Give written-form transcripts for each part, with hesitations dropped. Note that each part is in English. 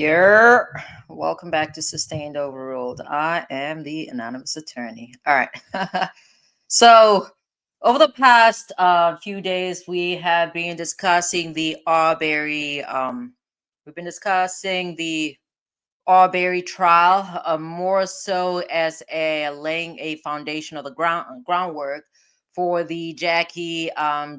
Yeah, welcome back to Sustained Overruled. I am the anonymous attorney. All right. So, over the past few days, we have been discussing the Arbery. We've been discussing the Arbery trial, more so as a laying a foundation of the groundwork for the Jackie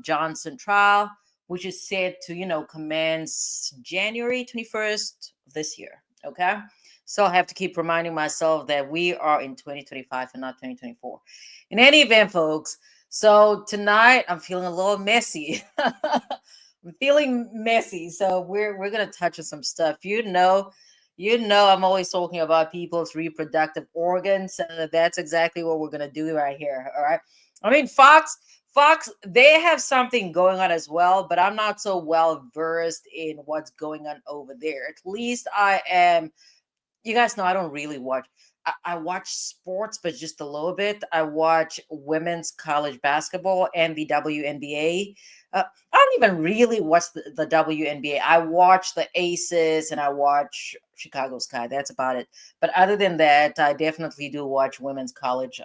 Johnson trial, which is set to commence January 21st of this year. Okay, so I have to keep reminding myself that we are in 2025 and not 2024. In any event, folks. So tonight I'm feeling a little messy. I'm feeling messy, so we're gonna touch on some stuff. I'm always talking about people's reproductive organs. That's exactly what we're gonna do right here. All right. I mean, Fox, they have something going on as well, but I'm not so well versed in what's going on over there. At least I am. You guys know I don't really watch. I watch sports, but just a little bit. I watch women's college basketball and the WNBA. I don't even really watch the WNBA. I watch the Aces and I watch Chicago Sky. That's about it. But other than that, I definitely do watch women's college.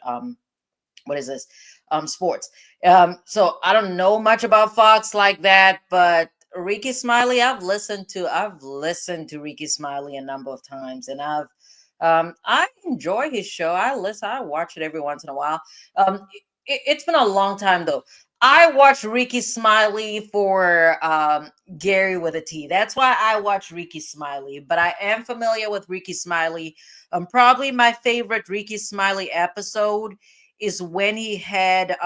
What is this? Sports. So I don't know much about Fox like that, but Rickey Smiley, I've listened to Rickey Smiley a number of times, and I enjoy his show. I watch it every once in a while. It's been a long time though. I watch Rickey Smiley for Gary with a T. That's why I watch Rickey Smiley. But I am familiar with Rickey Smiley. Probably my favorite Rickey Smiley episode is when he had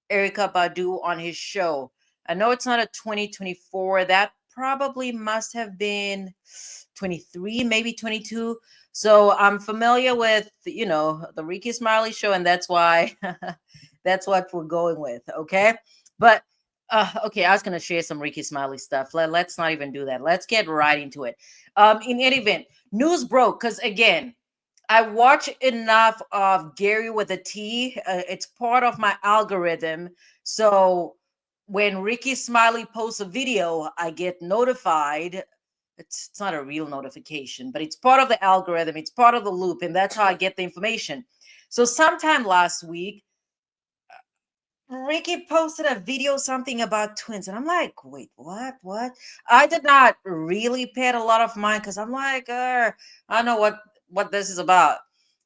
Erica Badu on his show. I know it's not a 2024. That probably must have been 23, maybe 22. So I'm familiar with, the Rickey Smiley show, and that's why that's what we're going with. Okay. But okay, I was gonna share some Rickey Smiley stuff. Let's not even do that. Let's get right into it. In any event, news broke because again, I watch enough of Gary with a T. It's part of my algorithm. So when Rickey Smiley posts a video, I get notified. It's not a real notification, but it's part of the algorithm. It's part of the loop, and that's how I get the information. So sometime last week, Ricky posted a video something about twins, and I'm like, wait, what? What? I did not really pay it a lot of mind because I'm like, I know what this is about.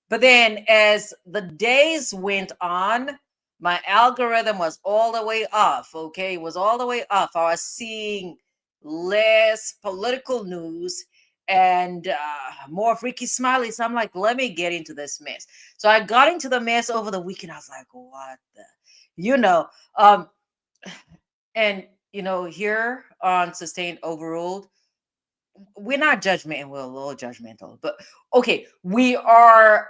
But then as the days went on, my algorithm was all the way off. Okay, it was all the way off. I was seeing less political news and more of Ricky Smiley. So I'm like, let me get into this mess. So I got into the mess over the weekend. I was like, what the you know um and here on Sustained Overruled, we're not judgmental. We're a little judgmental, but okay, we are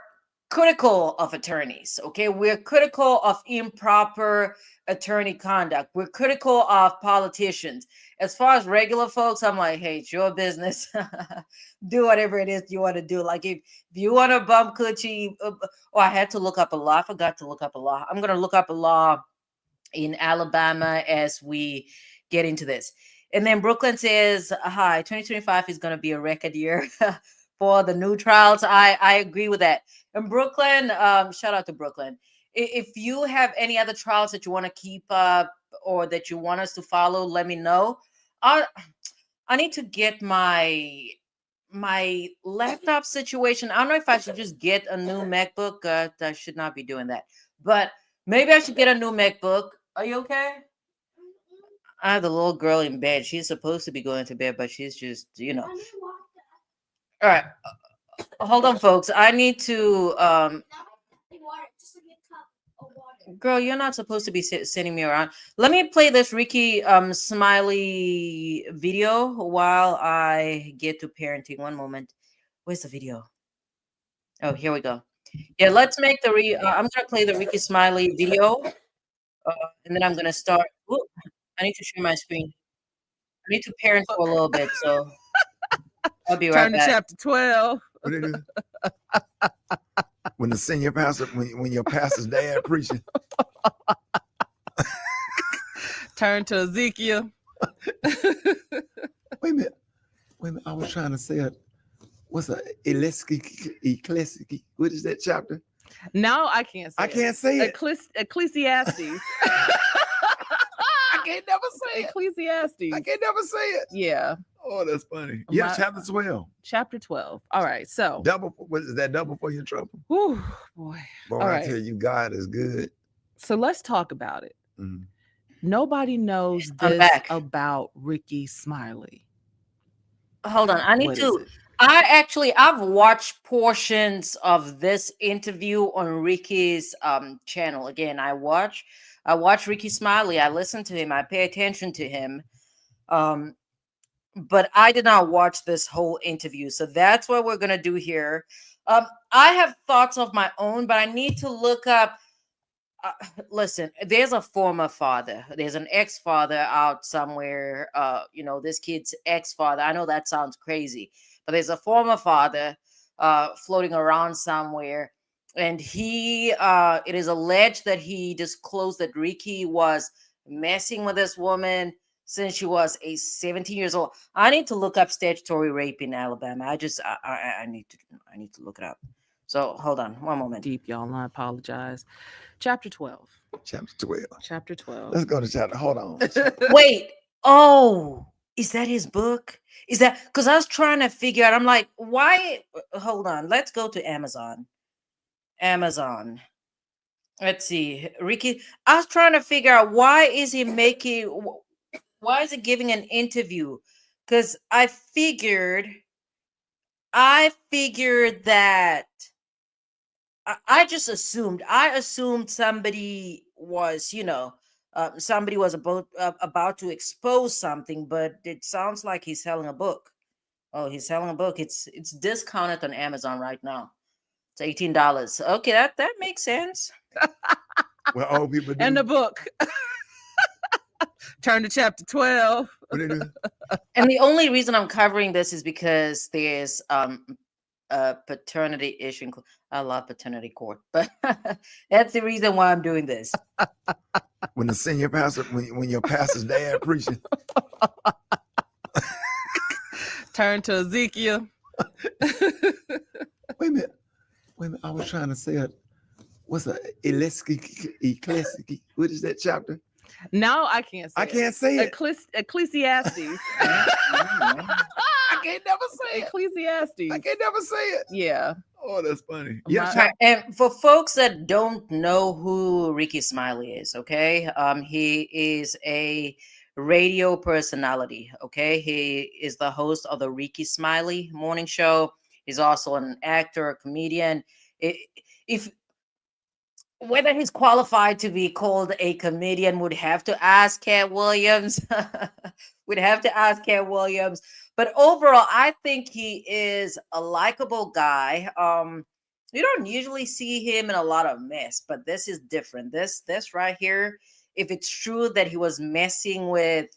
critical of attorneys. Okay, we're critical of improper attorney conduct. We're critical of politicians. As far as regular folks, I'm like, hey, it's your business. Do whatever it is you want to do. Like if you want to bump coochie, oh, I had to look up a law. I forgot to look up a law. I'm gonna look up a law in Alabama as we get into this. And then Brooklyn says, hi, 2025 is going to be a record year for the new trials. I agree with that. And Brooklyn, shout out to Brooklyn. If you have any other trials that you want to keep up or that you want us to follow, let me know. I, I need to get my laptop situation. I don't know if I should just get a new MacBook. I should not be doing that. But maybe I should get a new MacBook. Are you okay? I have the little girl in bed. She's supposed to be going to bed, but she's just. All right. Hold on, folks. I need to. Girl, you're not supposed to be sending me around. Let me play this Ricky Smiley video while I get to parenting. One moment. Where's the video? Oh, here we go. Yeah, let's make I'm gonna play the Ricky Smiley video, and then I'm gonna start. Ooh, I need to share my screen. I need to parent for a little bit, so I'll be right Turn to back. chapter 12. What it is? When the senior pastor, when your pastor's dad preaching. Turn to Ezekiel. Wait a minute. I was trying to say it. what's a ecclesiastic? What is that chapter? No, I can't say I can't say it. Ecclesiastes. I can't never say it. Ecclesiastes. I can't never say it. Yeah. Oh, that's funny. Yeah, My- chapter 12. Chapter 12. All right. So, Double. What is that? Double for your trouble. whew, boy. Boy, All I right. tell you, God is good. So let's talk about it. Mhm. Nobody knows I'm this back. about Rickey Smiley. Hold on. I need What is to. it? I've watched portions of this interview on Ricky's channel. Again, I watch Rickey Smiley. I listen to him. I pay attention to him. But I did not watch this whole interview. So that's what we're gonna do here. I have thoughts of my own, but I need to look up. Listen, there's a former father. There's an ex-father out somewhere. This kid's ex-father. I know that sounds crazy, but there's a former father floating around somewhere, and it is alleged that he disclosed that Ricky was messing with this woman since she was 17 years old. I need to look up statutory rape in Alabama. I need to look it up. So hold on one moment. Deep, y'all. I apologize. Chapter 12. Chapter 12. Chapter 12. Let's go to chapter. Hold on. Wait. Oh, is that his book? Is that because I was trying to figure out? I'm like, why? Hold on. Let's go to Amazon. Amazon. Let's see. Ricky, I was trying to figure out why is he giving an interview? Because I figured that I just assumed. I assumed somebody was, somebody was about to expose something, but it sounds like he's selling a book. Oh, he's selling a book. It's discounted on Amazon right now. It's $18. Okay, that makes sense. Well, old people do. And the book. Turn to chapter 12. What they do? And the only reason I'm covering this is because there's a paternity issue. I love paternity court, but that's the reason why I'm doing this. When the senior pastor, when your pastor's dad preaching. Turn to Ezekiel. Wait a minute. I was trying to say it. What's a ecclesiastic? What is that chapter? No, I can't say I can't say it. Ecclesiastes. I can't never say it. Ecclesiastes. I can't never say it. Yeah. Oh, that's funny. My- Yeah, And for folks that don't know who Rickey Smiley is, okay, he is a radio personality. Okay, he is the host of the Rickey Smiley morning show. He's also an actor, a comedian. If whether he's qualified to be called a comedian would have to ask Cat Williams. Would have to ask Cat Williams. But overall, I think he is a likable guy. You don't usually see him in a lot of mess, but this is different. This right here, if it's true that he was messing with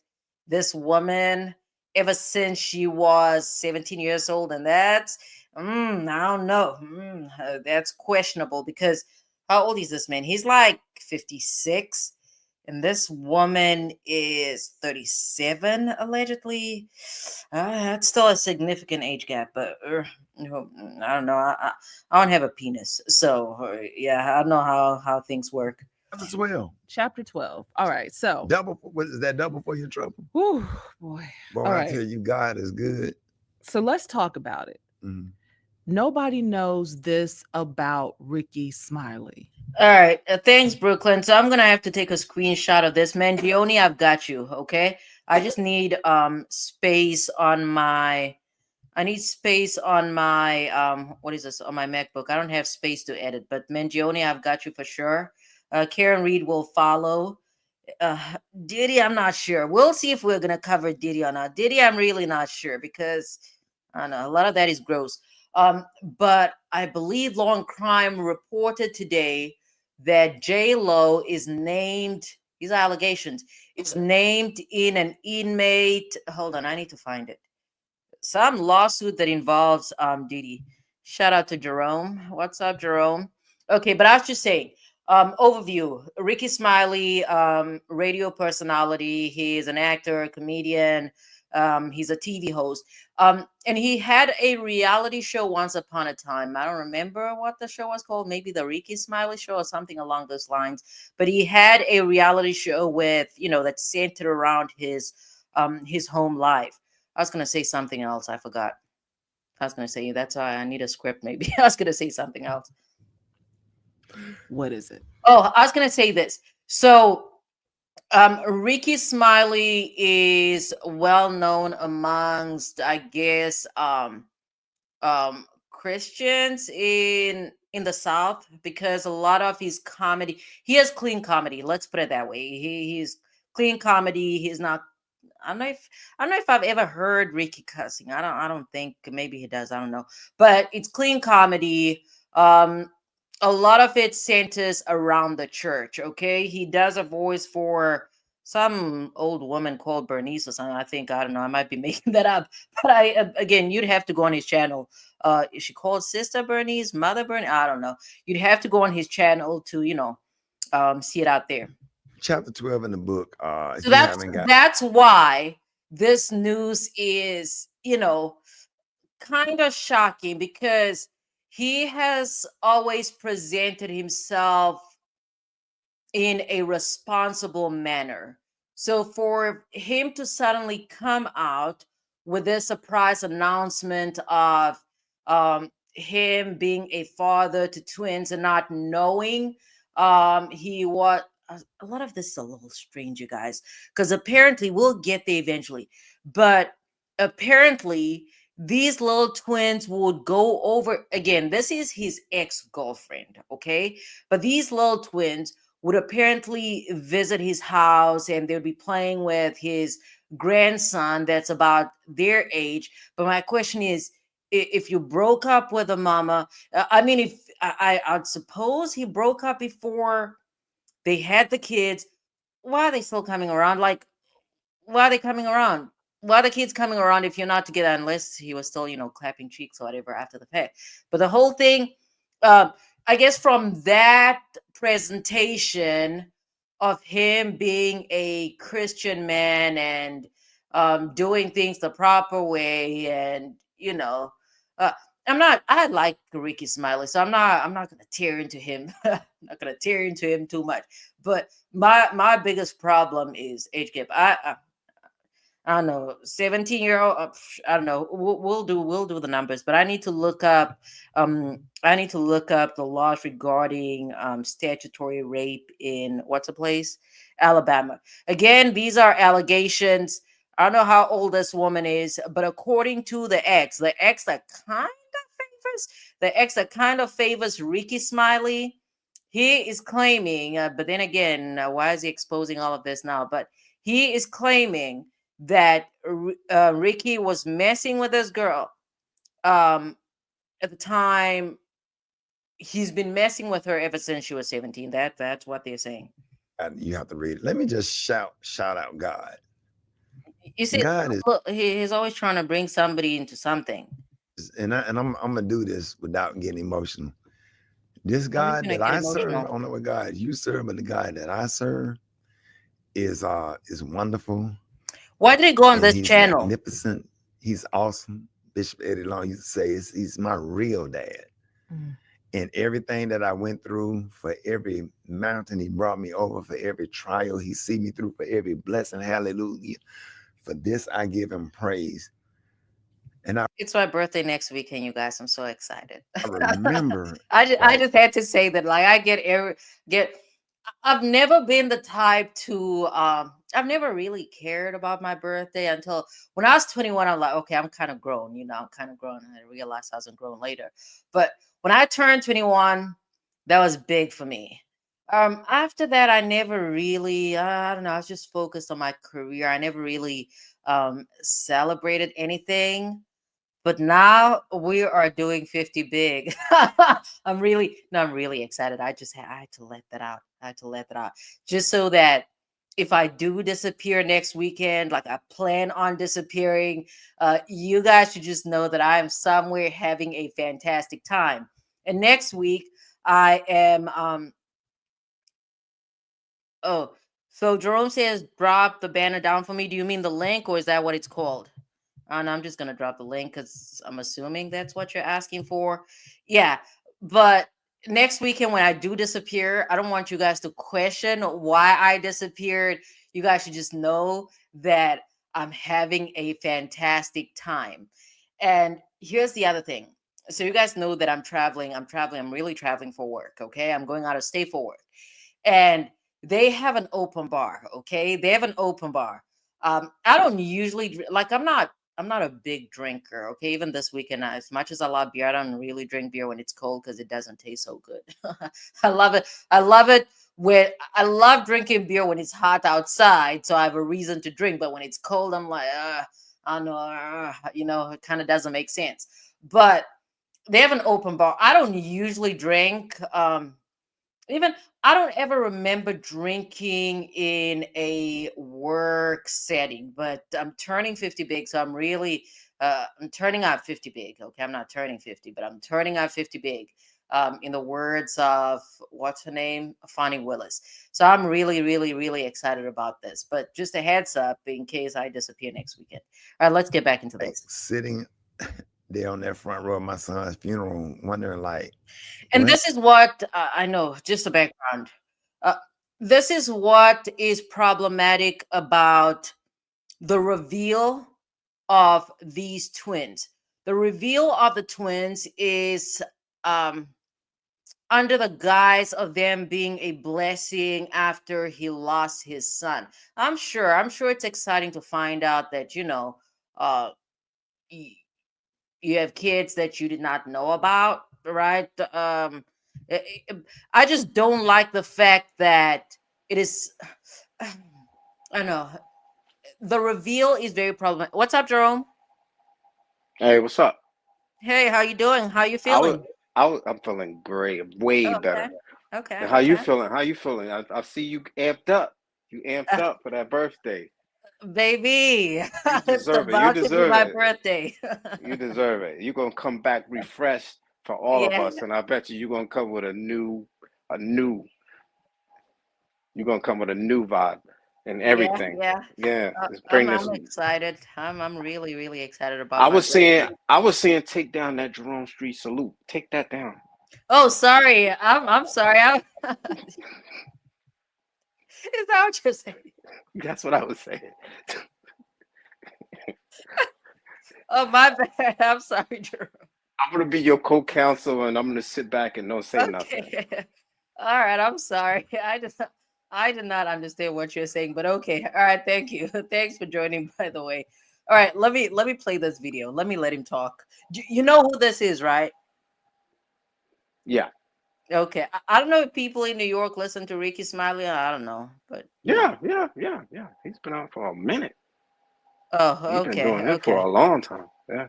this woman ever since she was 17 years old, and that's I don't know. That's questionable because how old is this man? He's like 56. And this woman is 37, allegedly. That's still a significant age gap, but I don't know. I don't have a penis. So, yeah, I don't know how things work. as well. Chapter 12. All right. So, Double. What is that? Double for your trouble. whew, boy. Boy, All I right. tell you, God is good. So let's talk about it. Mhm. Nobody knows this about Rickey Smiley. All right. Thanks, Brooklyn. So I'm going to have to take a screenshot of this. Mangione, I've got you. Okay. I just need space on my what is this, on my MacBook. I don't have space to edit, but Mangione, I've got you for sure. Karen Reed will follow. Diddy, I'm not sure. We'll see if we're gonna cover Diddy or not. Diddy, I'm really not sure because I don't know, a lot of that is gross. But I believe Law and Crime reported today that J Lo is named. These are allegations. It's named in an inmate. Hold on, I need to find it. Some lawsuit that involves Diddy. Shout out to Jerome. What's up, Jerome? Okay, but I was just saying. Overview: Rickey Smiley, radio personality. He is an actor, comedian, He's a TV host. And he had a reality show once upon a time. I don't remember what the show was called. Maybe the Rickey Smiley show or something along those lines. But he had a reality show with, that centered around his home life. I was gonna say something else. I forgot. I was gonna say that's why I need a script. Maybe I was gonna say something else. What is it? Oh, I was gonna say this. So Ricky Smiley is well known amongst, I guess, Christians in the South, because a lot of his comedy, he has clean comedy. Let's put it that way. He's clean comedy. He's not. I don't know if I've ever heard Ricky cussing. I don't think. Maybe he does. I don't know. But it's clean comedy. A lot of it centers around the church. Okay, he does a voice for some old woman called Bernice or something. I think, I don't know. I might be making that up, but again, you'd have to go on his channel. Is she called Sister Bernice, Mother Bernice? I don't know. You'd have to go on his channel to see it out there. Chapter 12 in the book. If So you that's haven't got that's why this news is kind of shocking, because he has always presented himself in a responsible manner. So for him to suddenly come out with this surprise announcement of him being a father to twins and not knowing he what a lot of this is a little strange, you guys, because apparently we'll get there eventually, but apparently these little twins would go over again. This is his ex-girlfriend, okay? But these little twins would apparently visit his house, and they'd be playing with his grandson that's about their age. But my question is, if you broke up with a mama, I mean, if I'd suppose he broke up before they had the kids, why are they still coming around? Like, why are they coming around? Why are the kids coming around if you're not together, unless he was still, clapping cheeks or whatever after the fact? But the whole thing, um, I guess from that presentation of him being a Christian man and doing things the proper way, and uh, I like Ricky Smiley, so I'm not gonna tear into him. I'm not gonna tear into him too much. But my biggest problem is age gap. I don't know, 17-year-old. I don't know. We'll do the numbers, but I need to look up. I need to look up the laws regarding statutory rape in what's a place, Alabama. Again, these are allegations. I don't know how old this woman is, but according to the ex that kind of favors Ricky Smiley, he is claiming. But then again, why is he exposing all of this now? But he is claiming that Ricky was messing with this girl. Um, at the time, he's been messing with her ever since she was 17. That's what they're saying. you have to read it. Let me just shout out God. You see, God is, look, he's always trying to bring somebody into something. I'm gonna do this without getting emotional. This How are you God gonna that get I serve, I emotional? don't know what God you serve, but the God that I serve is wonderful, Why did he go on and this he's channel? magnificent. He's awesome. Bishop Eddie Long used to say he's my real dad. Mm. And everything that I went through, for every mountain he brought me over, for every trial he see me through, for every blessing, hallelujah. For this I give him praise. And It's my birthday next weekend, you guys. I'm so excited. I remember I like just had to say that. Like, I get. I've never been the type to. I've never really cared about my birthday until when I was 21. I'm like, okay, I'm kind of grown. I'm kind of grown. And I realized I wasn't grown later. But when I turned 21, that was big for me. After that, I never really. I don't know. I was just focused on my career. I never really celebrated anything, but now we are doing 50 big. I'm really excited. I had to let that out. I had to let that out. Just so that if I do disappear next weekend, like I plan on disappearing, you guys should just know that I am somewhere having a fantastic time. And next week I am oh So Jerome says, drop the banner down for me. Do you mean the link, or is that what it's called? And I'm just gonna drop the link because I'm assuming that's what you're asking for. Yeah, but next weekend when I do disappear, I don't want you guys to question why I disappeared. You guys should just know that I'm having a fantastic time. And here's the other thing. So you guys know that I'm traveling. I'm traveling. I'm really traveling for work. Okay, I'm going out of state for work, and they have an open bar. Okay, they have an open bar. I don't usually like. I'm not a big drinker. Okay, even this weekend, as much as I love beer, I don't really drink beer when it's cold because it doesn't taste so good. I love it. I love it when I love drinking beer when it's hot outside, so I have a reason to drink. But when it's cold, I'm like, I don't know, it kind of doesn't make sense. But they have an open bar. I don't usually drink. Even I don't ever remember drinking in a work setting, but I'm turning 50 big, so I'm turning out 50 big. Okay, I'm not turning 50, but I'm turning out 50 big. In the words of what's her name, Fonnie Willis. So I'm really, really, really excited about this. But just a heads up in case I disappear next weekend. All right, let's get back into Like this. sitting there on that front row of my son's funeral, wondering like, And when this is what I know, just a background. Uh, this is what is problematic about the reveal of these twins. The reveal of the twins is um, under the guise of them being a blessing after he lost his son. I'm sure it's exciting to find out that, uh, you have kids that you did not know about, right? I I just don't like the fact that it is. I know the reveal is very problematic. What's up, Jerome? Hey, what's up? Hey, how you doing? How you I was, feeling? I'm feeling great, way Oh, better. okay, okay, And how you okay. feeling? How you feeling? I see you amped up. You amped Uh, up for that birthday. Baby, You it's deserve it. You about to be deserve my it. birthday. You deserve it. You're gonna come back refreshed for all of Yeah, us, and I bet you're gonna come with a new. You're gonna come with a new vibe and yeah, everything. yeah. Yeah, let's I'm bring I'm this. excited. I'm really really excited about my birthday. I was saying, take down that Jerome Street salute. Take that down. Oh, sorry. I'm sorry. Is that what you're saying? That's what I was saying. Oh, my bad. I'm sorry, Jerome. I'm gonna be your co-counsel, and I'm gonna sit back and don't say nothing. Okay. All right. I'm sorry. I did not understand what you're saying, but okay. All right. Thank you. Thanks for joining, by the way. All right. Let me play this video. Let me let him talk. You know who this is, right? Yeah, Okay. I don't know if people in New York listen to Ricky Smiley. I don't know, but yeah. He's been out for a minute. Oh, He's been okay. doing it for Okay. a long time. Yeah.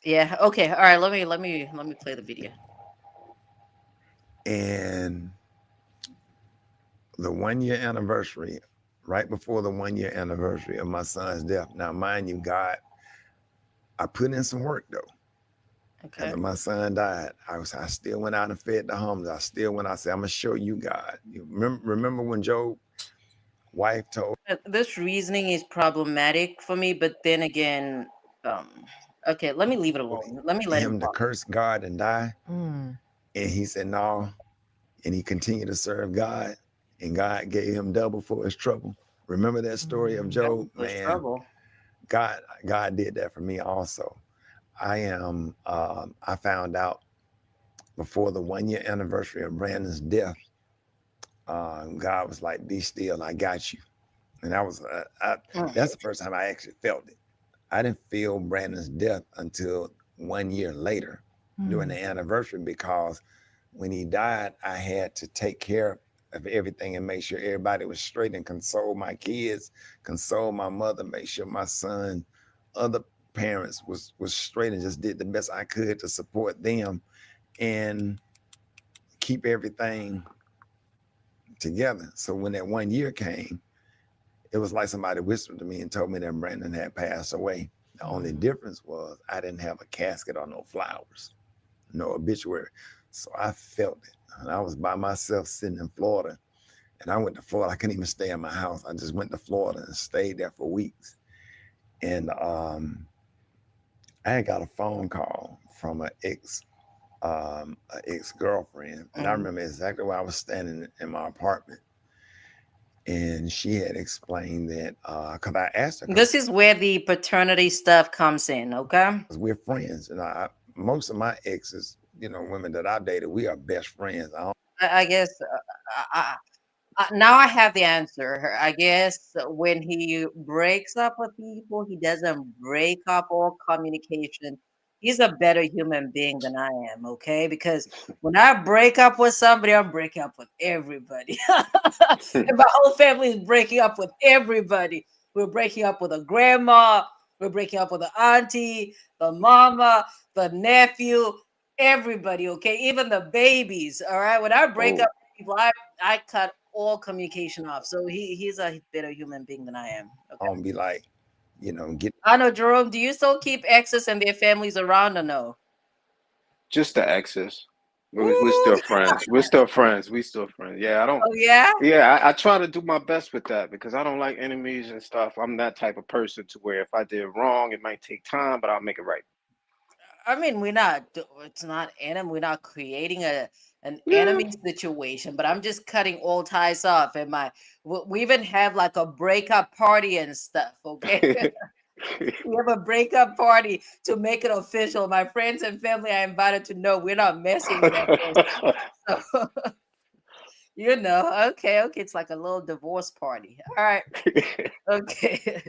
Yeah. Okay. All right. Let me play the video. and the 1 year anniversary, right before the 1 year anniversary of my son's death. Now, mind you, God, I put in some work though. Okay. After my son died, I still went out and fed the homeless. I still went out and said, I'm gonna show you God. You remember when Job's wife told This reasoning is problematic for me, but then again, okay, let me leave it alone. Let me let him him to talk. curse God and die? Mm. And he said, no. And he continued to serve God, and God gave him double for his trouble. Remember that story of Mm. Job? There's Man, trouble. God did that for me also. I found out before the 1 year anniversary of Brandon's death, God was like, be still, I got you. And Mm, that's the first time I actually felt it. I didn't feel Brandon's death until 1 year later during Mm. the anniversary, because when he died, I had to take care of everything and make sure everybody was straight and console my kids, console my mother, make sure my son, other parents was straight, and just did the best I could to support them and keep everything together. So when that 1 year came, it was like somebody whispered to me and told me that Brandon had passed away. The only difference was I didn't have a casket or no flowers, no obituary. So I felt it. And I was by myself sitting in Florida, And I went to Florida. I couldn't even stay in my house. I just went to Florida and stayed there for weeks. And I had got a phone call from an ex-girlfriend. And I Mhm. remember exactly where I was standing in my apartment. And she had explained that because I asked her, This is where the paternity stuff comes in, okay? because we're friends. And most of my exes, women that I dated, we are best friends. I guess now I have the answer. I guess when he breaks up with people, he doesn't break up all communication. He's a better human being than I am, okay? Because when I break up with somebody, I'm breaking up with everybody. And my whole family is breaking up with everybody. We're breaking up with a grandma, we're breaking up with an auntie, the mama, the nephew, everybody, okay? Even the babies, all right? When I break up Oh, with people, I cut all communication off. So he's a better human being than I am. Okay. I'll be like, get I know, Jerome. Do you still keep exes and their families around or no? just the exes. We're Ooh, still friends. We're still friends. We still friends. Yeah, I don't. oh yeah. Yeah, I try to do my best with that because I don't like enemies and stuff. I'm that type of person to where if I did wrong, it might take time, but I'll make it right. I mean, we're not. It's not enemy. We're not creating an Yeah. enemy situation. But I'm just cutting all ties off. And we even have like a breakup party and stuff. Okay. We have a breakup party to make it official. My friends and family are invited to know we're not messing with that person. So, okay. It's like a little divorce party. All right. Okay.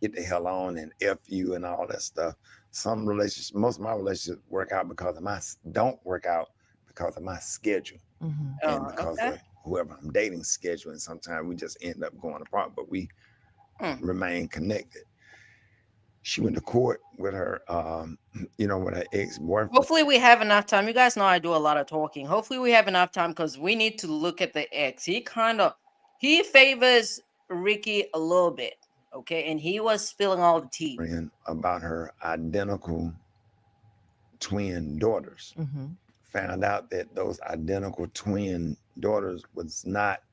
the hell on and F you and all that stuff. Some relationships, most of my relationships work out because of don't work out because of my schedule Mhm. and Oh, because okay. of whoever I'm dating schedule. And sometimes we just end up going apart, but we Hmm. remain connected. She went to court with her, with her ex-boyfriend. Hopefully we have enough time. You guys know I do a lot of talking. Hopefully we have enough time because we need to look at the ex. He favors Ricky a little bit. Okay. And he was spilling all the tea. About her identical twin daughters. Mhm. Found out that those identical twin daughters was not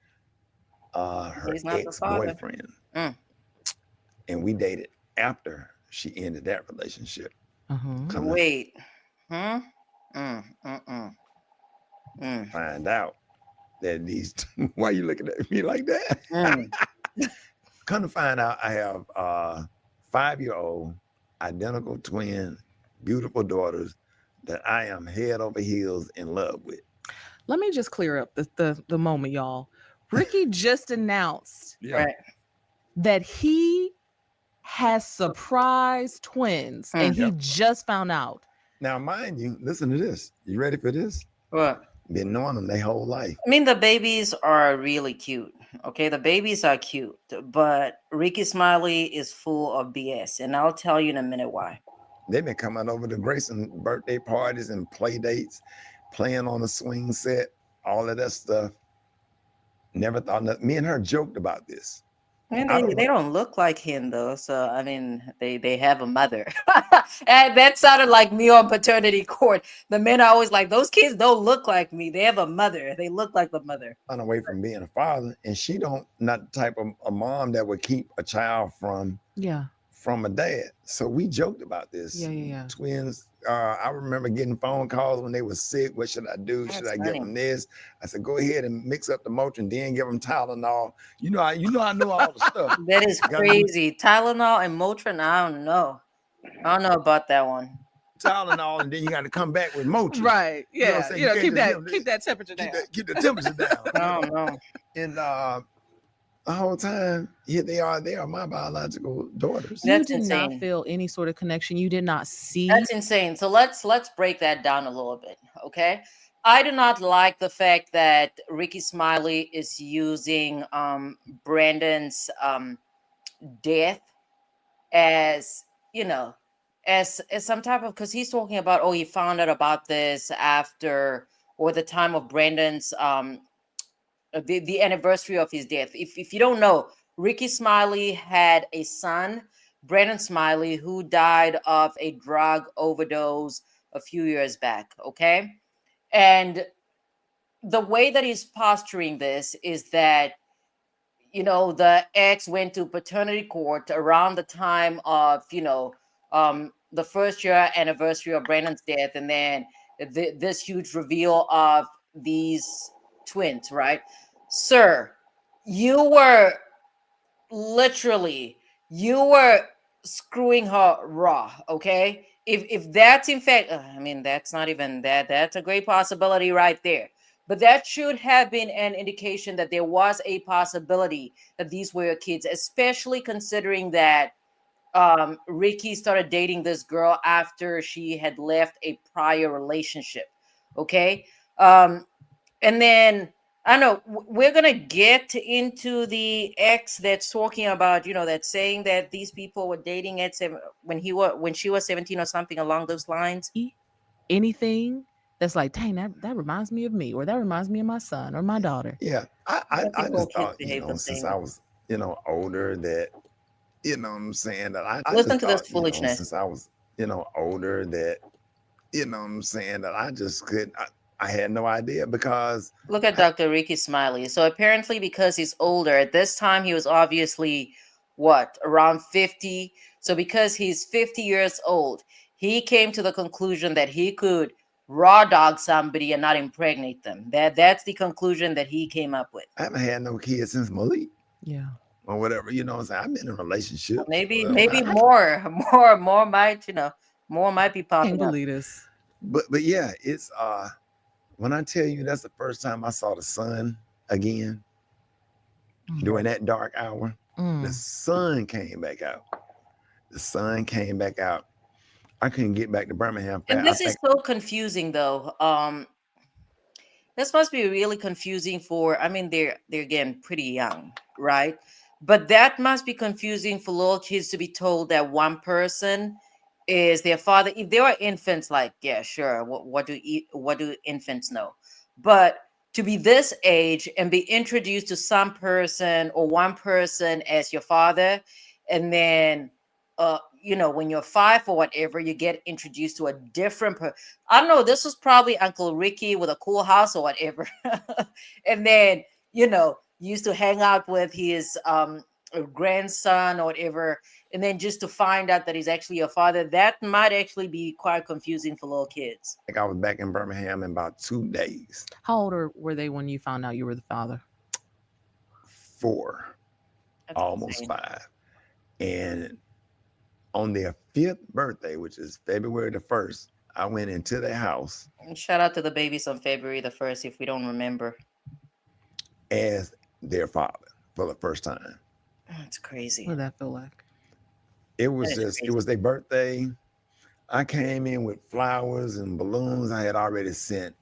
her He's not the father. ex-boyfriend. Mm. And we dated after she ended that relationship. Mhm. Come to Wait. Hmm? Mm, mm, mm, mm, find out that why you looking at me like that? mm. Come to find out I have 5-year-old identical twin beautiful daughters that I am head over heels in love with. Let me just clear up the moment, y'all. Ricky just announced Yeah. Right. that he has surprise twins, and Mm. he Yep. just found out. Now, mind you, listen to this. You ready for this? What? Been knowing them their whole life. I mean, the babies are really cute. Okay, the babies are cute, but Ricky Smiley is full of BS, and I'll tell you in a minute why. They've been coming over to Grayson birthday parties and play dates, playing on the swing set, all of that stuff. Never thought that. Me and her joked about this. And I they don't. don't look like him though, so I mean, they have a mother, and that sounded like me on paternity court. The men are always like, those kids don't look like me. They have a mother. They look like the mother. Run away from being a father, and she don't not the type of a mom that would keep a child Yeah. from a dad. So we joked about this. Yeah. Twins. I remember getting phone calls when they were sick. What should I do? Should That's I give funny. them this? I said, go ahead and mix up the Motrin, then give them Tylenol. I know all the stuff. That is Got to do crazy. Tylenol and Motrin. I don't know. I don't know about that one. Tylenol, and then you got to come back with Motrin. Right. You know what I'm Yeah. saying? You can't Keep just that keep that temperature down. keep the temperature down. I don't know. And the whole time, here they are my biological daughters. You That's did not insane. feel any sort of connection. You did not see. That's insane. So let's break that down a little bit, okay? I do not like the fact that Ricky Smiley is using Brandon's death as, you know, as some type of, because he's talking about, oh, he found out about this after or the time of Brandon's the anniversary of his death. If you don't know, Ricky Smiley had a son, Brandon Smiley, who died of a drug overdose a few years back. Okay, and the way that he's posturing this is that, the ex went to paternity court around the time of, the first year anniversary of Brandon's death, and then this huge reveal of these twins, right? Sir, you were literally, you were screwing her raw, okay? If that's in fact, I mean, that's not even that, that's a great possibility right there. But that should have been an indication that there was a possibility that these were your kids, especially considering that Rickey started dating this girl after she had left a prior relationship. Okay. Um, and then I don't know. We're gonna get into the ex that's talking about, that's saying that these people were dating at when she was 17 or something along those lines. Anything that's like, dang, that reminds me of me, or that reminds me of my son or my daughter. Yeah, I I think all just kids thought, behave the since same. I was, older, that, what I'm saying, that I Listen just to this thought, foolishness. since I was, older, that, what I'm saying, that I just I had no idea because Look at I, Dr. Ricky Smiley. So apparently, because he's older, at this time he was obviously what, around 50. So because he's 50 years old, he came to the conclusion that he could raw dog somebody and not impregnate them. That's the conclusion that he came up with. I haven't had no kids since Malik Yeah. or whatever, what I'm saying. I've been in relationships, Maybe whatever. maybe more more might, more might be Can't popping up. believe this. But yeah, it's when I tell you that's the first time I saw the sun again during that dark hour, the sun came back out. The sun came back out. I couldn't get back to Birmingham And fast. I this is think so confusing though. This must be really confusing for, I mean, they're again pretty young, right? But that must be confusing for little kids to be told that one person is their father. If they are infants, like, yeah, sure, what do infants know? But to be this age and be introduced to some person or one person as your father, and then when you're five or whatever, you get introduced to a different person. I don't know. This was probably Uncle Ricky with a cool house or whatever, and then used to hang out with his grandson or whatever, and then just to find out that he's actually a father, that might actually be quite confusing for little kids. I was back in Birmingham in about 2 days. How old were they when you found out you were the father? 4, That's almost insane. 5. And on their 5th birthday, which is February the 1st, I went into their house And shout out to the babies on February the 1st, if we don't remember. as their father for the first time. That's crazy. What did that feel like? It That was is just, it crazy. was their birthday. I came in with flowers and balloons. I had already sent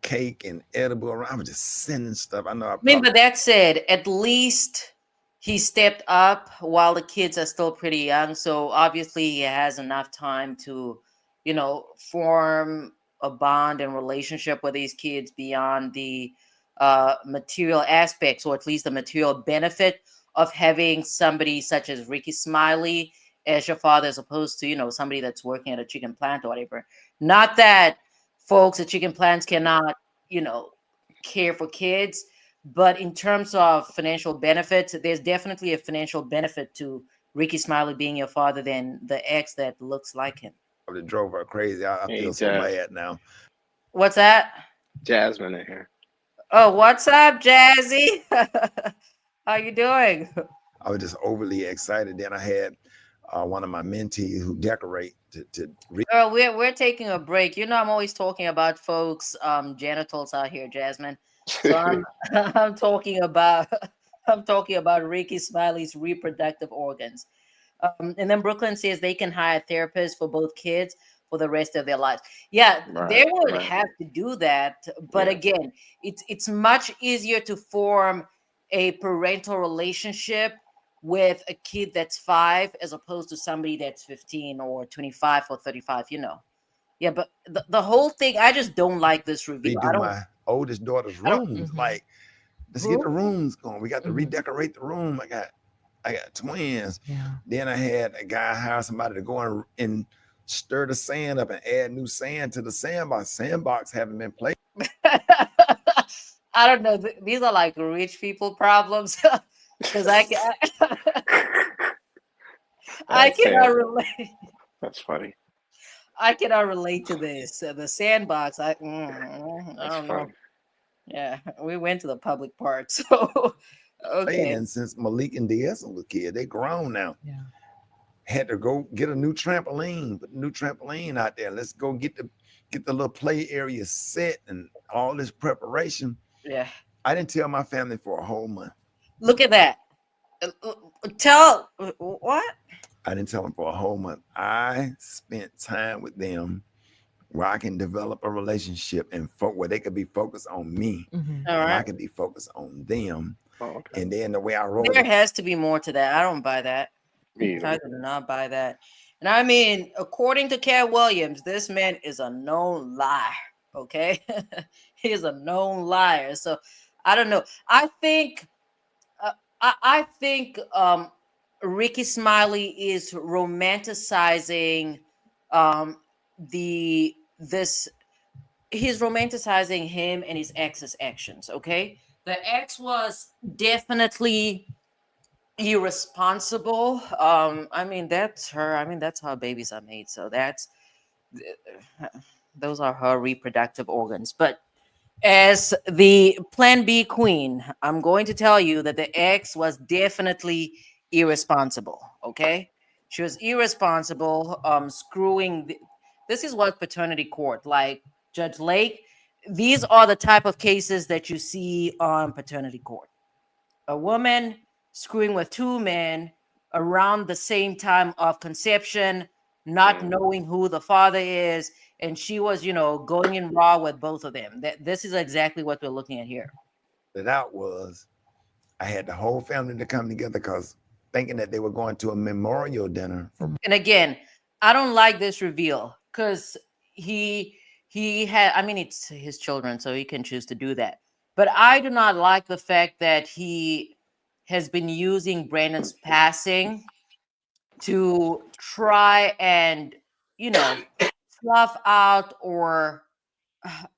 cake and edible around. I was just sending stuff. I know I I mean, probably, but that said, at least he stepped up while the kids are still pretty young. So obviously he has enough time to, form a bond and relationship with these kids beyond the material aspects, or at least the material benefit of having somebody such as Ricky Smiley as your father, as opposed to, somebody that's working at a chicken plant or whatever. Not that folks at chicken plants cannot, you know, care for kids, but in terms of financial benefits, there's definitely a financial benefit to Ricky Smiley being your father than the ex that looks like him. drove her crazy. I Hey, feel so bad now. What's that? Jasmine in here. Oh, what's up, Jazzy? How you doing? I was just overly excited. Then I had one of my mentees who decorate to read. Girl, we're taking a break. I'm always talking about folks genitals out here, Jasmine. So I'm I'm talking about I'm talking about Ricky Smiley's reproductive organs. And then Brooklyn says they can hire therapists for both kids for the rest of their lives. Yeah, they Right, would right. have to do that, but Yeah. again, it's much easier to form a parental relationship with a kid that's 5 as opposed to somebody that's 15 or 25 or 35. Yeah, but the whole thing, I just don't like this reveal. Redo my oldest daughter's I don't. rooms. Mhm. Like, let's get the Who? rooms going. We got to Mhm. redecorate the room. I got twins. Yeah. Then I had a guy hire somebody to go and stir the sand up and add new sand to the sandbox. Sandbox haven't been played. I don't know. These are like rich people problems because I That's cannot sad. relate. That's funny. I cannot relate to this. The sandbox. I That's don't know. funny. Yeah, we went to the public park. So Playing okay. and since Malik and DS was a kid, they grown now. Yeah. Had to go get a new trampoline, put a new trampoline out there. Let's go get the little play area set and all this preparation. Yeah. I didn't tell my family for a whole month. Look at that. Tell what? I didn't tell them for a whole month. I spent time with them where I can develop a relationship and where they could be focused on me Mm-hmm. All and I right. could be focused on them. Oh, okay. And then the way I roll There it, has to be more to that. I don't buy that. Me I either. do not buy that. And I mean, according to Cat Williams, this man is a known liar. Okay, he is a known liar. So I don't know. I think, I think, Ricky Smiley is romanticizing, the this. He's romanticizing him and his ex's actions. Okay, the ex was definitely irresponsible. I mean, that's her. I mean, that's how babies are made. So that's those are her reproductive organs. But as the Plan B queen, I'm going to tell you that the ex was definitely irresponsible. Okay, she was irresponsible. Screwing. This is what paternity court, like Judge Lake. These are the type of cases that you see on paternity court. A woman screwing with two men around the same time of conception, not Mm. knowing who the father is, and she was, going in raw with both of them. This is exactly what we're looking at here. it out was I had the whole family to come together because thinking that they were going to a memorial dinner for And again, I don't like this reveal because he had. I mean, it's his children, so he can choose to do that. But I do not like the fact that he has been using Brandon's passing to try and you know fluff out or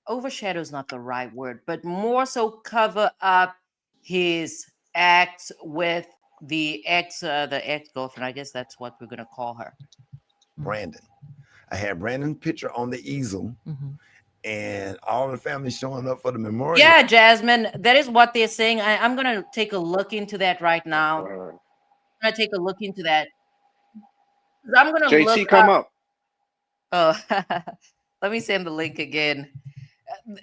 overshadow is not the right word, but more so cover up his acts with the ex girlfriend. I guess that's what we're gonna call her. Brandon. I had Brandon's picture on the easel Mm-hmm. and all the family showing up for the memorial. Yeah, Jasmine, that is what they're saying. I'm gonna take a look into that right now. Uh, I'm gonna take a look into that. 'Cause I'm gonna look JT, come up. up. Oh, let me send the link again.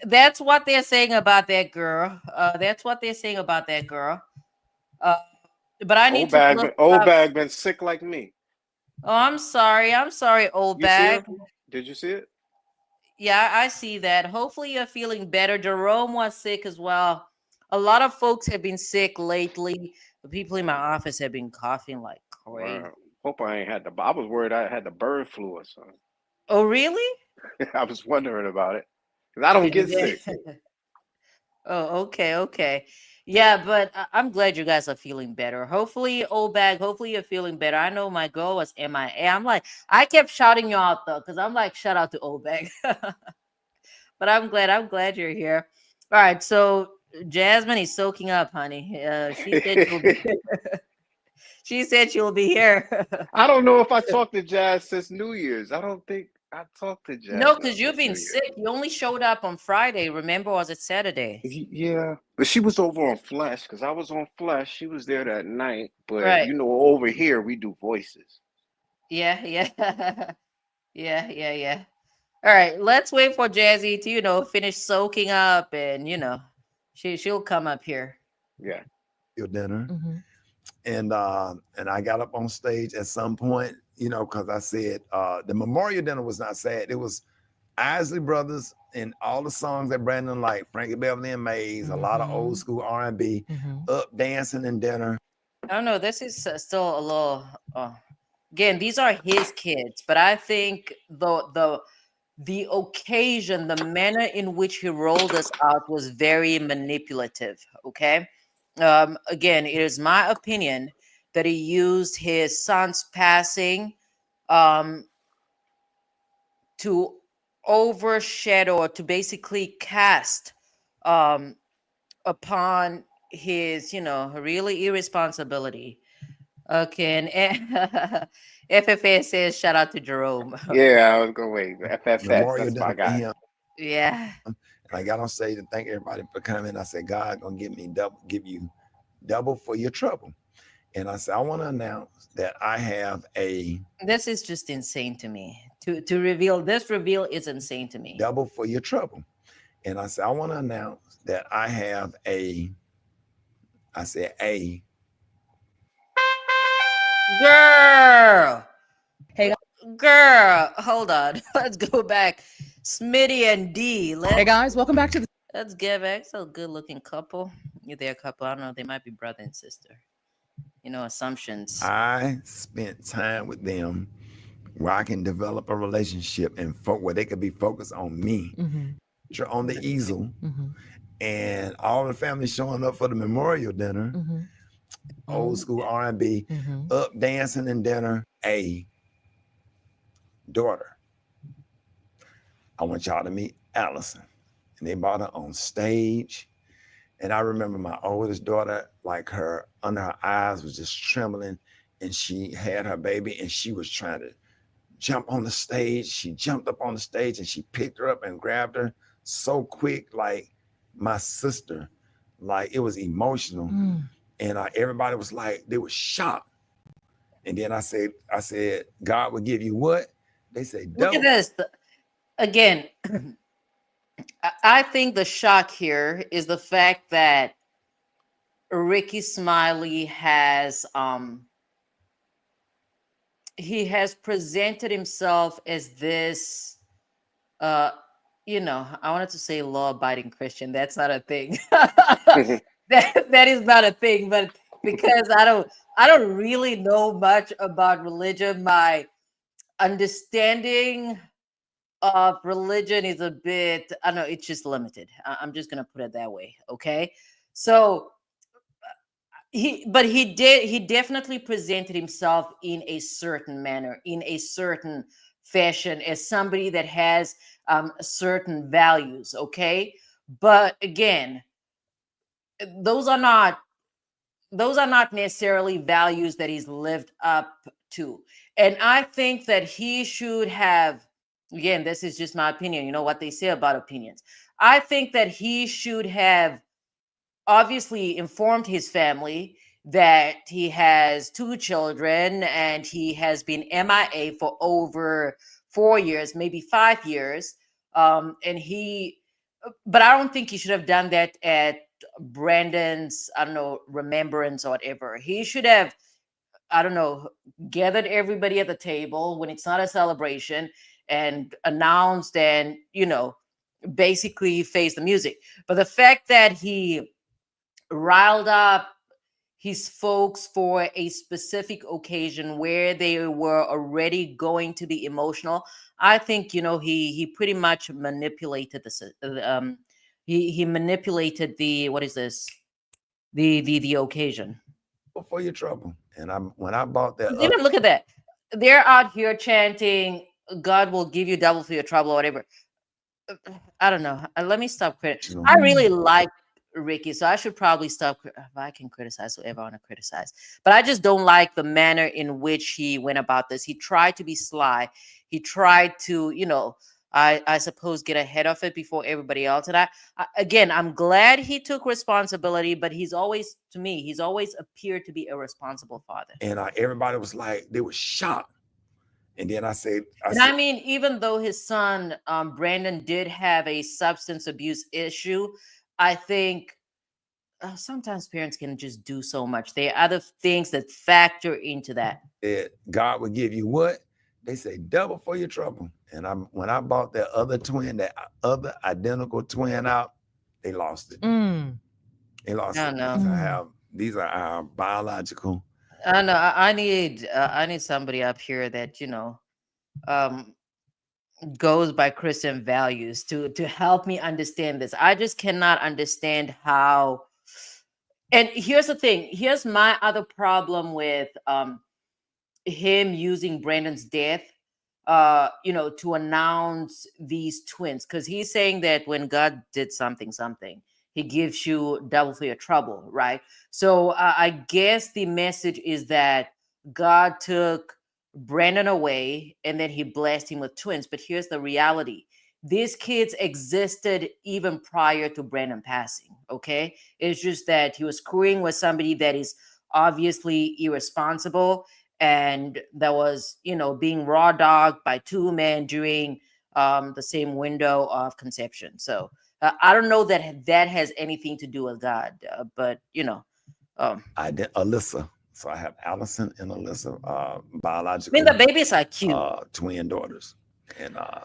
That's what they're saying about that girl. That's what they're saying about that girl. Uh, but I need Old to bag, look old up. bag been sick like me. Oh, I'm sorry. I'm sorry, old You see bag. her? Did you see it? Yeah, I see that. Hopefully, you're feeling better. Jerome was sick as well. A lot of folks have been sick lately. The people in my office have been coughing like crazy. Wow. Hope I ain't had the. I was worried I had the bird flu or something. Oh, really? I was wondering about it because I don't Did you get sick. get? Oh, okay, okay. Yeah, but I'm glad you guys are feeling better. Hopefully, old bag, hopefully you're feeling better. I know my girl was MIA. I'm like, I kept shouting you out though, because I'm like, shout out to old bag. But I'm glad you're here. All right, so Jasmine is soaking up, honey. She said she'll be she said she'll be here. I don't know if I talked to Jazz since New Year's. I don't think I talked to No, Jasmine because you've since been New Year's. sick. You only showed up on Friday, remember, or was it Saturday? Yeah, but she was over on Flesh because I was on Flesh. She was there that night, but Right. you know, over here we do voices. Yeah, yeah. Yeah, yeah, yeah. All right, let's wait for Jazzy to, finish soaking up and, she'll come up here. Yeah. Dinner. Mm-hmm. And I got up on stage at some point, because I said the memorial dinner was not sad. It was Isley Brothers and all the songs that Brandon liked, Frankie Beverly and Mays, a lot of old school R&B, up dancing and dinner. I don't know. This is still a little. Again, these are his kids, but I think the occasion, the manner in which he rolled us out was very manipulative. Okay. Again, it is my opinion that he used his son's passing um, to overshadow or to basically cast um upon his, really irresponsibility. Okay, and FFA says shout out to Jerome. Yeah, I was gonna wait. FFS, Memorial that's my dinner for guy. him. Yeah. And I got on stage and thank everybody for coming. I said, God gonna give you double for your trouble. And I said, I want to announce that I have a This is just insane to me. To reveal this reveal is insane to me. double for your trouble. And I said, I want to announce that I have I said, Girl, Hey, girl, hold on. Let's go back. Smitty and D. hey guys, welcome back to the Let's get back. So good looking couple. You're there, couple. I don't know. They might be brother and sister. Assumptions. I spent time with them where I can develop a relationship and where they could be focused on me. Picture on the easel, and all the family showing up for the memorial dinner, old school R&B, up dancing and dinner. A daughter, I want y'all to meet Allison. And they brought her on stage. And I remember my oldest daughter, like her under her eyes was just trembling, and she had her baby and she was trying to jump on the stage. She jumped up on the stage and she picked her up and grabbed her so quick, like my sister. Like it was emotional. And everybody was like, they were shocked. And then I said, God will give you what? They said, Look at double. this. Again, I think the shock here is the fact that Rickey Smiley has he has presented himself as this I wanted to say law-abiding Christian. That's not a thing. that is not a thing, but because I don't really know much about religion, my understanding of religion is a bit, I don't know, it's just limited. I'm just gonna put it that way. Okay. So he definitely presented himself in a certain manner, in a certain fashion, as somebody that has certain values. Okay. But again, those are not necessarily values that he's lived up to. And I think that he should have, again, this is just my opinion. You know what they say about opinions. I think that he should have obviously informed his family that he has two children and he has been MIA for over 4 years, maybe 5 years. But I don't think he should have done that at Brandon's, I don't know, remembrance or whatever. He should have, I don't know, gathered everybody at the table when it's not a celebration and announced and, basically face the music. But the fact that he riled up his folks for a specific occasion where they were already going to be emotional, I think he pretty much manipulated he manipulated the, what is this, the occasion. For your trouble. And when I bought that Even look at that, they're out here chanting God will give you double for your trouble or whatever. I don't know. Let me stop criticizing. I really like Rickey, so I should probably stop. I can criticize whoever I want to criticize, but I just don't like the manner in which he went about this. He tried to be sly. He tried to, I suppose, get ahead of it before everybody else. And again, I'm glad he took responsibility, but he's always appeared to be a responsible father. And everybody was like, they were shocked. And then I said, I mean, even though his son, Brandon, did have a substance abuse issue, I think sometimes parents can just do so much. There are other things that factor into that. God will give you what? They say double for your trouble. And when I bought that other other identical twin out, they lost it. They lost it. These are our biological. I know. I need somebody up here that goes by Christian values to help me understand this. I just cannot understand how. And here's the thing. Here's my other problem with him using Brandon's death, to announce these twins, because he's saying that when God did something, he gives you double for your trouble, right? So I guess the message is that God took Brandon away and then he blessed him with twins. But here's the reality: these kids existed even prior to Brandon passing. Okay. It's just that he was screwing with somebody that is obviously irresponsible and that was, being raw dogged by two men during the same window of conception. So I don't know that that has anything to do with God, but I did Alyssa. So I have Allison and Alyssa, I mean, biological the babies are cute. twin daughters, and I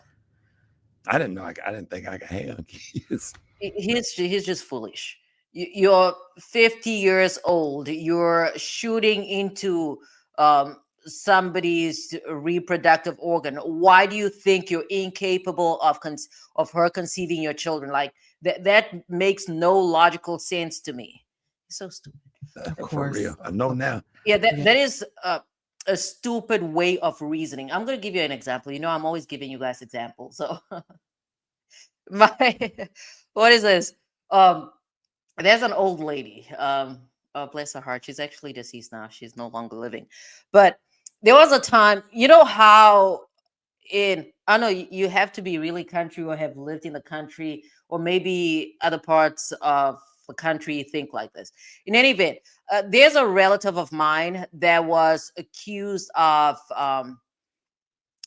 didn't know. I didn't think I could have kids. He's just foolish. You're 50 years old. You're shooting into somebody's reproductive organ. Why do you think you're incapable of her conceiving your children? Like that makes no logical sense to me. It's so stupid. Of For course. real, I know now. Yeah, Yeah. that is a stupid way of reasoning. I'm going to give you an example. I'm always giving you guys examples. So my what is this? Um, there's an old lady. Bless her heart. She's actually deceased now. She's no longer living. But there was a time, how I know you have to be really country or have lived in the country or maybe other parts of the country think like this. In any event, there's a relative of mine that was accused of,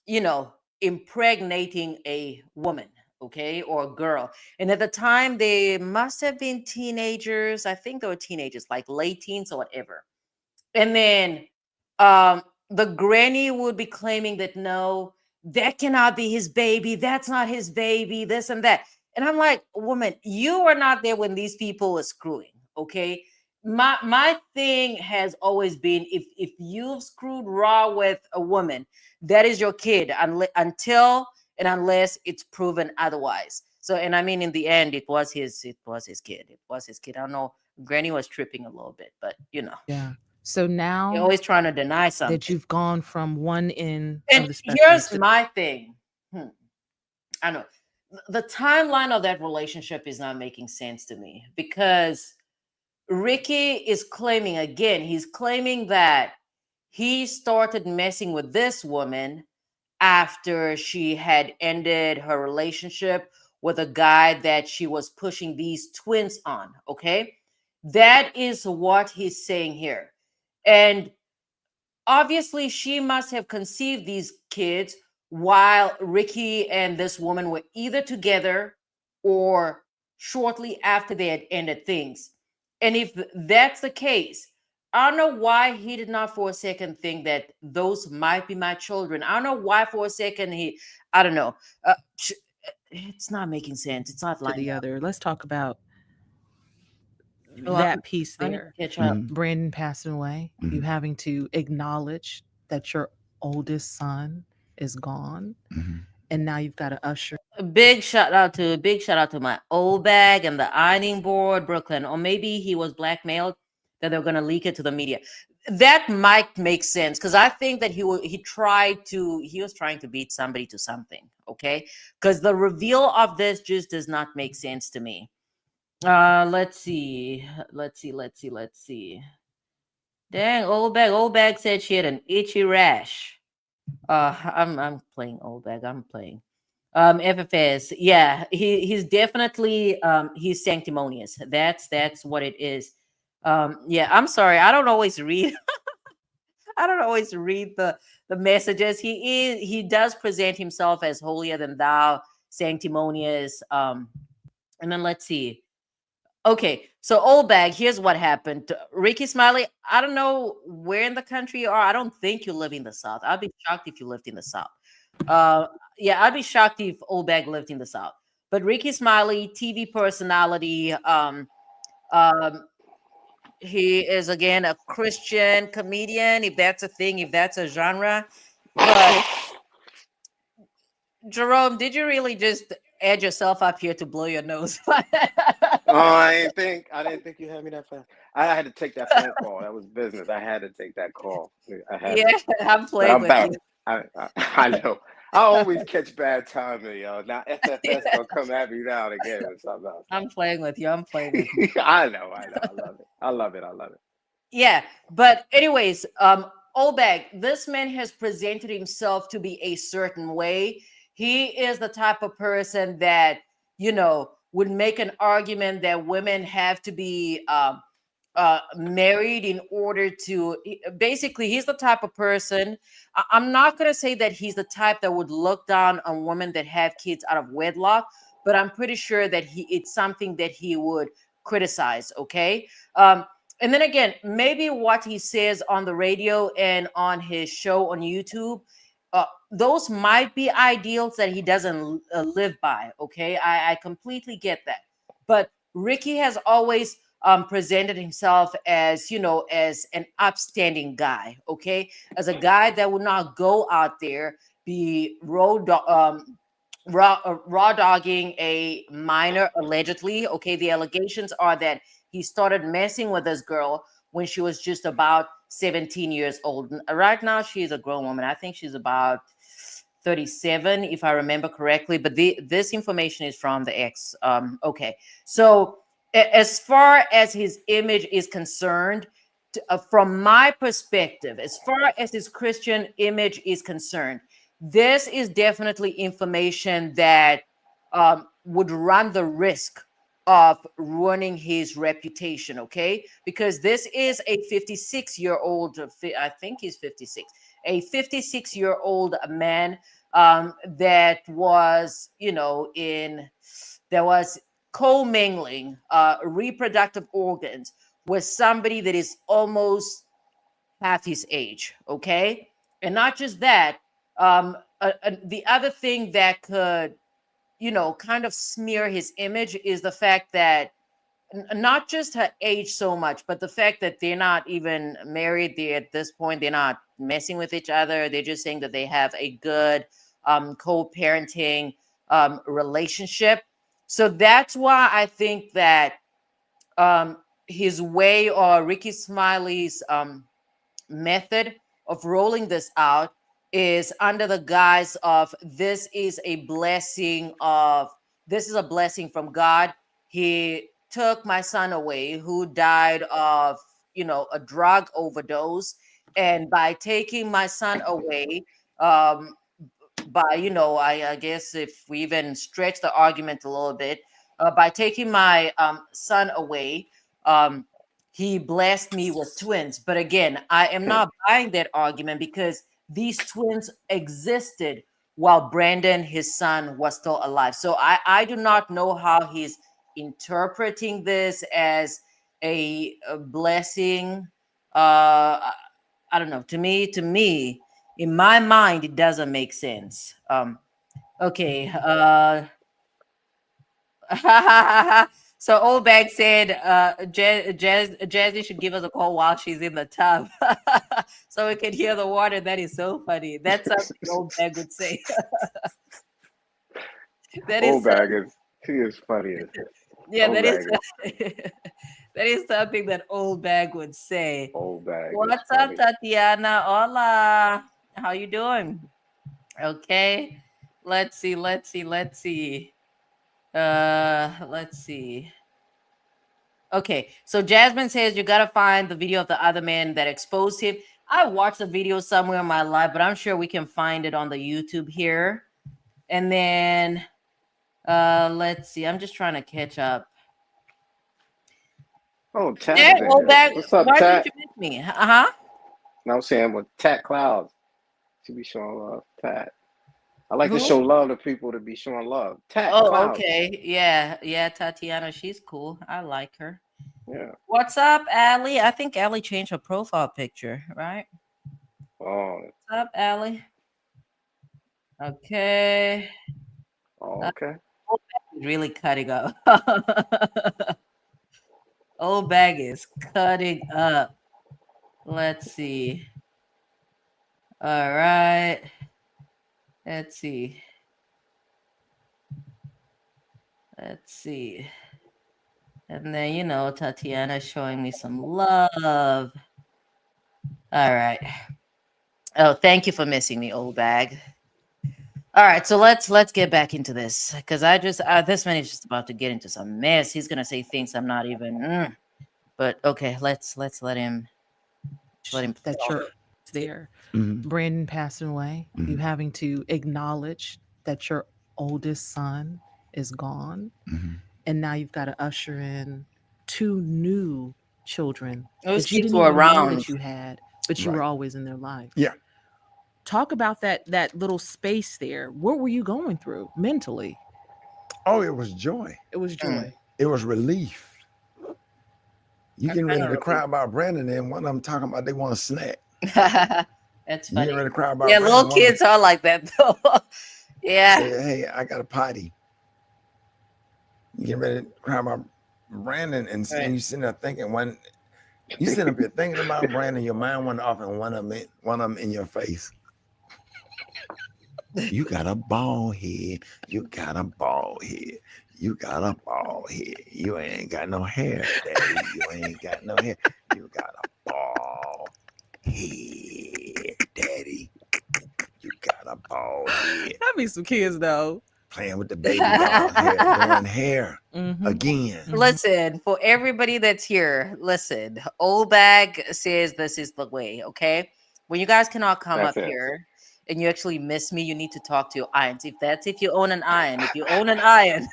you know, impregnating a woman, okay, or a girl. And at the time, they must have been teenagers. I think they were teenagers, like late teens or whatever. And then the granny would be claiming that no, that cannot be his baby. That's not his baby, this and that. And I'm like, woman, you were not there when these people were screwing, okay? My thing has always been if you've screwed raw with a woman, that is your kid until and unless it's proven otherwise. So, and I mean, in the end, it was his kid. It was his kid. I don't know. Granny was tripping a little bit, but Yeah. So you're now always trying to deny that something. you've gone from one end of And the spectrum here's to my thing. I know the timeline of that relationship is not making sense to me because Ricky is claiming again, he's claiming that he started messing with this woman after she had ended her relationship with a guy that she was pushing these twins on. Okay. That is what he's saying here. And obviously she must have conceived these kids while Ricky and this woman were either together or shortly after they had ended things. And if that's the case, I don't know why he did not for a second think that those might be my children. I don't know why for a second I don't know. It's not making sense. It's not the lining up. other. Let's talk about Oh, that piece I need there. to catch up. Mhm, Brandon passing away, you mhm, having to acknowledge that your oldest son is gone, mhm. and now you've got to usher. A big shout out to my old bag and the ironing board, Brooklyn. Or maybe he was blackmailed that they're gonna leak it to the media. That might make sense because I think that he was trying to beat somebody to something. Okay, because the reveal of this just does not make sense to me. Let's see, let's see. Dang, old bag said she had an itchy rash. I'm playing old bag. I'm playing. FFS. Yeah, he's definitely he's sanctimonious. That's what it is. Yeah, I'm sorry. I don't always read. I don't always read the messages. He does present himself as holier than thou, sanctimonious. And then let's see. Okay, so old bag. Here's what happened. Ricky Smiley. I don't know where in the country you are. I don't think you live in the South. I'd be shocked if you lived in the South. Uh, yeah, I'd be shocked if old bag lived in the South. But Ricky Smiley, TV personality. Um, he is again a Christian comedian, if that's a thing, if that's a genre. But Jerome, did you really just add yourself up here to blow your nose? Oh, I didn't think you had me that fast. I had to take that phone call. That was business. I had to take that call. I had Yeah, to. I'm But playing I'm with back. you. I know. I always catch bad timing, yo. Now FFS gonna come at me now and again with something else. I'm playing with you. I'm playing with you. I know. I love it. I love it. I love it. Yeah, but anyways, Obeg, this man has presented himself to be a certain way. He is the type of person that would make an argument that women have to be married in order to. Basically, he's the type of person. I'm not going to say that he's the type that would look down on women that have kids out of wedlock, but I'm pretty sure that it's something that he would criticize. Okay. And then again, maybe what he says on the radio and on his show on YouTube, those might be ideals that he doesn't live by. Okay, I completely get that. But Ricky has always presented himself as, as an upstanding guy. Okay, as a guy that would not go out there be raw dogging a minor allegedly. Okay, the allegations are that he started messing with this girl when she was just about 17 years old. Right now, she's a grown woman. I think she's about 37, if I remember correctly. But this information is from the ex. Okay, so as far as his image is concerned, from my perspective, as far as his Christian image is concerned, this is definitely information that would run the risk of ruining his reputation. Okay, because this is a 56-year-old, I think he's 56, a 56-year-old man that was, that was co-mingling reproductive organs with somebody that is almost half his age. Okay, and not just that, the other thing that could, kind of smear his image is the fact that not just her age so much, but the fact that they're not even married. They're at this point, they're not messing with each other. They're just saying that they have a good co-parenting relationship. So that's why I think that his way, or Ricky Smiley's method of rolling this out, is under the guise of this is a blessing from God. He took my son away, who died of a drug overdose, and by taking my son away, um by I guess if we even stretch the argument a little bit, by taking my son away, um he blessed me with twins. But again, I am not buying that argument, because these twins existed while Brandon, his son, was still alive. So I do not know how he's interpreting this as a blessing. I don't know. To me, in my mind, it doesn't make sense. Okay. So old bag said Jazzy should give us a call while she's in the tub, so we can hear the water. That is so funny. That's something old bag would say. That is Old bag is he is funny as shit. yeah, Old that is bag is that is something that old bag would say. old bag is What's up, funny. Tatiana? Hola. How you doing? Okay. Let's see. Let's see. Okay, so Jasmine says you gotta find the video of the other man that exposed him. I watched the video somewhere in my life, but I'm sure we can find it on the YouTube here. And then let's see. I'm just trying to catch up. Oh, Tat Yeah, is in well, here. What's up, why didn't Tat? you miss me? Uh-huh. Now I'm saying with Tat Clouds, she be showing love. Tat. I like to Who? show love to people to be showing love. Tat Oh, Clouds. okay. Yeah, Tatiana, she's cool. I like her. Yeah. What's up, Allie? I think Allie changed her profile picture, right? Oh, What's up, Allie? Okay. oh, okay. Old bag is really cutting up. Old bag is cutting up. Let's see. All right. Let's see. Let's see. And then, Tatiana showing me some love. All right. Oh, thank you for missing me, old bag. All right, so let's get back into this because I just this man is just about to get into some mess. He's gonna say things I'm not even. But okay, let's let him That talk. you're there. Mhm, Brandon passing away. You mhm, having to acknowledge that your oldest son is gone. mhm. And now you've got to usher in two new children Those that you kids didn't were even know around. that you had, but you were Right. always in their life. Yeah. Talk about that little space there. What were you going through mentally? Oh, it was joy. It was Mm. joy. It was relief. You What getting kind ready to of cry about Brandon, and one of them talking about they want a snack. relief? That's You getting funny. ready to cry Yeah, about little Brandon, one of them kids are like that though. Yeah. say, "Hey, I got a potty." You getting ready to cry about Brandon, and Right. you sitting there thinking one. You sitting up here thinking about Brandon. Your mind went off, and one of them in your face. You got a bald head. You got a bald head. You got a bald head. You ain't got no hair, daddy. You ain't got no hair. You got a bald head, daddy. You got a bald head. That be some kids though. Playing with the baby doll hair, doing hair Mm-hmm. again. Listen, for everybody that's here, listen. Old bag says this is the way, okay? When you guys cannot come That's up it. here and you actually miss me, you need to talk to your irons. If you own an iron, if you own an iron,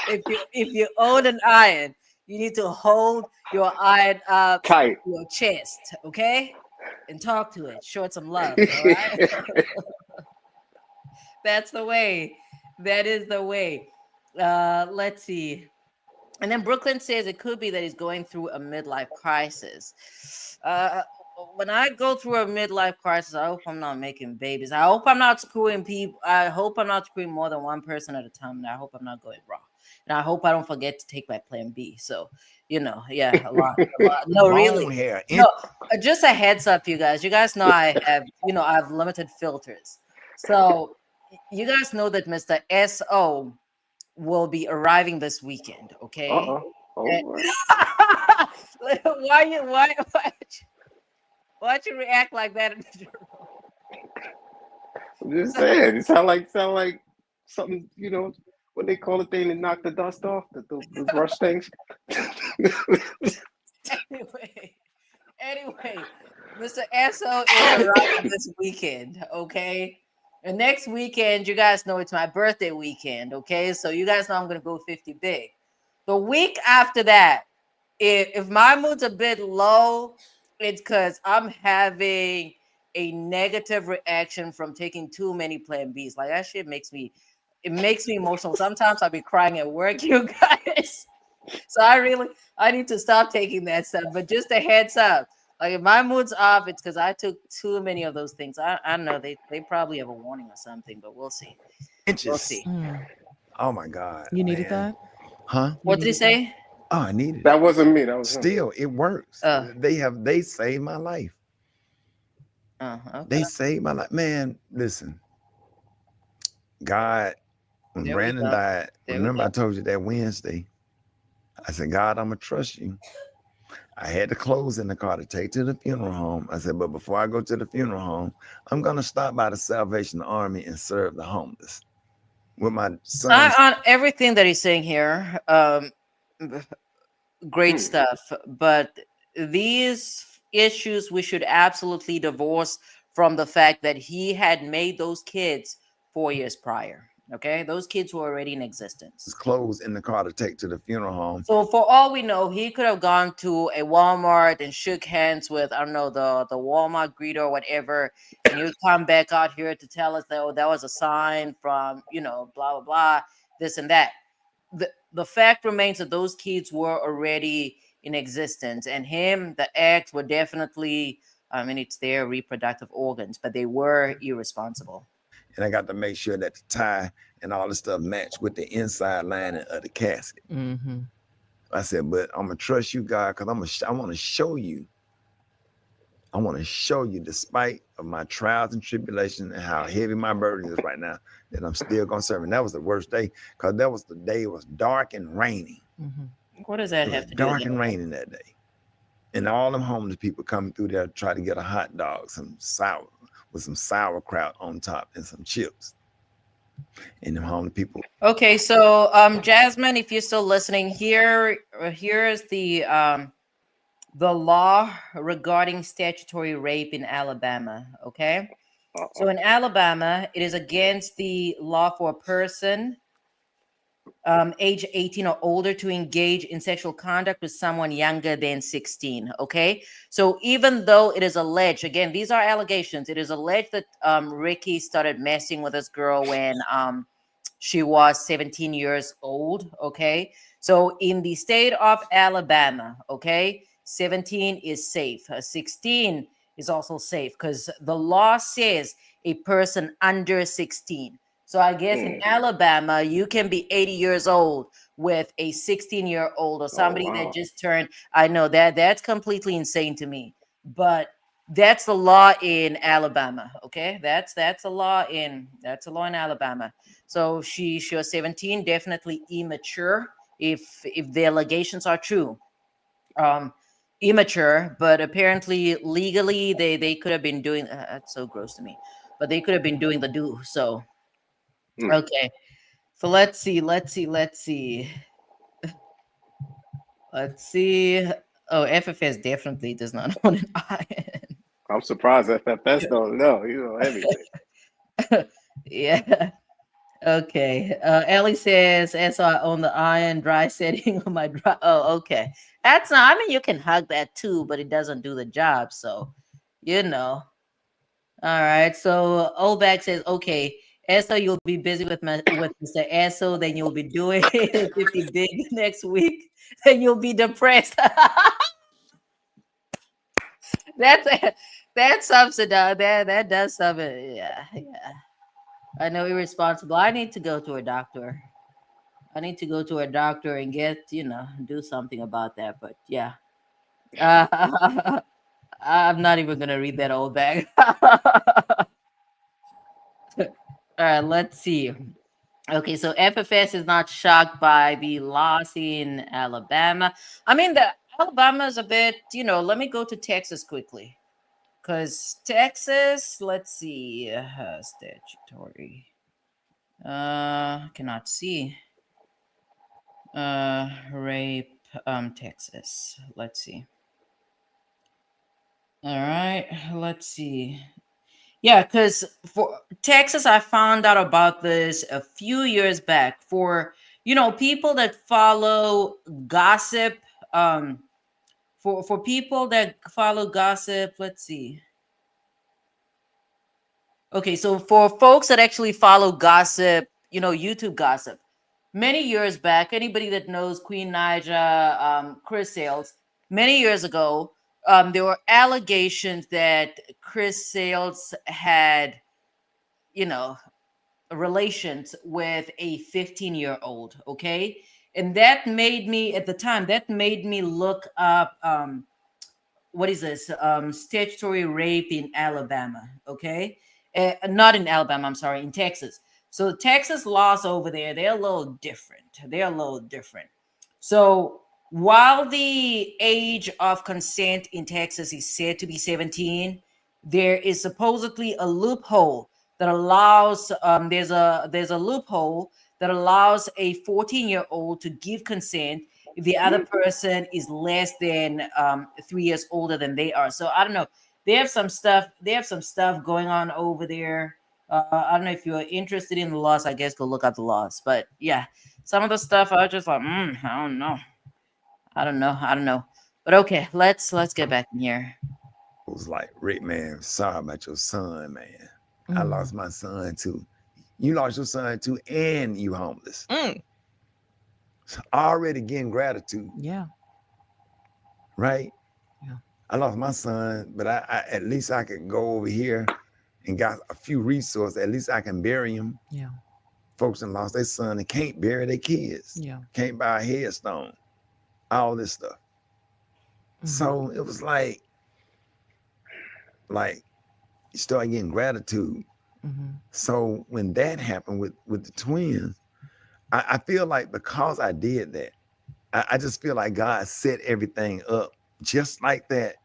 if you own an iron, you need to hold your iron up Tight. to your chest, okay? And talk to it. Show it some love, all right? That's the way. That is the way. Let's see. And then Brooklyn says it could be that he's going through a midlife crisis. When I go through a midlife crisis, I hope I'm not making babies. I hope I'm not screwing people. I hope I'm not screwing more than one person at a time. And I hope I'm not going raw. And I hope I don't forget to take my plan B. So, yeah, a lot, a lot. No, Bone really. hair. No, just a heads up, you guys. You guys know I have limited filters. So, you guys know that Mr. SO will be arriving this weekend, okay? Uh-oh. Oh, Why'd you react like that? I'm just So, saying. It sound like something, what they call the thing that knock the dust off, the rush things. anyway, anyway, Mr. Esso is arriving this weekend, okay? And next weekend, you guys know it's my birthday weekend, okay? So you guys know I'm gonna go 50 big. The week after that, if my mood's a bit low, it's because I'm having a negative reaction from taking too many Plan Bs. Like that shit makes me emotional. Sometimes I'll be crying at work, you guys. So I need to stop taking that stuff. But just a heads up, like if my mood's off, it's because I took too many of those things. I don't know. They probably have a warning or something, but we'll see. We'll Inches. see. Mm. Oh my God, You needed man. that? Huh? You What did he needed that? say? Oh, I needed it. That wasn't me. That was him. Still, it works. Uh, They saved my life. okay. They saved my life. Man, listen, God, when There we Brandon go. died, There we remember I go. told you that Wednesday, I said, God, I'm gonna trust you. I had the clothes in the car to take to the funeral home. I said, but before I go to the funeral home, I'm gonna stop by the Salvation Army and serve the homeless with my son's. On everything that he's saying here, great Hmm. stuff. But these issues we should absolutely divorce from the fact that he had made those kids 4 years prior. Okay, those kids were already in existence. Clothes in the car to take to the funeral home. So for all we know, he could have gone to a Walmart and shook hands with, I don't know, the Walmart greeter or whatever, and he would come back out here to tell us that, oh, that was a sign from, blah blah blah, this and that. The fact remains that those kids were already in existence, and the eggs were definitely, I mean, it's their reproductive organs, but they were irresponsible. And I got to make sure that the tie and all the stuff matched with the inside lining of the casket. Mm-hmm. I said, but I'm gonna trust you, God, because I want to show you. I want to show you, despite of my trials and tribulations and how heavy my burden is right now, that I'm still gonna serve. And that was the worst day, because that was the day it was dark and rainy. Mm-hmm. What does that It was have to do with dark and anything? raining that day. And all them homeless people coming through there to try to get a hot dog, some sauerkraut on top and some chips. And them homeless people. Okay, so Jasmine, if you're still listening, here's the law regarding statutory rape in Alabama. Okay, so Uh-oh. in Alabama, it is against the law for a person age 18 or older to engage in sexual conduct with someone younger than 16. Okay. So even though it is alleged, again, these are allegations, it is alleged that Ricky started messing with this girl when she was 17 years old. Okay. So in the state of Alabama, okay, 17 is safe. 16 is also safe because the law says a person under 16. So I guess in Mm. Alabama, you can be 80 years old with a 16-year-old or Oh somebody that wow. just turned. I know that that's completely insane to me, but that's the law in Alabama. Okay, that's a law in Alabama. So she was 17, definitely immature if the allegations are true. Um, Immature, but apparently legally they could have been doing. That's so gross to me, but they could have been doing the do. So Mm. okay. So let's see. Oh, FFS definitely does not own an I'm surprised FFS don't know. You know everything. iron. Yeah. Okay. Ellie says, "And so I own the iron dry setting on my dry." Oh, okay. That's not. I mean, you can hug that too, but it doesn't do the job. So, you know. All right. So Obak says, "Okay, Eso, you'll be busy with Mr. Eso, then you'll be doing 50 big next week, then you'll be depressed." That's that sums it up. That does sum it. Yeah, yeah. I know irresponsible. I need to go to a doctor. I need to go to a doctor and do something about that. But yeah, I'm not even gonna read that old bag. All right, let's see. Okay, so FFS is not shocked by the loss in Alabama. I mean, the Alabama is a bit. Let me go to Texas quickly. Because Texas, let's see, statutory. Cannot see. Rape, Texas. Let's see. All right, let's see. Yeah, because for Texas, I found out about this a few years back. For people that follow gossip, um, for people that follow gossip, let's see. Okay, so for folks that actually follow gossip, YouTube gossip, many years back, anybody that knows Queen Naija, Chris Sales, many years ago, there were allegations that Chris Sales had, you know, relations with a 15-year-old. Okay. And that made me, at the time, that made me look up what is this statutory rape in Alabama. Okay. Not in Alabama, I'm sorry, in Texas. So Texas laws over there, they're a little different. So while the age of consent in Texas is said to be 17, there is supposedly a loophole that allows there's a loophole that allows a 14-year-old to give consent if the other person is less than 3 years older than they are. So I don't know. They have some stuff going on over there. I don't know if you're interested in the laws. I guess go look up the laws. But yeah, some of the stuff I was just like, I don't know. I don't know. But okay, let's get back in here. It was like, Rick, man, sorry about your son, man. I Mm. lost my son too. You lost your son too, and you homeless. Mm. So already getting gratitude, Yeah. right? Yeah. I lost my son, but I at least I could go over here and got a few resources. At least I can bury him. Yeah. Folks that lost their son and can't bury their kids, Yeah. can't buy a headstone, all this stuff. Mm-hmm. So it was like you start getting gratitude. Mm-hmm. So when that happened with the twins, I feel like because I did that, I just feel like God set everything up just like that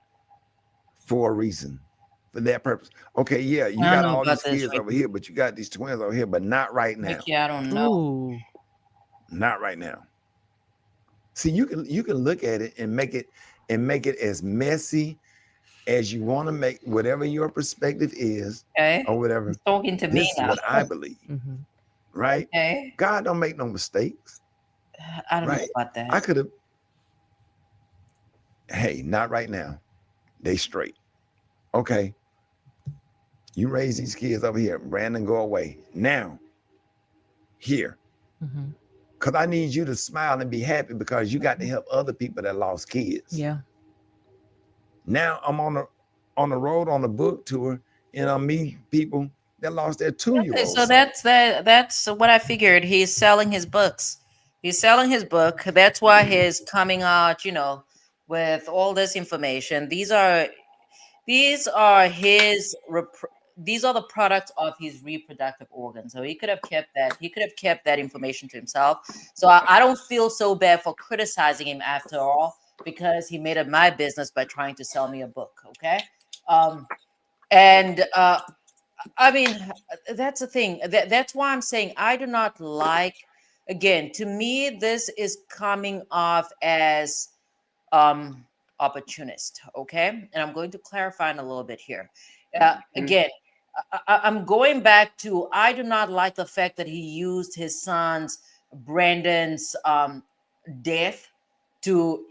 for a reason, for that purpose. Okay, yeah, you I don't got know all about these this, kids over Ricky. here, but you got these twins over here, but not right now. Ricky, I don't know. Ooh. Not right now. See, you can look at it and make it as messy as you want to make whatever your perspective is Okay, or he's whatever. talking to me This is now. what I believe, Mm-hmm. right? Okay, God don't make no mistakes, I don't know right? about that. I could have, hey, not right now. They straight. Okay, you raise these kids over here. Brandon, go away. Now, here. Mm-hmm. Because I need you to smile and be happy because you got to help other people that lost kids. Yeah. Now I'm on the road on a book tour and I'm meeting people that lost their 2 year Okay, old so son. that's what I figured. He's selling his books. He's selling his book. That's why he's coming out, with all this information. These are these are the products of his reproductive organs. So he could have kept that. He could have kept that information to himself. So I don't feel so bad for criticizing him after all because he made it my business by trying to sell me a book. Okay. And I mean, that's the thing. That's why I'm saying I do not like. Again, to me, this is coming off as um opportunist. Okay, and I'm going to clarify in a little bit here. Mhm. Again, I'm going back to I do not like the fact that he used his son's Brandon's death to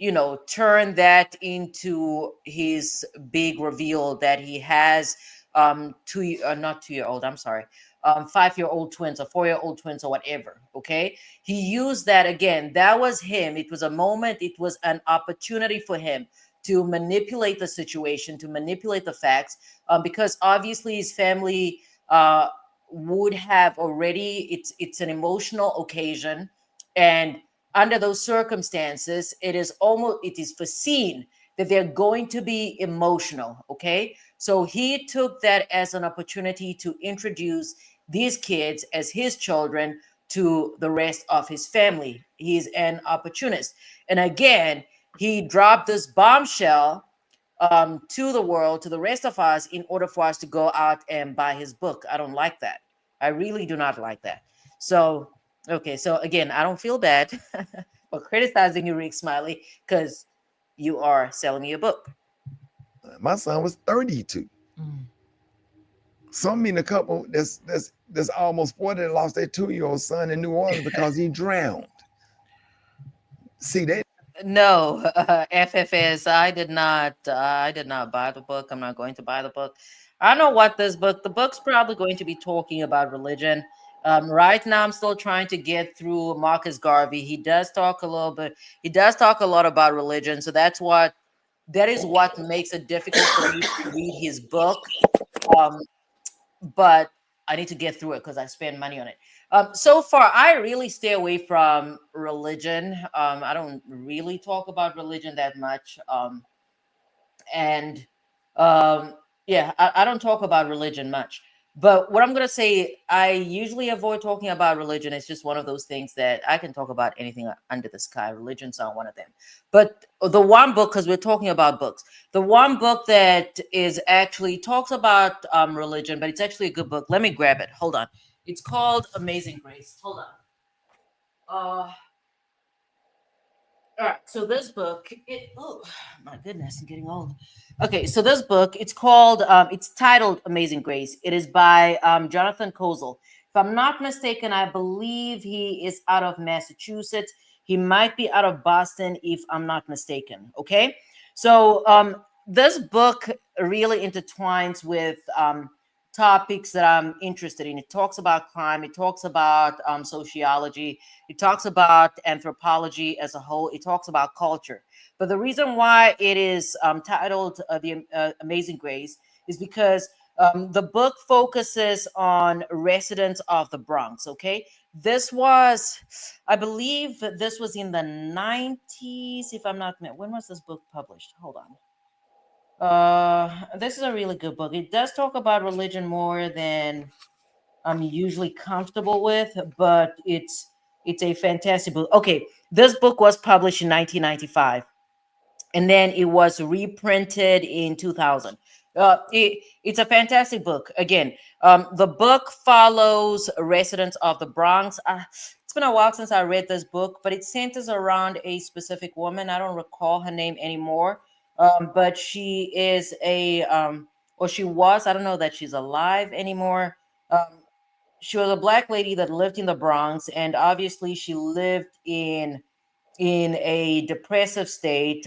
turn that into his big reveal that he has not 2 year old, I'm sorry, 5 year old twins or 4 year old twins or whatever. Okay, he used that again. That was him. It was a moment, it was an opportunity for him to manipulate the situation, to manipulate the facts, because obviously his family would have already, it's an emotional occasion, and under those circumstances it is foreseen that they're going to be emotional. Okay, so he took that as an opportunity to introduce these kids as his children to the rest of his family. He's an opportunist, and again he dropped this bombshell to the world, to the rest of us, in order for us to go out and buy his book. I don't like that. I really do not like that. So, okay, so again, I don't feel bad for criticizing you, Rick Smiley, because you are selling me a book. My son was 32. Mm. Some mean a couple that's almost 40 that lost their 2 year old son in New Orleans because he drowned. See, they No, FFS. I did not buy the book. I'm not going to buy the book. I know what this book. The book's probably going to be talking about religion. Right now, I'm still trying to get through Marcus Garvey. He does talk a little bit. He does talk a lot about religion. So that is what makes it difficult for me to read his book. Um, but I need to get through it because I spend money on it. So far, I really stay away from religion. I don't really talk about religion that much. And yeah, I don't talk about religion much. But what I'm going to say, I usually avoid talking about religion. It's just one of those things that I can talk about anything under the sky. Religion's not one of them. But the one book, because we're talking about books, the one book that is actually talks about religion, but it's actually a good book. Let me grab it. Hold on. It's called Amazing Grace. Hold on. All right, so this book, oh my goodness, I'm getting old. Okay, so this book, it's titled Amazing Grace. It is by Jonathan Kozel. If I'm not mistaken, I believe he is out of Massachusetts. He might be out of Boston, if I'm not mistaken. Okay, so this book really intertwines with topics that I'm interested in. It talks about crime. It talks about sociology. It talks about anthropology as a whole. It talks about culture. But the reason why it is titled The Amazing Grace is because the book focuses on residents of the Bronx. Okay. I believe this was in the 90s, if I'm not, when was this book published? Hold on. This is a really good book. It does talk about religion more than I'm usually comfortable with, but it's a fantastic book. Okay, this book was published in 1995, and then it was reprinted in 2000. It's a fantastic book. Again, the book follows residents of the Bronx. It's been a while since I read this book, but it centers around a specific woman. I don't recall her name anymore, but she is or she was. I don't know that she's alive anymore. Um, she was a black lady that lived in the Bronx, and obviously she lived in a depressive state.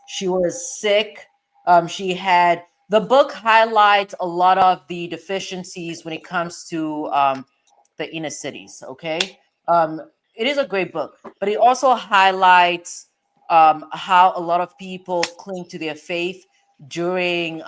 She was sick. She had the book highlights a lot of the deficiencies when it comes to the inner cities. Okay, it is a great book, but it also highlights how a lot of people cling to their faith during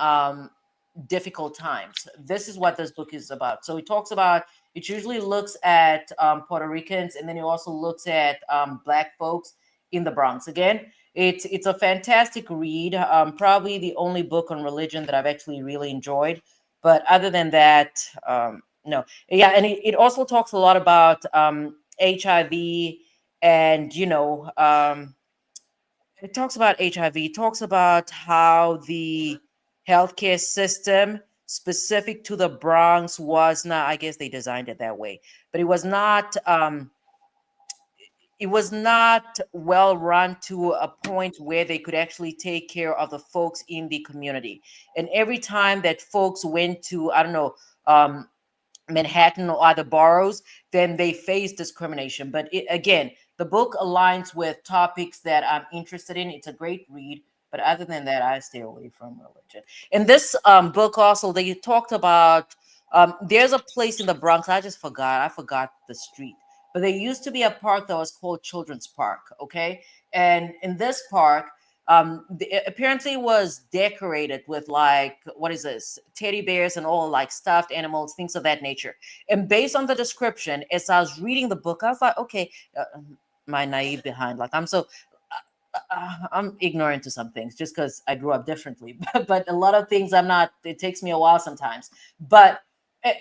difficult times. This is what this book is about. So it talks about, it usually looks at Puerto Ricans, and then it also looks at Black folks in the Bronx. Again, it's a fantastic read. Probably the only book on religion that I've actually really enjoyed. But other than that, no. Yeah, and it also talks a lot about HIV, and it talks about HIV. It talks about how the healthcare system specific to the Bronx was not, I guess they designed it that way, but it was not well run to a point where they could actually take care of the folks in the community. And every time that folks went to, I don't know, Manhattan or other boroughs, then they face discrimination. But again, the book aligns with topics that I'm interested in. It's a great read. But other than that, I stay away from religion. In this book, also, they talked about there's a place in the Bronx. I forgot the street. But there used to be a park that was called Children's Park. Okay. And in this park, apparently was decorated with, like, what is this, teddy bears and all, like, stuffed animals, things of that nature. And based on the description, as I was reading the book, I was like, okay, my naive behind, like, I'm ignorant to some things just because I grew up differently. But a lot of things I'm not. It takes me a while sometimes. But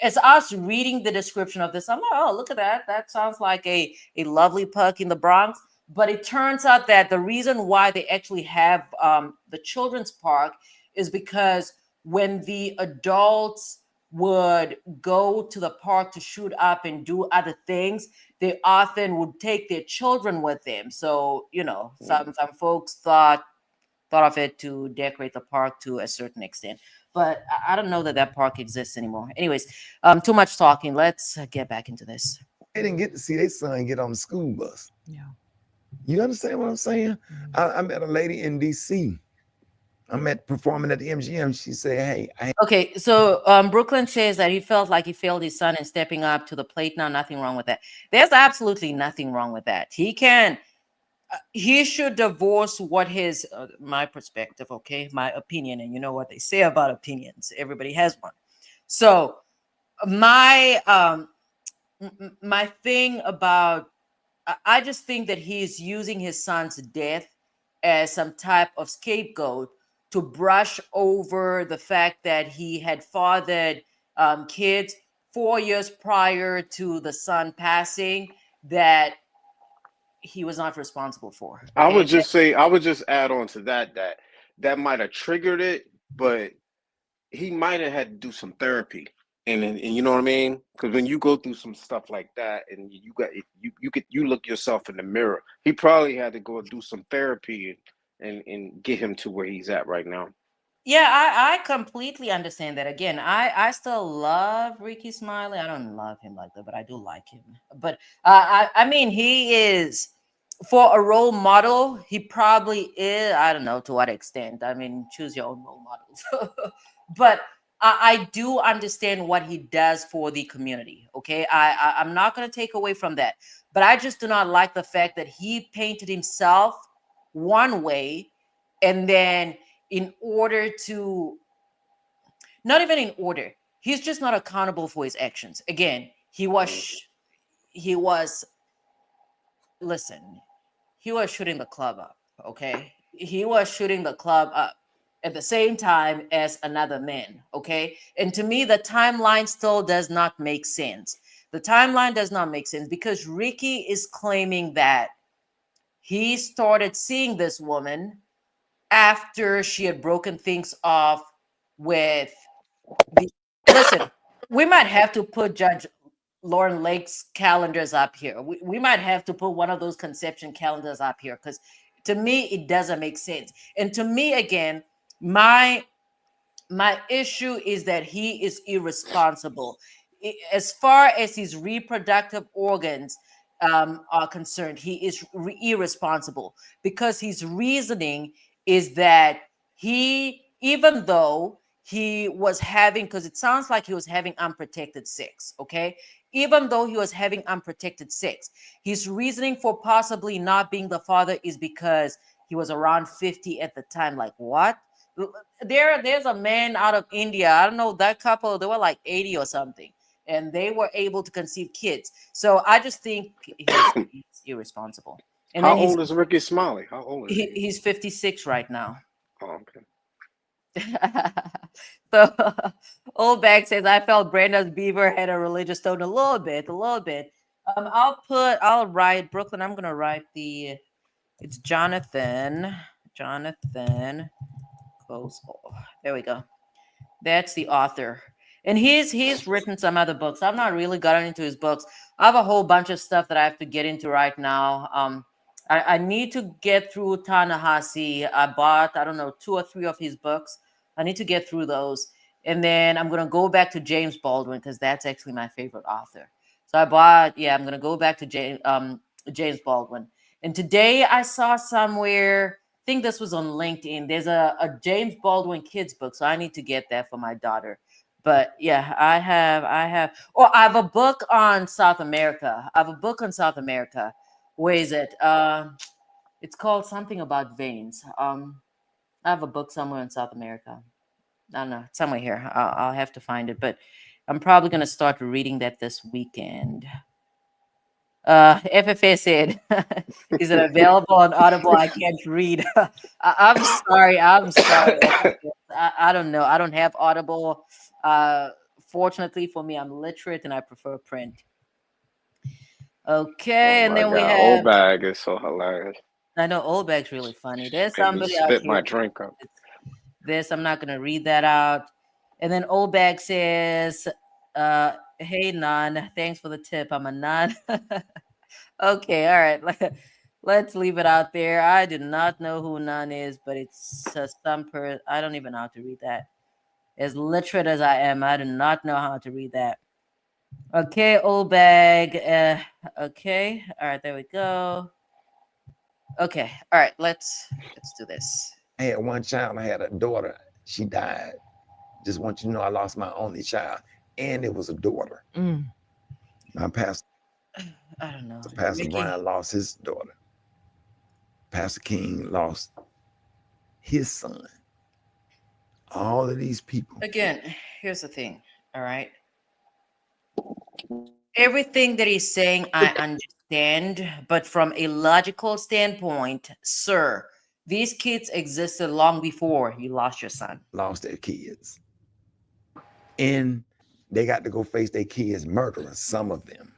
as I was reading the description of this, I'm like, oh, look at that. That sounds like a lovely park in the Bronx. But it turns out that the reason why they actually have the children's park is because when the adults would go to the park to shoot up and do other things, they often would take their children with them. So, some folks thought of it to decorate the park to a certain extent. But I don't know that that park exists anymore. Anyways, too much talking. Let's get back into this. They didn't get to see their son get on the school bus. Yeah. You understand what I'm saying? I met a lady in DC. I met performing at the MGM. She said, "Hey, Okay, so Brooklyn says that he felt like he failed his son in stepping up to the plate. Now, nothing wrong with that. There's absolutely nothing wrong with that. He should divorce what his, my perspective, okay, my opinion, and you know what they say about opinions. Everybody has one. So my my thing about, I just think that he's using his son's death as some type of scapegoat to brush over the fact that he had fathered kids 4 years prior to the son passing that he was not responsible for. Okay. I would just add on to that might have triggered it, but he might have had to do some therapy. And you know what I mean? Because when you go through some stuff like that, and you look yourself in the mirror, he probably had to go and do some therapy and get him to where he's at right now. Yeah, I completely understand that. Again, I still love Ricky Smiley. I don't love him like that, but I do like him. But I mean, he is, for a role model, he probably is. I don't know to what extent. I mean, choose your own role models. But I do understand what he does for the community. Okay, I'm not going to take away from that, but I just do not like the fact that he painted himself one way, and then in order to, not even in order, he's just not accountable for his actions. Again, he was, listen, he was shooting the club up. Okay, he was shooting the club up at the same time as another man. Okay, and to me the timeline still does not make sense. The timeline does not make sense because Ricky is claiming that he started seeing this woman after she had broken things off with the listen, we might have to put Judge Lauren Lake's calendars up here. We might have to put one of those conception calendars up here because to me it doesn't make sense. And to me, again, my my issue is that he is irresponsible. As far as his reproductive organs are concerned, he is irresponsible because his reasoning is that even though he was having, because it sounds like he was having unprotected sex, okay? Even though he was having unprotected sex, his reasoning for possibly not being the father is because he was around 50 at the time. Like, what? There's a man out of India. I don't know that couple. They were like 80 or something, and they were able to conceive kids. So I just think he's irresponsible. And How then old is Ricky Smiley? How old is he? he's 56 right now. Oh, okay. So old bag says I felt Brenda's beaver had a religious tone a little bit, a little bit. I'll write Brooklyn. I'm gonna write it's Jonathan close. Oh, there we go. That's the author. And he's written some other books. I've not really gotten into his books. I have a whole bunch of stuff that I have to get into right now. I need to get through Ta-Nehisi. I bought, I don't know, 2 or 3 of his books. I need to get through those. And then I'm gonna go back to James Baldwin because that's actually my favorite author. So I'm gonna go back to James Baldwin. And today I saw somewhere, I think this was on LinkedIn. There's a James Baldwin kids book, so I need to get that for my daughter. But yeah, I have a book on South America. I have a book on South America. Where is it? It's called something about veins. I have a book somewhere in South America. I don't know, somewhere here. I'll have to find it, but I'm probably gonna start reading that this weekend. FFA said, "Is it available on Audible? I can't read." I'm sorry. I'm sorry. I don't know. I don't have Audible. Fortunately for me, I'm literate and I prefer print. Oh Okay, and my then we God, old have. bag is so hilarious. I know Old Bag's really funny. There's Made me somebody out spit here. my drink up. This I'm not gonna read that out. And then Old Bag says, "Hey Nan, thanks for the tip. I'm a Nan." Okay, all right. Let's leave it out there. I do not know who Nun is, but it's some person. I don't even know how to read that. As literate as I am, I do not know how to read that. Okay, old bag. Okay, all right. There we go. Okay, all right. Let's do this. I had one child. I had a daughter. She died. Just want you to know I lost my only child, and it was a daughter. My pastor, I don't know. Pastor Ricky. Brian, lost his daughter. Pastor King lost his son. All of these people. Again, here's the thing. All right. Everything that he's saying, I understand, but from a logical standpoint, sir, these kids existed long before you lost your son. Lost their kids. And they got to go face their kids' murderers, some of them.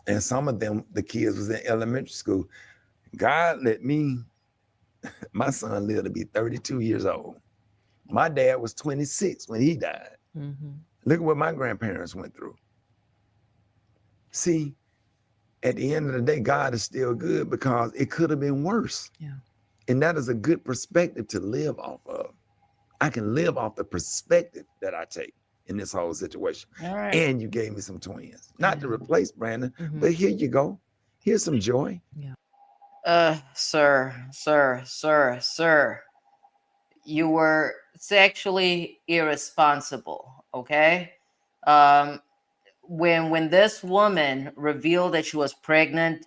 And some of them, the kids was in elementary school. God let me, my son lived to be 32 years old. My dad was 26 when he died. Look at what my grandparents went through. See, at the end of the day, God is still good because it could have been worse. Yeah. And that is a good perspective to live off of. I can live off the perspective that I take in this whole situation. All right. And you gave me some twins. Not to replace Brandon, but here you go. Here's some joy. Yeah. Sir. You were sexually irresponsible, okay? When this woman revealed that she was pregnant,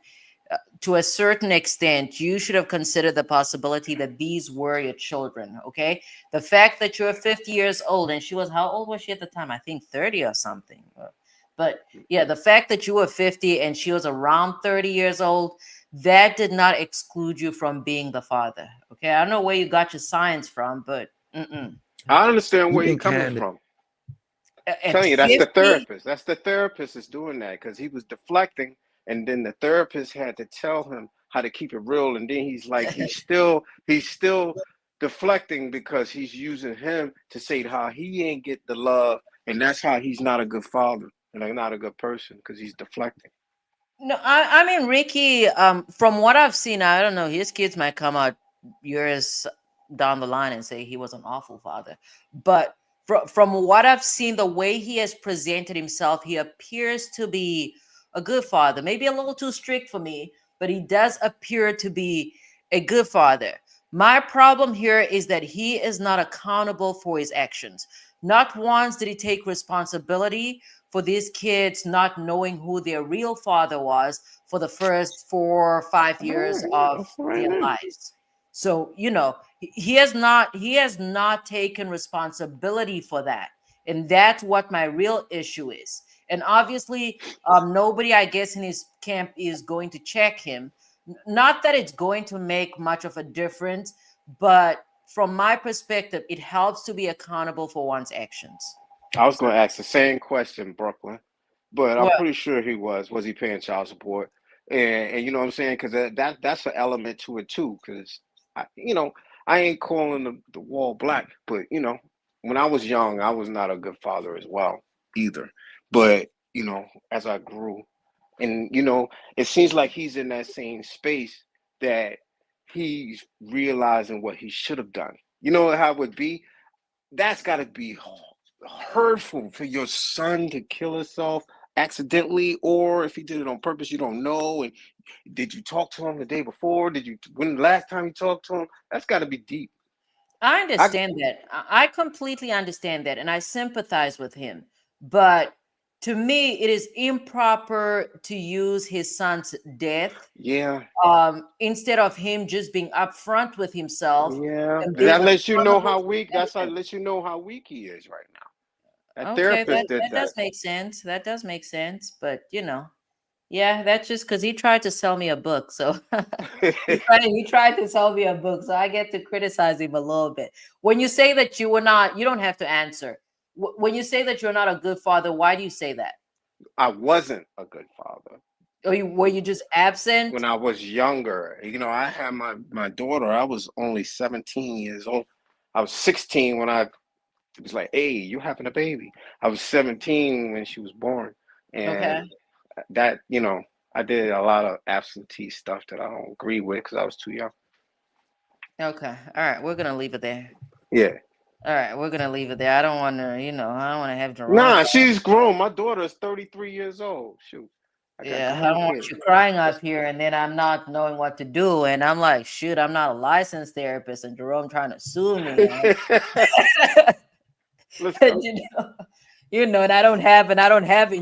to a certain extent, you should have considered the possibility that these were your children, okay? The fact that you're 50 years old, and she was, how old was she at the time? I think 30 or something. But yeah, the fact that you were 50 and she was around 30 years old, that did not exclude you from being the father, okay? I don't know where you got your science from, but I understand where You've you're been coming kind from. at Telling you, that's the 50, therapist. That's the therapist is doing that because he was deflecting, and then the therapist had to tell him how to keep it real, and then he's like, he's still deflecting because he's using him to say how he ain't get the love, and that's how he's not a good father and not a good person because he's deflecting. No, I mean Ricky. From what I've seen, I don't know. His kids might come out years down the line and say he was an awful father, but from what I've seen, the way he has presented himself, he appears to be a good father. Maybe a little too strict for me, but he does appear to be a good father. My problem here is that he is not accountable for his actions. Not once did he take responsibility for these kids not knowing who their real father was for the first 4 or 5 years of That's right their there. lives. So, he has not taken responsibility for that. And that's what my real issue is. And obviously, nobody, I guess, in his camp is going to check him. Not that it's going to make much of a difference, but from my perspective, it helps to be accountable for one's actions. I was So, going to ask the same question, Brooklyn, but I'm well, pretty sure he was. Was he paying child support? And you know what I'm saying? Because that's an element to it too. Because I ain't calling the wall black, but when I was young, I was not a good father as well either. But as I grew, and it seems like he's in that same space that he's realizing what he should have done. You know how it would be? That's got to be hurtful for your son to kill himself accidentally, or if he did it on purpose, you don't know. And did you talk to him the day before? When the last time you talked to him? That's got to be deep. I I understand that. I completely understand that, and I sympathize with him. But to me, it is improper to use his son's death Yeah, instead of him just being upfront with himself yeah. and being That lets you know accountable how for weak. his That's how it actions. lets you know how weak he is right now. That Okay, that, therapist did that that. does make sense. That does make sense. But yeah, that's just because he tried to sell me a book. So he tried to sell me a book. So I get to criticize him a little bit. When you say that you were not, you don't have to answer. When you say that you're not a good father, why do you say that? I wasn't a good father. Or were you just absent? When I was younger. I had my daughter. I was only 17 years old. I was 16 when I it was like, hey, you having a baby. I was 17 when she was born. Okay. And that, I did a lot of absentee stuff that I don't agree with because I was too young. Okay. All right. We're gonna leave it there. Yeah. All right. We're gonna leave it there. I don't want to. I don't want to have Jerome Nah, cry. she's grown. My daughter is 33 years old. Shoot. I got Yeah, I don't want grandkids. you crying Let's up here, and then I'm not knowing what to do, and I'm like, shoot, I'm not a licensed therapist, and Jerome trying to sue me, and let's and, go. and I don't have Let's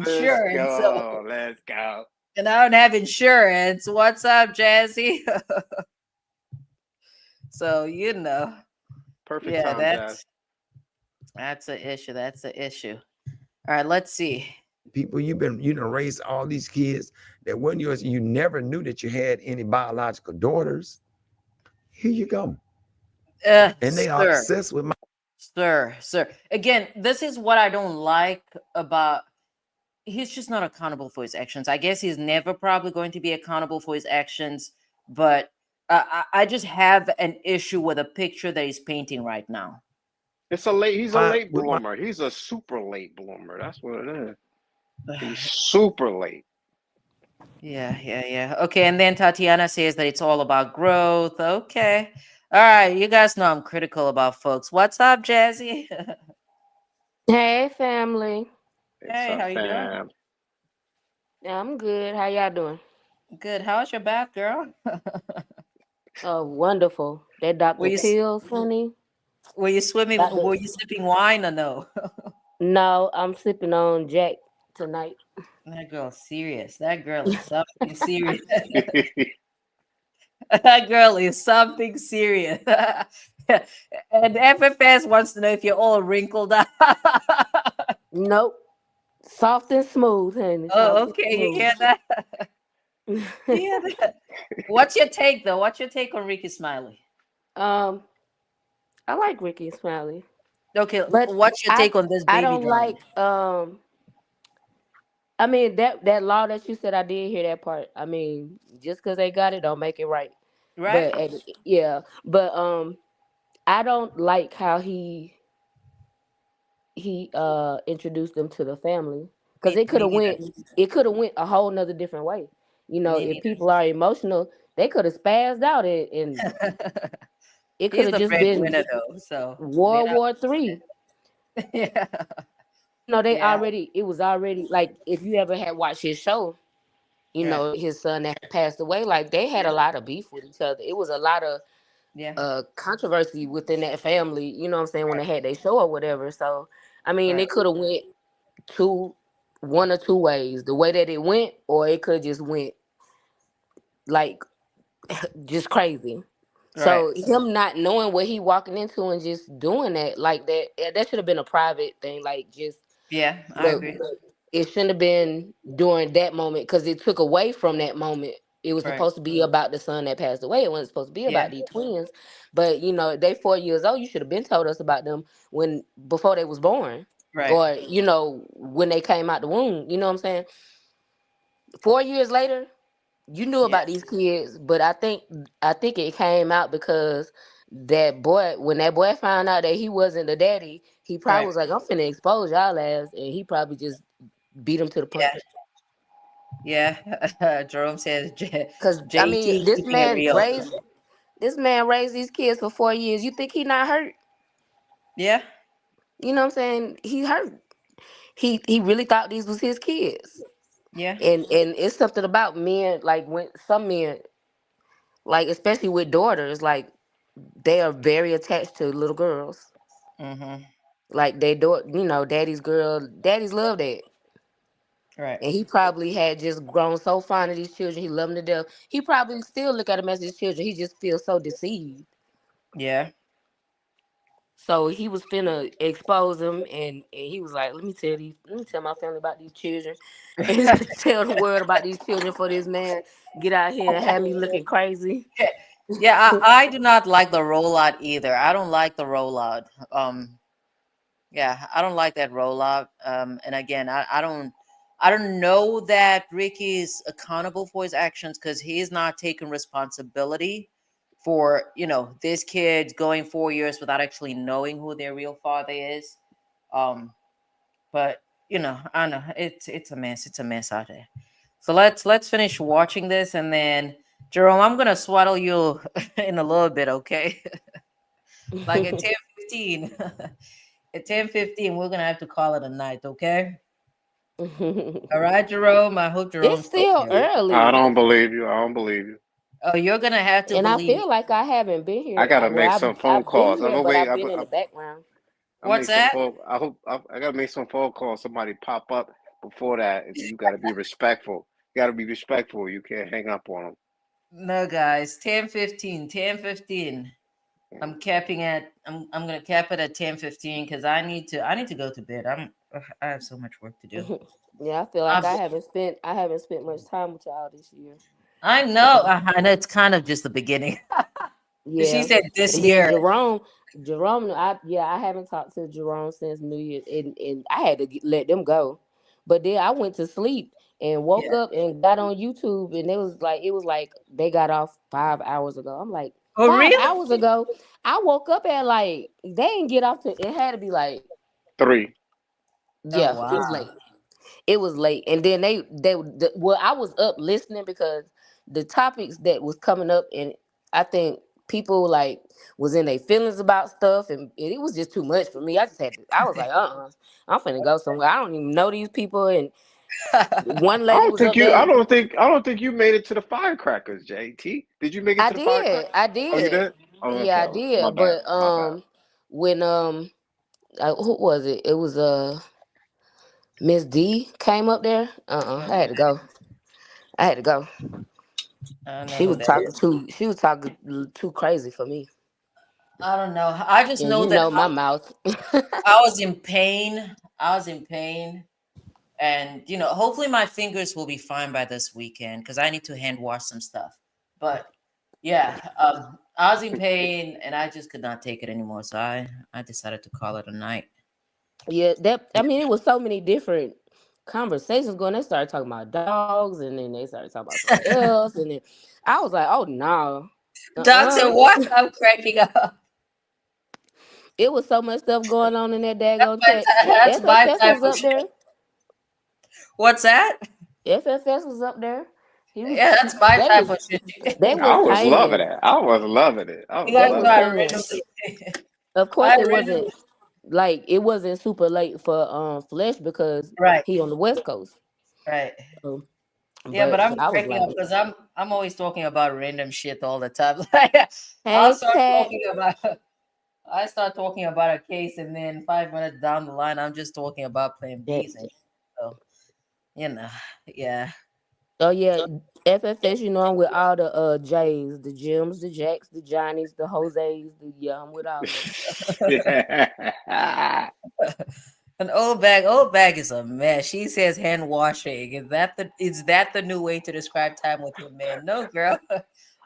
insurance, so go. Let's go. and I don't have insurance. What's up, Jazzy? So Perfect yeah, time, Jazz. that's an issue. That's an issue. All right, let's see. People, you done raised all these kids that when you never knew that you had any biological daughters. Here you go. And they are Sir, obsessed with my sir. Again, this is what I don't like about. He's just not accountable for his actions. I guess he's never probably going to be accountable for his actions, but I just have an issue with a picture that he's painting right now. He's a late with my bloomer. He's a super late bloomer. That's what it is. He's super late. Yeah. Okay, and then Tatiana says that it's all about growth. Okay. All right, you guys know I'm critical about folks. What's up, Jazzy? Hey, family. It's Hey, a how you doing? fam. Yeah, I'm good. How y'all doing? Good. How's your back, girl? Oh, wonderful. That Were Dr. you Teals, honey. were you swimming? Dr. Were you sipping wine or no? No, I'm sipping on Jack tonight. That girl's serious. That girl is something serious. That girl is something serious. And FFS wants to know if you're all wrinkled up. Nope. Soft and smooth, honey. Oh, Soft and okay. You smooth. hear that? You hear that? What's your take, though? What's your take on Ricky Smiley? um, I like Ricky and Smiley, Okay, but what's your I take on this I baby don't drama? like I mean that law that you said. I did hear that part. I mean, just because they got it don't make it right. Right? But yeah, but I don't like how he introduced them to the family, because Me neither. it could have went a whole nother different way. You know, Me if neither. people are emotional, they could have spazzed out, and it could He's have the just been breadwinner though, so you World War III. know. Yeah. You know, Yeah. it was already like, if you ever had watched his show, you Right. know, his son that passed away, like they had Yeah. a lot of beef with each other. It was a lot of Yeah. controversy within that family, you know what I'm saying, when they had their show or whatever. So I mean, Right. it could have went two one or two ways. The way that it went, or it could have just went like just crazy. Right. So him not knowing what he walking into and just doing that like that, that should have been a private thing. Like, just Yeah, I look, agree. it shouldn't have been during that moment, because it took away from that moment. It was Right. supposed to be about the son that passed away. It wasn't supposed to be Yeah. about these twins. But you know, they 4 years old. You should have been told us about them when before they was born, Right. or you know, when they came out the womb. You know what I'm saying? 4 years later, you knew Yeah. about these kids, but I think it came out because when that boy found out that he wasn't the daddy, he probably Right. was like, "I'm finna expose y'all ass," and he probably just beat him to the Yeah. punch. Yeah. Jerome says Cause I mean, JT keeping it real. this man raised these kids for 4 years. You think he not hurt? Yeah. You know what I'm saying? He hurt. He really thought these was his kids. Yeah. And it's something about men, like when some men, like especially with daughters, like they are very attached to little girls. Mm-hmm. Like they do, you know, daddies love that. Right. And he probably had just grown so fond of these children. He loved them to death. He probably still look at them as his children. He just feels so deceived. Yeah. So he was finna expose them, and he was like, let me tell my family about these children, and tell the world about these children for this man get out here and have me looking crazy. Yeah, I do not like the rollout either. I don't like the rollout. Yeah, I don't like that rollout. And again, I don't know that Ricky is accountable for his actions because he is not taking responsibility for, this kid going 4 years without actually knowing who their real father is. Um, but I know it's a mess. It's a mess out there. So let's finish watching this, and then Jerome, I'm gonna swaddle you in a little bit, okay? Like at 10:15. At 10:15, we're gonna have to call it a night, okay? All right, Jerome. I hope It's Jerome's still still here. I early, don't believe you. I don't believe you. Oh, you're gonna have to and I believe. feel like I haven't been I here. gotta Well, make some phone I've been calls. I'm here, gonna but wait. I've been in the background. I What's make some that? phone. I gotta make some phone calls. Somebody pop up before that. You gotta be respectful. You gotta be respectful. You can't hang up on No, guys. 10:15. 10:15. them. I'm gonna cap it at 10:15 because I need to go to bed. I have so much work to do. Yeah, I feel like I've, I haven't spent much time with y'all this year. I know. So I know it's kind of just the beginning. She yeah, said this and then year. Jerome, I haven't talked to Jerome since New Year, and I had to let them go. But then I went to sleep and woke Yeah. up and got on YouTube, and it was like they got off 5 hours ago. I'm like, Oh, five really? hours ago. I woke up at like they didn't get off to. It had to be like, 3. Oh, yeah, it was wow. late. It was late, and then well, I was up listening because the topics that was coming up, and I think people like was in their feelings about stuff, and it was just too much for me. I was like, I'm finna go somewhere. I don't even know these people, and one I lady don't was think up you. there. I don't think you made it to the firecrackers, JT. Did you make it I to the did, firecrackers? I Oh, you did, did. Oh, yeah, okay. I Oh, my did, bad. but My bad. when who was it? It was Miss D came up there. I had to go. I had to go. I don't know who that is. She was talking too crazy for me. I don't know. I just And know you that know my mouth. I was in pain. I was in pain. And, hopefully my fingers will be fine by this weekend because I need to hand wash some stuff. But yeah, I was in pain and I just could not take it anymore. So I decided to call it a night. Yeah, that I mean it was so many different conversations going. They started talking about dogs, and then they started talking about something else, and then I was like, oh no. Dogs Uh-uh. and what? I'm cracking up. It was so much stuff going on in that daggone chat. That's my FFS type was of up shit. there. What's that? FFS was up there. He was. Yeah, that's my They type was. of shit. They I was was loving hanging. it. I was loving it. I You was They guys was know I loving it. hanging. randomly, Of course, I it wasn't randomly, like it wasn't super late for Flesh because right, he on the West Coast. right. So, Yeah, but I'm but I was cracking like, up because I'm always talking about random shit all the time. Like I'll start hashtag. talking about I start talking about a case and then 5 minutes down the line I'm just talking about playing That. bees and shit. So you know, yeah. Oh yeah, FFS. You know I'm with all the J's, the Jims, the Jacks, the Johnnies, the Jose's. Yeah, I'm with all of them. Yeah. An old bag is a mess. She says hand washing. Is that the new way to describe time with your man? No, girl.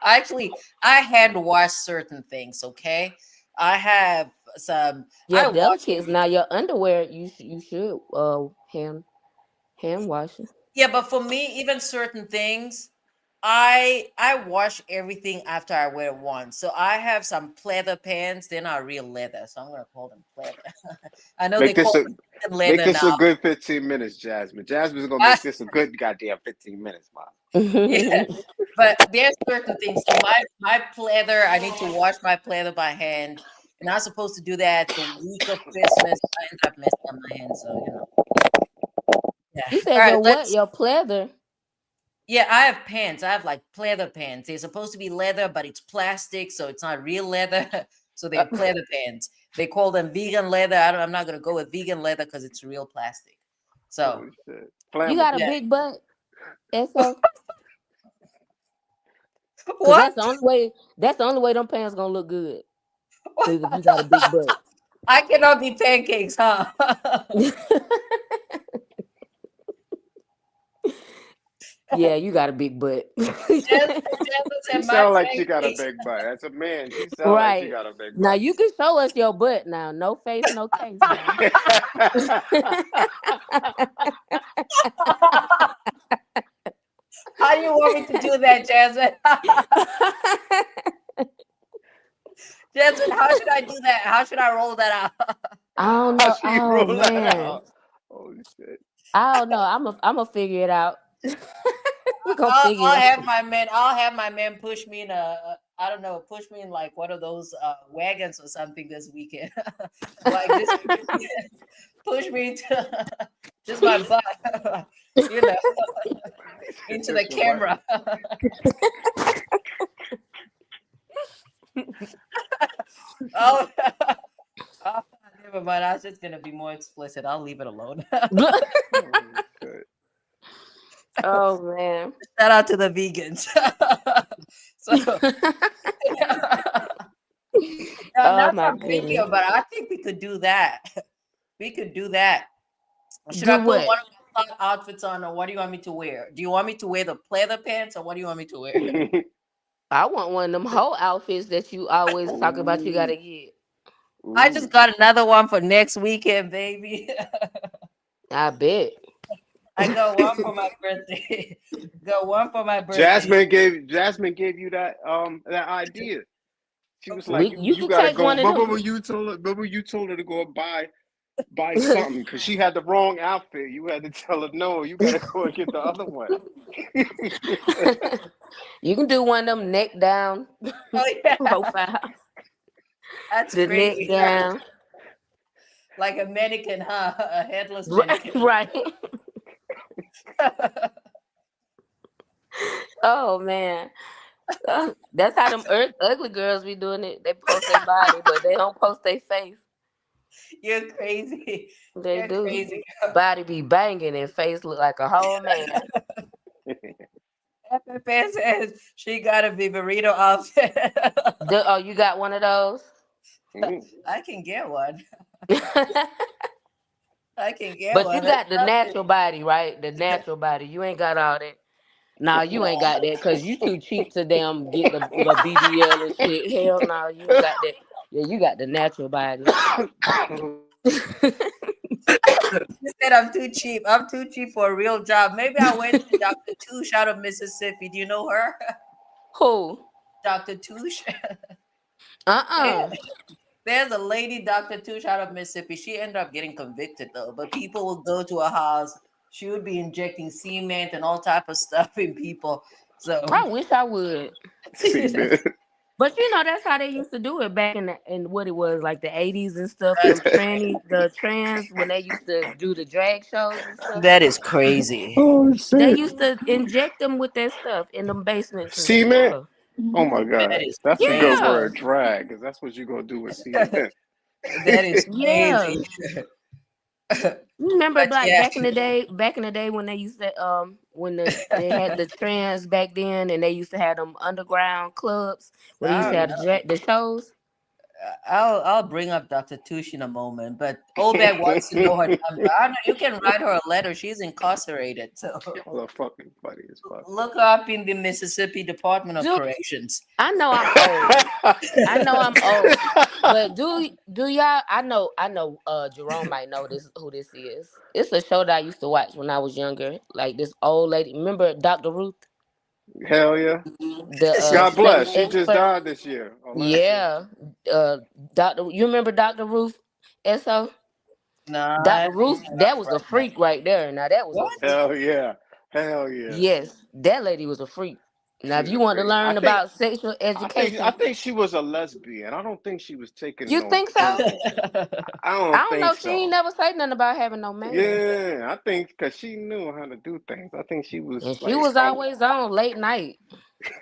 Actually, I hand wash certain things, okay? I have some Yeah, I wash delicates. Now your underwear, you should hand washing. yeah, but for me, even certain things, I wash everything after I wear one. So I have some pleather pants. They're not real leather, so I'm gonna call them pleather. I know they Make this call a them make leather this now. a good 15 minutes, Jasmine. Jasmine's gonna I, make this a good goddamn 15 minutes, man. yeah, but there's certain things. So my pleather, I need to wash my pleather by hand. You're not supposed to do that the week of Christmas. I end up messing up my hand, so yeah. You All said right, your what? let's. Your pleather. Yeah, I have pants. I have like pleather pants. They're supposed to be leather, but it's plastic, so it's not real leather. So they're pleather pants. They call them vegan leather. I'm not gonna go with vegan leather because it's real plastic. So Holy shit. You got a Flammable. yeah. big butt, so because What? That's the only way them pants gonna look good. Cause if you got a big butt. I cannot be pancakes, huh? Yeah, you got a big butt. Jasmine She said my sound like she got a pancakes. big butt. As a man, she sound like she Right. got a big Now butt. you can show us your butt now. No face, no case now. How do you want me to do that, Jasmine? Jasmine, how should I do that? How should I roll that out? I don't How know. she Oh roll that man. out? Holy shit. I don't know. I'm a figure it out. We're gonna I'll, figure I'll it have out. my men. I'll have my men push me in I don't know, push me in like one of those wagons or something this weekend. Like just push me to just my butt, you know, into the Just your butt. camera. Oh, oh, never mind. I was just gonna be more explicit. I'll leave it alone. Holy shit. Oh man. Shout out to the vegans. So. Oh Not my from goodness. video, but I think we could do that. We could do that. Should I Do put what? one of my fun outfits on, or what do you want me to wear? Do you want me to wear the pleather pants, or what do you want me to wear? I want one of them whole outfits that you always talk about you Ooh, gotta get. I just ooh. got another one for next weekend, baby. I bet. I got one for my birthday. Got one for my birthday. Jasmine gave you that idea. She was like, you You you can gotta take go. one of Remember them. when you told her? Remember you told her to go and buy something because she had the wrong outfit. You had to tell her no. You gotta go and get the other one. You can do one of them neck down Oh yeah, profile. that's The neck crazy. down. Like a mannequin, huh? A headless Right. mannequin. Right. Oh man. That's how them ugly girls be doing it. They post their body, but they don't post their face. You're crazy. They You're do. crazy. Body be banging and face look like a whole man. FFA says she got a Viverito outfit. Oh, you got one of those? Mhm. I can get one. But I can get you one. That's got the nothing. natural body, right? The natural body. You ain't got all that. Nah, you ain't got that because you too cheap to damn get the BBL and shit. Hell no, you ain't got that. Yeah, you got the natural body. She said I'm too cheap. I'm too cheap for a real job. Maybe I went to Dr. Touche out of Mississippi. Do you know her? Who? Dr. Touche. Uh-uh. There's a lady, Dr. Tush, out of Mississippi. She ended up getting convicted though, but people would go to her house. She would be injecting cement and all type of stuff in people. So I wish I would. See, man. But that's how they used to do it back in what it was like the 80s and stuff. Them the trans when they used to do the drag shows and stuff. that is crazy. Oh They shit. used to inject them with that stuff in them basements and Cement? stuff. Oh my That god. is That's a good crazy. Yeah, word, drag, because that's what you gonna do with cement. That is yeah. crazy. You remember But like yeah, back in the day when they used to when they had the trans back then and they used to have them underground clubs where they used I to don't have know. the shows. I'll bring up Dr. Tush in a moment, but Obed wants to know her number. I don't know, you can write her a letter. She's incarcerated, so Y'all are fucking funny as fuck. look her up in the Mississippi Department of Do Corrections. I know I'm old. I know I'm old. But do y'all I know Jerome might know this who this is. It's a show that I used to watch when I was younger. Like this old lady. Remember Dr. Ruth? Hell yeah. The God space bless. She just expert. died this year or last year. Yeah. Uh you remember Dr. Ruth SO? No, I Dr. Ruth, don't that was a right now. freak right there. Now that was a What? freak. Hell yeah. Hell yeah. Yes, that lady was a freak. Now She if was you a want to freak. learn about sexual I education, think she was a lesbian. I don't think she was taking you no think pimp. so? I I don't don't think know. She ain't so. never say nothing about having no man. Yeah, I think because she knew how to do things. I think she was And she like, was always on late night.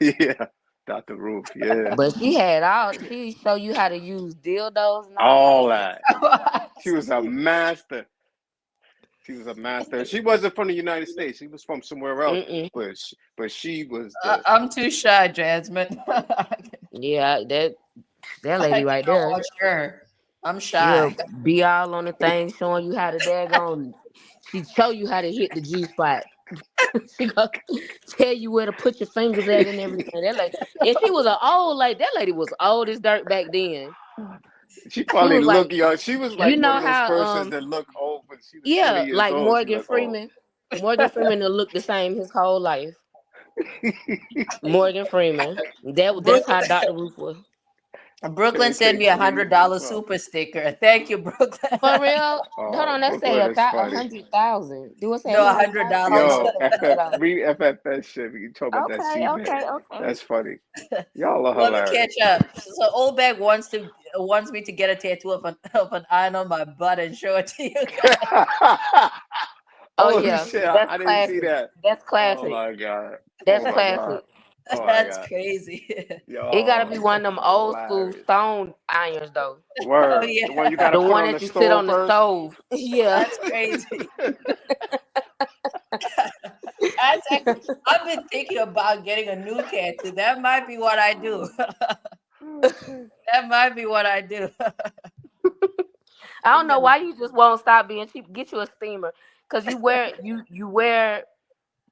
yeah, Dr. Roof, yeah, But she show you how to use dildos and all kind of all stuff. that. She was a master. She was a master. She wasn't from the United States. She was from somewhere else. Mm-mm. But she was the. I'm too shy, Jasmine. Yeah, that I lady right cannot there. watch her. I'm She'll shy. be all on the thing showing you how to daggone. She show you how to hit the G spot. She gonna tell you where to put your fingers at and everything. That like, and she was that lady was old as dirt back then. She She probably was like, looked young. She was you like one know of those how persons that look old when she was 20 yeah, years like old. She Morgan looked old. Freeman. Morgan Freeman will look the same his whole life. Morgan Freeman. That's how Brooklyn, Dr. Ruth was. Brooklyn sent Take me a Jesus. $100 super sticker. Thank you, Brooklyn. For real? Hold Oh, on, that say Brooklyn is a funny. 100,000. Do it say a No, a hundred hundred thousand? Oh dollars. no, it Yo, say FF, $100. read FFS shit. We can talk about that Okay, cement. okay, okay. That's funny. Y'all are Let me catch hilarious. up. So Olbeg wants me to get a tattoo of an iron on my butt and show it to you guys. Oh Holy yeah, shit, that's I didn't see classic. that. That's Oh classic. my God. That's Oh my God. classic. Oh my That's God. crazy. It gotta Y'all be one of them old school hilarious. stone irons though. Oh Word. The one you yeah, gotta The put one on the that you sit stove on the first. stove. Yeah. that's crazy. I've been thinking about getting a new tattoo. That might be what I do. Oh shit. That might be what I do. I I'm don't know gonna. why you just won't stop being cheap. Get you a steamer. Cause you wear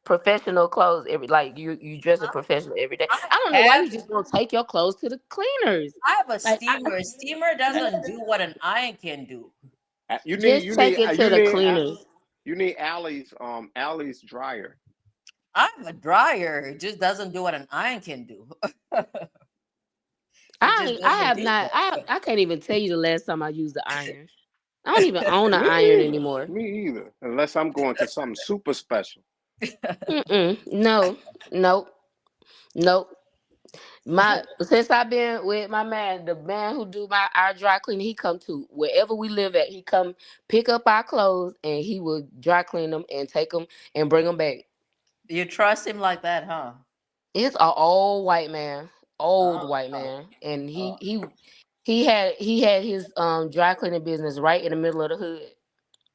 professional clothes every like you dress a professional every day. I I don't know why have you just won't take your clothes to the cleaners. I have a Like steamer. A steamer doesn't do what an iron can do. You need just you take need it to you the need cleaners. you need Allie's dryer. I have a dryer. It just doesn't do what an iron can do. It just I doesn't have do not that. I can't even tell you the last time I used the iron. I don't even own an Me iron either. anymore. Me either. Unless I'm going to something super special. Mm-mm. No, nope, nope. My since I've been with my man, the man who do our dry cleaning, he come to wherever we live at. He come pick up our clothes and he will dry clean them and take them and bring them back. You trust him like that, huh? It's a old Oh, white man, and oh, he had his dry cleaning business right in the middle of the hood.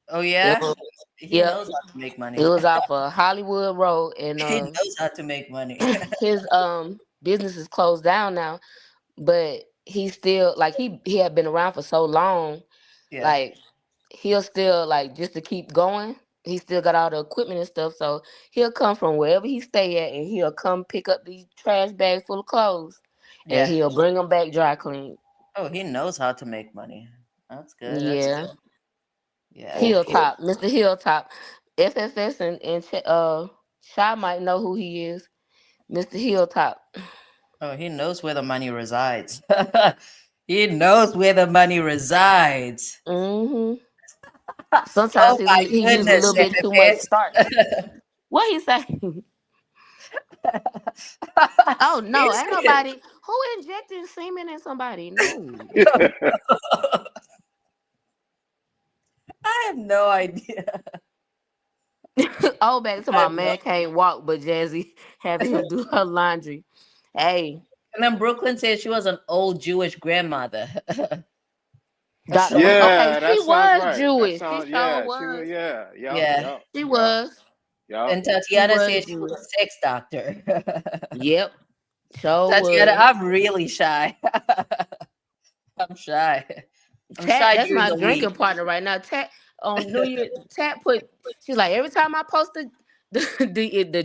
oh It yeah. was, He yep, knows how to make it money. was off of Hollywood Road, and He knows how to make money. his business is closed down now, but he still like he had been around for so long, Yeah, like he'll still like just to keep going. He still got all the equipment and stuff, so he'll come from wherever he stay at, and he'll come pick up these trash bags full of clothes, and yeah. he'll bring them back dry clean. Oh, he knows how to make money. That's good. That's Yeah, good. Yeah. Okay. Hilltop, Mr. Hilltop, FFS and Shy might know who he is, Mr. Hilltop. Oh, he knows where the money resides. He knows where the money resides. Mm-hmm. Oh Sometimes my he used a goodness, little bit too much Efes. starch. What he say? Oh no, He's ain't nobody who injecting semen in somebody. No. I have no idea. Oh, back to I my have no man can't walk, but Jazzy having him do her laundry. Hey, And then Brooklyn said she was an old Jewish grandmother. Dr. So Okay, Yeah, she that sounds was right. That Jewish. She sounds sure yeah. She was. was yeah. Yup. yeah. Yup. She Yup. was. Yup. And She Tatiana was said she was Jewish. a sex doctor. Yep. Sure Tatiana, was. I'm really shy. I'm shy. I'm Tat, shy that's during my the week. drinking partner right now. Tat on New Year, Tat put. She's like every time I post the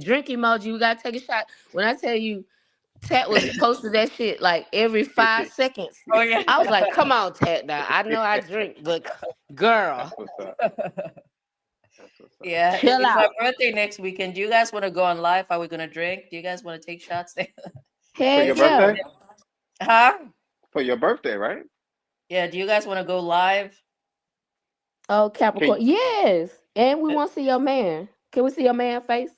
drink emoji, we gotta take a shot. When I tell you, Tat was posting that shit like every 5 seconds. Oh yeah. I was like, come on, Tat. Now I know I drink, but girl, That's what's up. That's what's up. Yeah, chill it's my out. birthday next weekend. Do you guys want to go on live? Are we gonna drink? Do you guys want to take shots there? For Heck your yeah. birthday? Huh? For your birthday, right? Yeah, do you guys want to go live? Oh, Can Capricorn. Yes. And we want to see your man. Can we see your man face?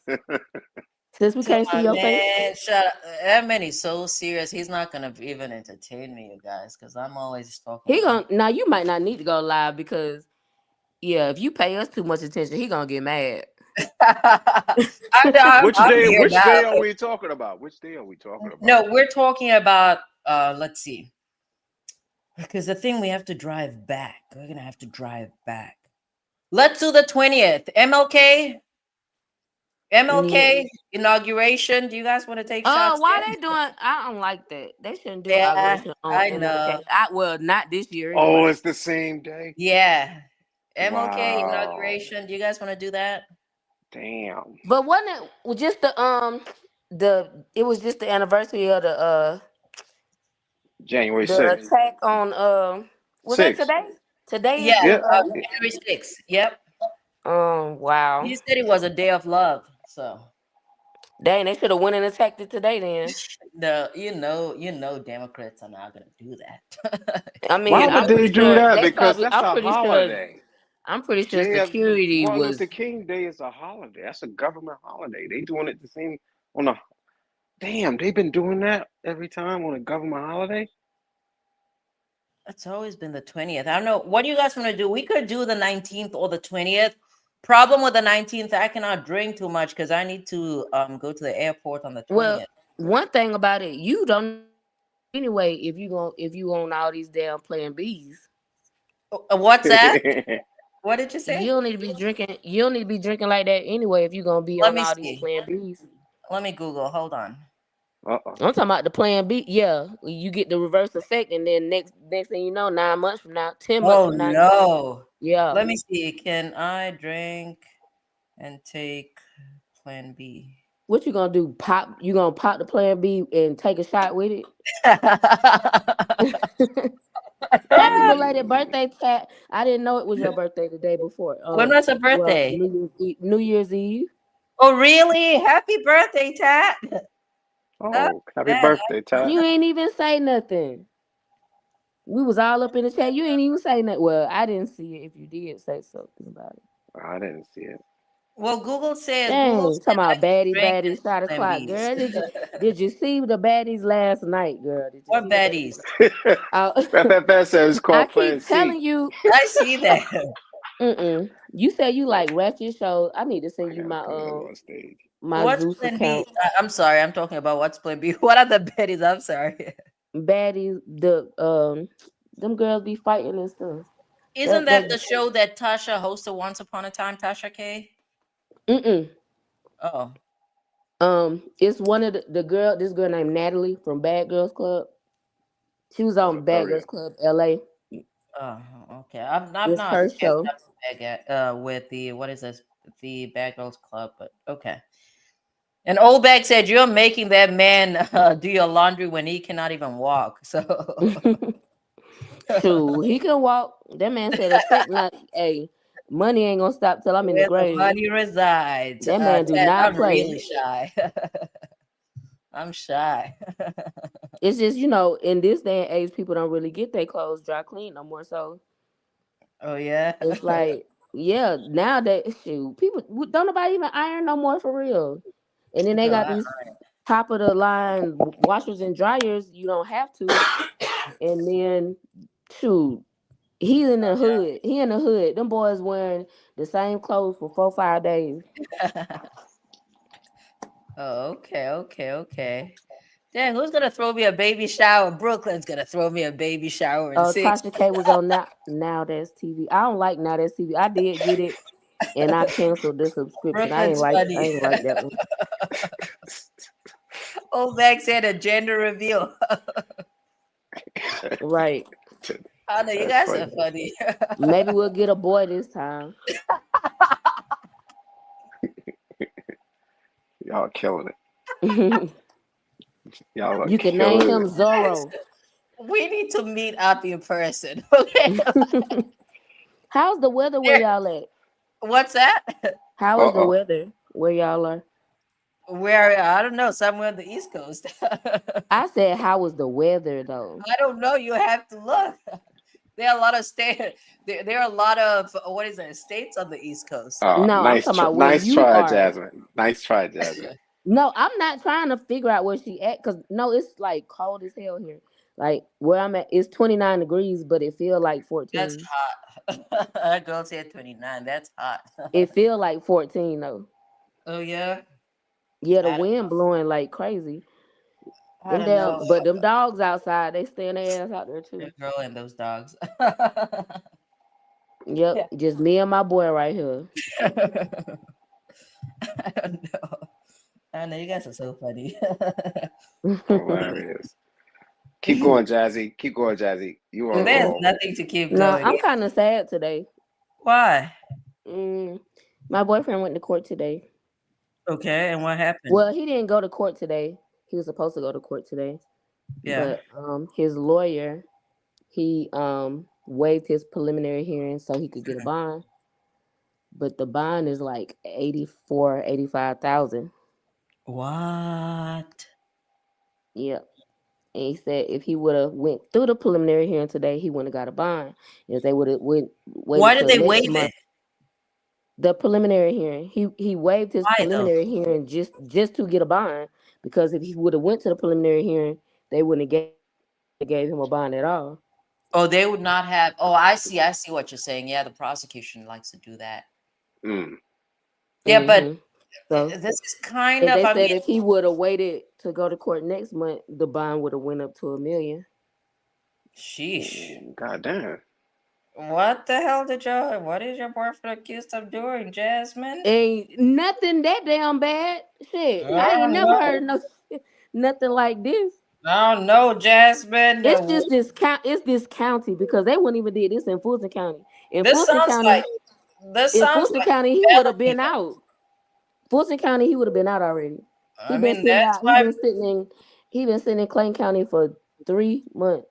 Since we To can't see my your face. man, shut up. That man is so serious. He's not gonna even entertain me, you guys, because I'm always talking He to him. gonna now you might not need to go live because yeah, if you pay us too much attention, he gonna get mad. which I'm day? here Which now. day are we talking about? Which day are we talking about? No, we're talking about let's see. Because the thing we have to drive back. We're gonna have to drive back. Let's do the 20th. MLK? Yeah. MLK inauguration. Do you guys want to take shots Why there? they doing? I don't like that. They shouldn't do Yeah, inauguration on I MLK. know. Well, not this year Oh, anyway. it's the same day. Yeah. MLK Wow. inauguration. Do you guys want to do that? Damn. But wasn't it was just the it was just the anniversary of January the 6th. attack on was that 6th. today? Today is Yeah, Yeah. the January 6th. Yep. wow. He said it was a day of love. So Dang, they should have went and attacked it today then. the Democrats are not gonna do that. I Why mean, would I'm they pretty do sure that? they Because probably that's a holiday. I'm pretty sure JF security Martin was Luther King Day is a holiday. That's a government holiday. They doing it the same on a damn. They've been doing that every time on a government holiday. It's always been the 20th. I don't know. What do you guys want to do? We could do the 19th or the 20th. Problem with the 19th, I cannot drink too much because I need to go to the airport on the well, 20th. one thing about it, you don't anyway if you own all these damn plan Bs. What's that? What did you You say? don't need to be drinking you don't need to be drinking like that anyway if you're gonna be Let on me all these see. plan Bs. Let me Google. Hold on. Uh-oh. I'm talking about the plan B. Yeah, you get the reverse effect, and then next thing you know, 9 months from now, 10 months Oh from now, you no. yeah. Let me see. Can I drink and take Plan B? What you gonna do? Pop? You gonna pop the plan B and take a shot with it? Happy belated birthday, Tat. I didn't know it was your birthday the day before. When was her Well, birthday? New Year's Eve. Oh, really? Happy birthday, Tat. Oh, Oh, happy man. birthday, Ty. You ain't even say nothing. We was all up in the chat. You ain't even say nothing. Well, I didn't see it. If you did say something about it. I didn't see it. Well, Google Dang, talking said I about can baddie, drink baddie, and take shot Plan o'clock. Bs. Girl, did you see the baddies last night, girl? Did you What see the baddies? baddies? FFS says it's I called Plan keep C. telling you, I see that. You say you like ratchet shows. I need to send I you gotta put it on stage. my What's Zeus Plan B? account. I'm sorry. I'm talking about what's Plan B. What are the baddies? I'm sorry. Baddies, them girls be fighting and stuff. Isn't That that that the show that Tasha hosted once upon a time, Tasha K? mm Oh. it's one of the girl. This girl named Natalie from Bad Girls Club. She was Oh, on Bad hurry Girls up. Club LA. Oh, okay. I've It's not her kept show. up with the what is this? The Bad Girls Club, but okay. And Olbeck said you're making that man do your laundry when he cannot even walk. So Shoot, he can walk. That man said a check not. Hey, money ain't gonna stop till I'm in the where the grave. money resides. That man do Ted, not I'm play. really shy. I'm shy. It's just, in this day and age, people don't really get their clothes dry clean no more. So Oh yeah. it's like, yeah, now that shoot, people don't nobody even iron no more for real. And then they Girl, got these top of the line washers and dryers. You don't have to. And then shoot, he in the hood. He in the hood. Them boys wearing the same clothes for 4 5 days. Oh, okay, okay, okay. Dang, who's gonna throw me a baby shower? Brooklyn's gonna throw me a baby shower in six. Tasha K was on Now That's TV. I don't like Now That's TV. I did get it and I canceled the subscription. Brooklyn's I funny. ain't like that one. Old Max had a gender reveal. Right. I know you That's guys are funny. funny. Maybe we'll get a boy this time. Y'all killing it. You Y'all are can name killing him it. Guys, Zorro. we need to meet up in person. Okay. How's the weather where There- y'all at? What's that? How is the Uh-oh. weather where y'all are? Where I don't know, somewhere on the East Coast. I said, how was the weather though? I don't know. You have to look. There are a lot of there are a lot of what is it? States on the East Coast. Oh, No, I'm talking about where nice you try, are. Jasmine. Nice try, Jasmine. No, I'm not trying to figure out where she at because no, it's like cold as hell here. Like where I'm at, it's 29 degrees, but it feel like That's 14. hot. That girl said 29. That's hot. It feel like 14 though. Oh yeah. Yeah, the I don't, wind blowing like crazy. I don't know. But them dogs outside, they staying their ass out there The too. girl and those dogs. Yep, Yeah. just me and my boy right here. I don't know. I don't know. You guys are so funny. Hilarious. Keep going, Jazzy. Keep going, Jazzy. You on a There's roll. nothing to keep No, going. I'm kind of sad today. Why? Mm, my boyfriend went to court today. Okay, and what happened? Well, he didn't go to court today. He was supposed to go to court today, Yeah. but his lawyer he waived his preliminary hearing so he could get a bond. But the bond is like 85,000. What? Yep. And he said if he would have went through the preliminary hearing today, he wouldn't have got a bond. If they would have Why waited did till they next waive month, it? the preliminary hearing, he waived his Why though? preliminary hearing just to get a bond because if he would have went to the preliminary hearing, they wouldn't have gave him a bond at all. Oh, they would not have. Oh, I see. I see what you're saying. Yeah, the prosecution likes to do that. Mm. Yeah, but So this is kind if of. they I said mean, if he would have waited to go to court next month, the bond would have went up to $1 million. sheesh. God damn. What the hell what is your boyfriend accused of doing, Jasmine? Ain't nothing that damn bad. Shit, I I ain't don't never know. heard of nothing like this. I don't know, Jasmine. It's just this It's this county because they wouldn't even did this in Fulton County. In This Fulton sounds like County, this sounds like He would have felony, been though. out. Fulton County, he would have been out already. I mean, that's He why. been sitting in. He been sitting in Clayton County for 3 months.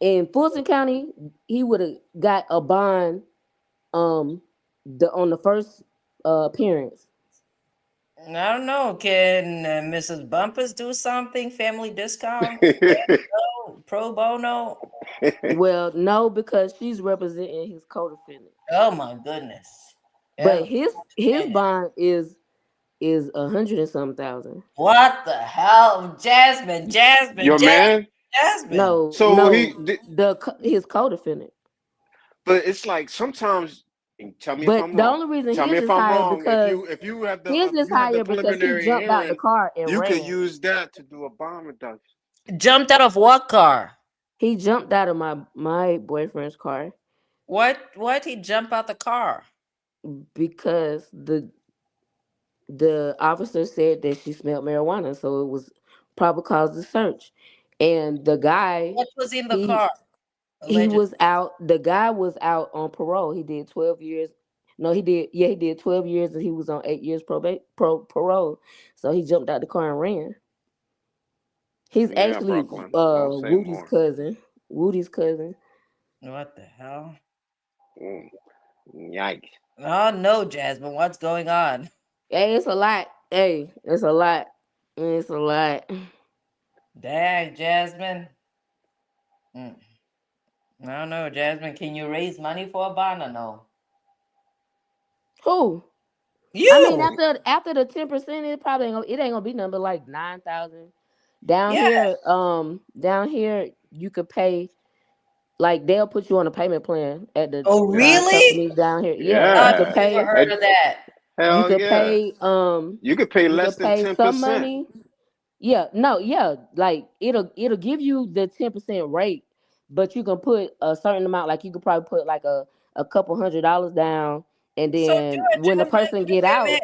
In Fulton County, he would have got a bond on the first appearance. I don't know. Can Mrs. Bumpus do something? Family discount? Pro bono? Well, no, because she's representing his co-defendant. Oh my goodness. But Yeah. his bond is 100 and some thousand. What the hell? Your man? Jasmine. No, So he did, his co-defendant. but it's like sometimes, and tell me if But I'm the wrong. only reason Tell me his if is I'm higher wrong. because If you have the his is you have the higher because he preliminary jumped out the hearing, car and you can ran. use that to do a bond reduction. Jumped out of what car? He jumped out of my boyfriend's car What he jump out the car? because the officer said that she smelled marijuana, so it was probable cause to search. And the guy, What was in the he car? he Allegedly. was out. The guy was out on parole. He did 12 years. No, he did. Yeah, he did 12 years, and he was on 8 years parole. So he jumped out the car and ran. He's Yeah, actually Brooklyn. Don't say Woody's more. cousin. Woody's cousin. What the hell? Mm. Yikes. Oh no, Jasmine. What's going on? Hey, it's a lot. Hey, it's a lot. It's a lot. Dang, Jasmine. Mm. I don't know, Jasmine. Can you raise money for a bond or no? Who? I mean, You. after the 10%, it ain't gonna be number like 9,000. Down Yeah. here, you could pay like they'll put you on a payment plan at the Oh, bond really? companies down here. Yeah, I Yeah. never heard of that. you Hell could yeah. pay You could pay you less could than pay some 10%. money. Yeah, no, yeah, like it'll give you the 10% rate, but you can put a certain amount. Like you could probably put like a couple $100 down, and So do then it, Jasmine. Do it, man.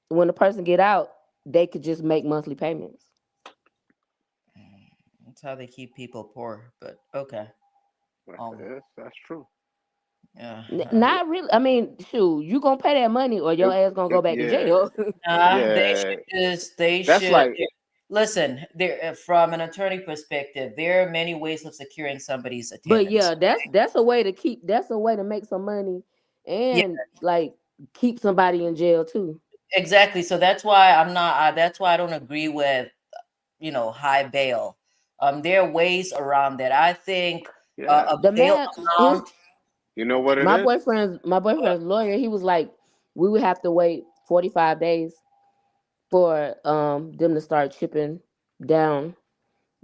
when the person get out, they could just make monthly payments. That's how they keep people poor. But okay. Um. Yes, that's true. Yeah. Not really. I mean, shoot, you gonna pay that money or your ass gonna go back to Yeah. jail. Nah, they Yeah. should just. They That's should. like, Listen. There, from an attorney perspective, there are many ways of securing somebody's But attendance. yeah, that's a way to that's a way to make some money Yeah. and like keep somebody in jail too. Exactly. So that's why I'm not. That's why I don't agree with high bail. There are ways around that. I think yeah. a The bail man, his amount. You know what it is? my boyfriend's lawyer, he was like, we would have to wait 45 days for them to start chipping down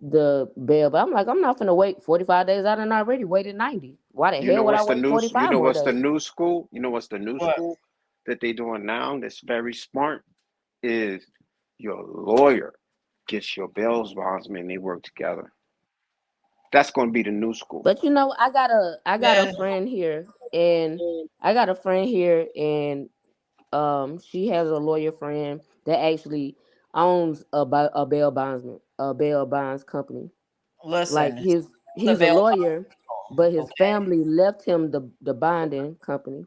the bail. But I'm like, I'm not gonna wait 45 days. I done already waited 90. Why the You hell know would I what's the wait new? You 45 know more what's the days? new school? You know what's the new What? school that they doing now? That's very smart. Is your lawyer gets your bail bondsman. They work together. That's going to be the new school. But I got a Man, friend here, and I got a friend here, and she has a lawyer friend that actually owns a bail bondsman, a bail bonds company. Like listen. The he's a bail lawyer, but bonds, his okay? family left him the bonding company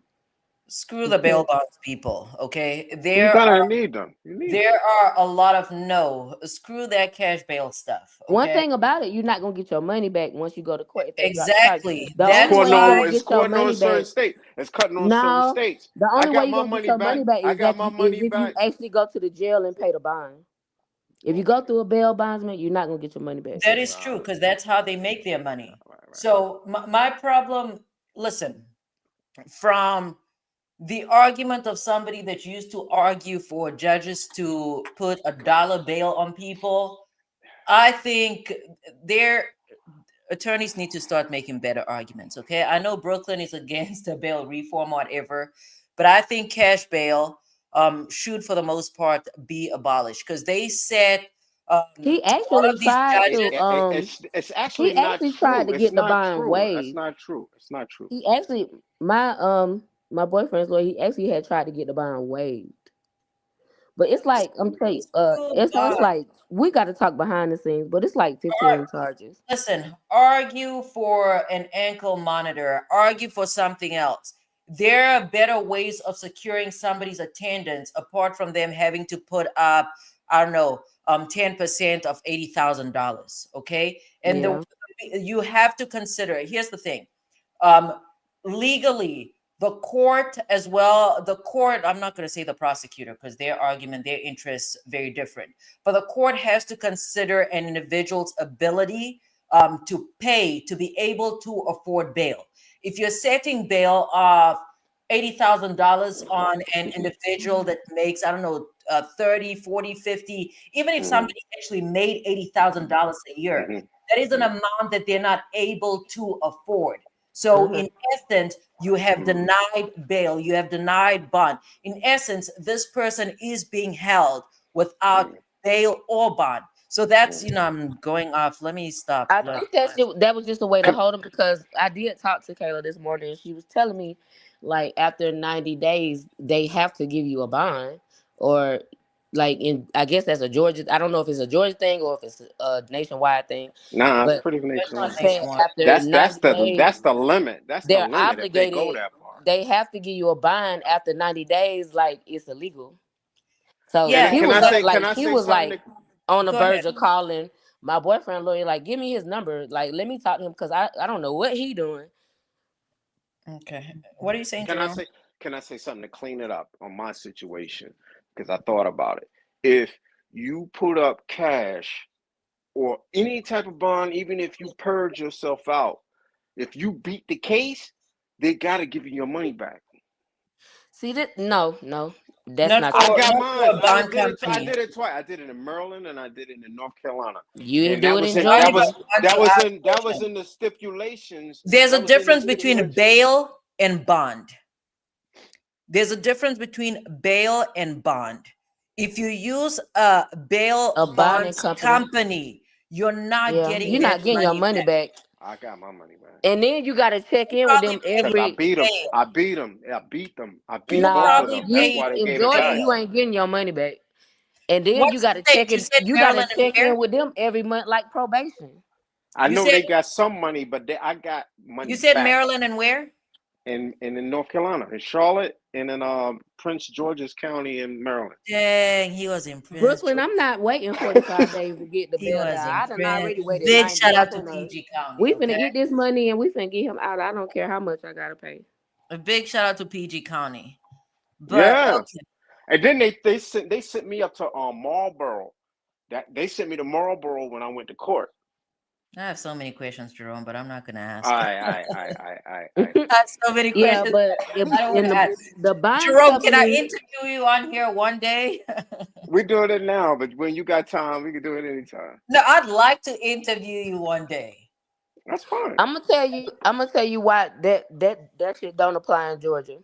Screw the bail because bonds people, okay? You gotta need them. You need them. There are a lot of no. Screw that cash bail stuff, one okay? thing about it, you're not gonna get your money back once you go to court if they drop the charges. Exactly. The It's only That's way cutting you're why gonna on. It's get your cutting on money certain back, states. It's cutting on certain no, states. the I only way got you're my gonna get money your back. money back I is got that my is money if you back. actually go to the jail and pay the bond. If you go Okay. through a bail bondsman, you're not gonna get your money back. that is true Right. because that's how they make their money. Right. So my problem, listen, from the argument of somebody that used to argue for judges to put a dollar bail on people, I think their attorneys need to start making better arguments. Okay, I know Brooklyn is against the bail reform or whatever, but I think cash bail should, for the most part, be abolished because they said He a lot actually of these tried It, to judges. it, it, it's he actually not actually tried true. to It's get the not bond true. That's waived. not true. It's not true. He actually my boyfriend's lawyer, he actually had tried to get the bond waived. But it's like I'm telling you, it's Bond. like we got to talk behind the scenes. But it's like 15 charges. Listen, argue for an ankle monitor, argue for something else. There are better ways of securing somebody's attendance apart from them having to put up, I don't know, 10% of $80,000. Okay. And Yeah, you have to consider, here's the thing. Um, legally, the court as well, the court, I'm not going to say the prosecutor because their argument, their interests very different, but the court has to consider an individual's ability to pay to be able to afford bail. If you're setting bail of $80,000 on an individual that makes, I don't know, 30, 40, 50, even if Hmm. somebody actually made $80,000 a year, Hmm. that is an amount that they're not able to afford. So, uh-huh. in essence, you have denied bail, you have denied bond. In essence, this person is being held without bail or bond. So that's, I'm going off. Let me stop. I think that was just a way to Can, hold him because I did talk to Kayla this morning and she was telling me like after 90 days they have to give you a bond or like in I guess that's a Georgia, I don't know if it's a Georgia thing or if it's a nationwide thing, nah, it's but pretty That's she not nationwide. said nationwide. after 90 days That's the limit. That's the they're limit if they go obligated, that far. they have to give you a bond after 90 days like it's illegal. So Yeah, she Can was I but say? Can like I she say was something? like on the go ahead. verge of calling my boyfriend lawyer, like, give me his number. Like, let me talk to him because I don't know what he doing. Okay. What are you saying, Can I Jerome? say? Can I say something to clean it up on my situation? Because I thought about it. If you put up cash or any type of bond, even if you purge yourself out, if you beat the case, they gotta give you your money back. See that? No, that's Not not for I true. got not for mine. a I done bond did it. I company. did it twice. I did it in Maryland and I did it in North Carolina. You didn't And do that it was in in I that only Georgia. was want that to was ask in a that was question. in the stipulations. There's a That was in the difference between stipulations. bail and bond. There's a difference between bail and bond. If you use a bail A bonding bonds company. company, you're not Yeah, getting you're that not getting your money money back. back. I got my money back. And then you gotta check You in with probably them Because paid I every. beat them. bail. I beat them. I beat them. I beat You both Nah, of probably them. That's you why paid they in gave it Georgia, back. you bail. ain't getting your money back. And then What you gotta state? check You it. said You gotta Maryland and check where? in with them every month, like probation. I You know said they got some money, but I got you money said back. Maryland and where? And in North Carolina, in Charlotte, and in Prince George's County in Maryland. Dang, he was in Prince Brooklyn, George. I'm not waiting 45 days to get the He bail was down. in I done Prince. already waited Big 90. shout I'm out to finna, PG County, we finna okay? get this money and we finna get him out. I don't care how much I gotta pay. A big shout out to PG County. But Yeah. okay, And then they sent me up to Marlboro. That they sent me to Marlboro when I went to court. I have so many questions, Jerome, but I'm not gonna ask. I. I have so many Yeah, questions. but I don't want in to ask. the bond Jerome, can I company, interview you on here one day? We're doing it now, but when you got time, we can do it anytime. No, I'd like to interview you one day. That's fine. I'm gonna tell you why that shit don't apply in Georgia.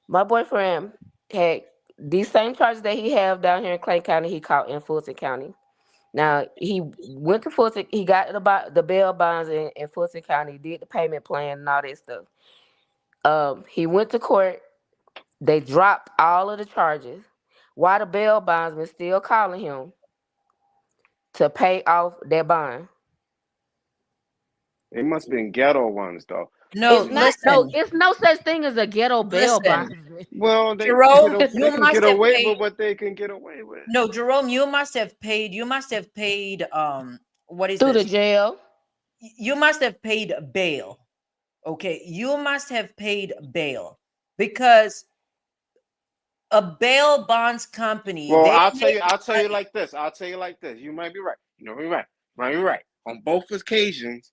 My boyfriend had these same charges that he have down here in Clay County, he caught in Fulton County. Now he went to Fulton, he got the bail bonds in Fulton County, did the payment plan and all that stuff. He went to court, they dropped all of the charges. Why the bail bondsman still calling him to pay off that bond? It must have been ghetto ones though. No, It's Cause not listen, it's no such thing as a ghetto bail listen, bondsman. well, Jerome, they you can must get have away paid. with what they can get away with. No, Jerome, you must have paid. You must have paid. What is Through the this? jail. You must have paid bail. Okay, you must have paid bail because a bail bonds company Well, they I'll tell make you. I'll tell you money. like this. I'll tell you like this. You might be right. You know, be right. Might be right. On both occasions,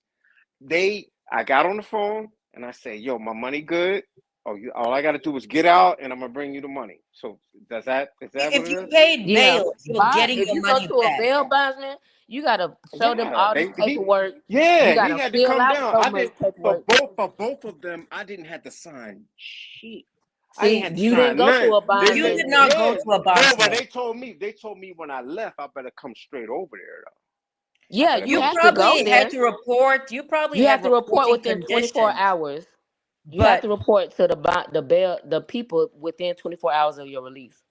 I got on the phone and I said, "Yo, my money good. Oh, all I got to do is get out, and I'm gonna bring you the money." So is that what If it you is? paid Yeah, bail, you're bond. getting If your you go money to a back. bail bondsman, you gotta show them Yeah, all this paperwork. You he gotta had to fill come out down. so I much did paperwork. for both of them. I didn't have to sign shit. I ain't See, had to you didn't sign go to nothing. a You bondsman did then. not go Yeah, to a no, but bondsman. they told me when I left, I better come straight over there though. I Yeah, better you You come have to straight go over probably there. had there. to report. You probably You have had to report reporting within 24 conditions, hours. You have but to report to the people within 24 hours of your release.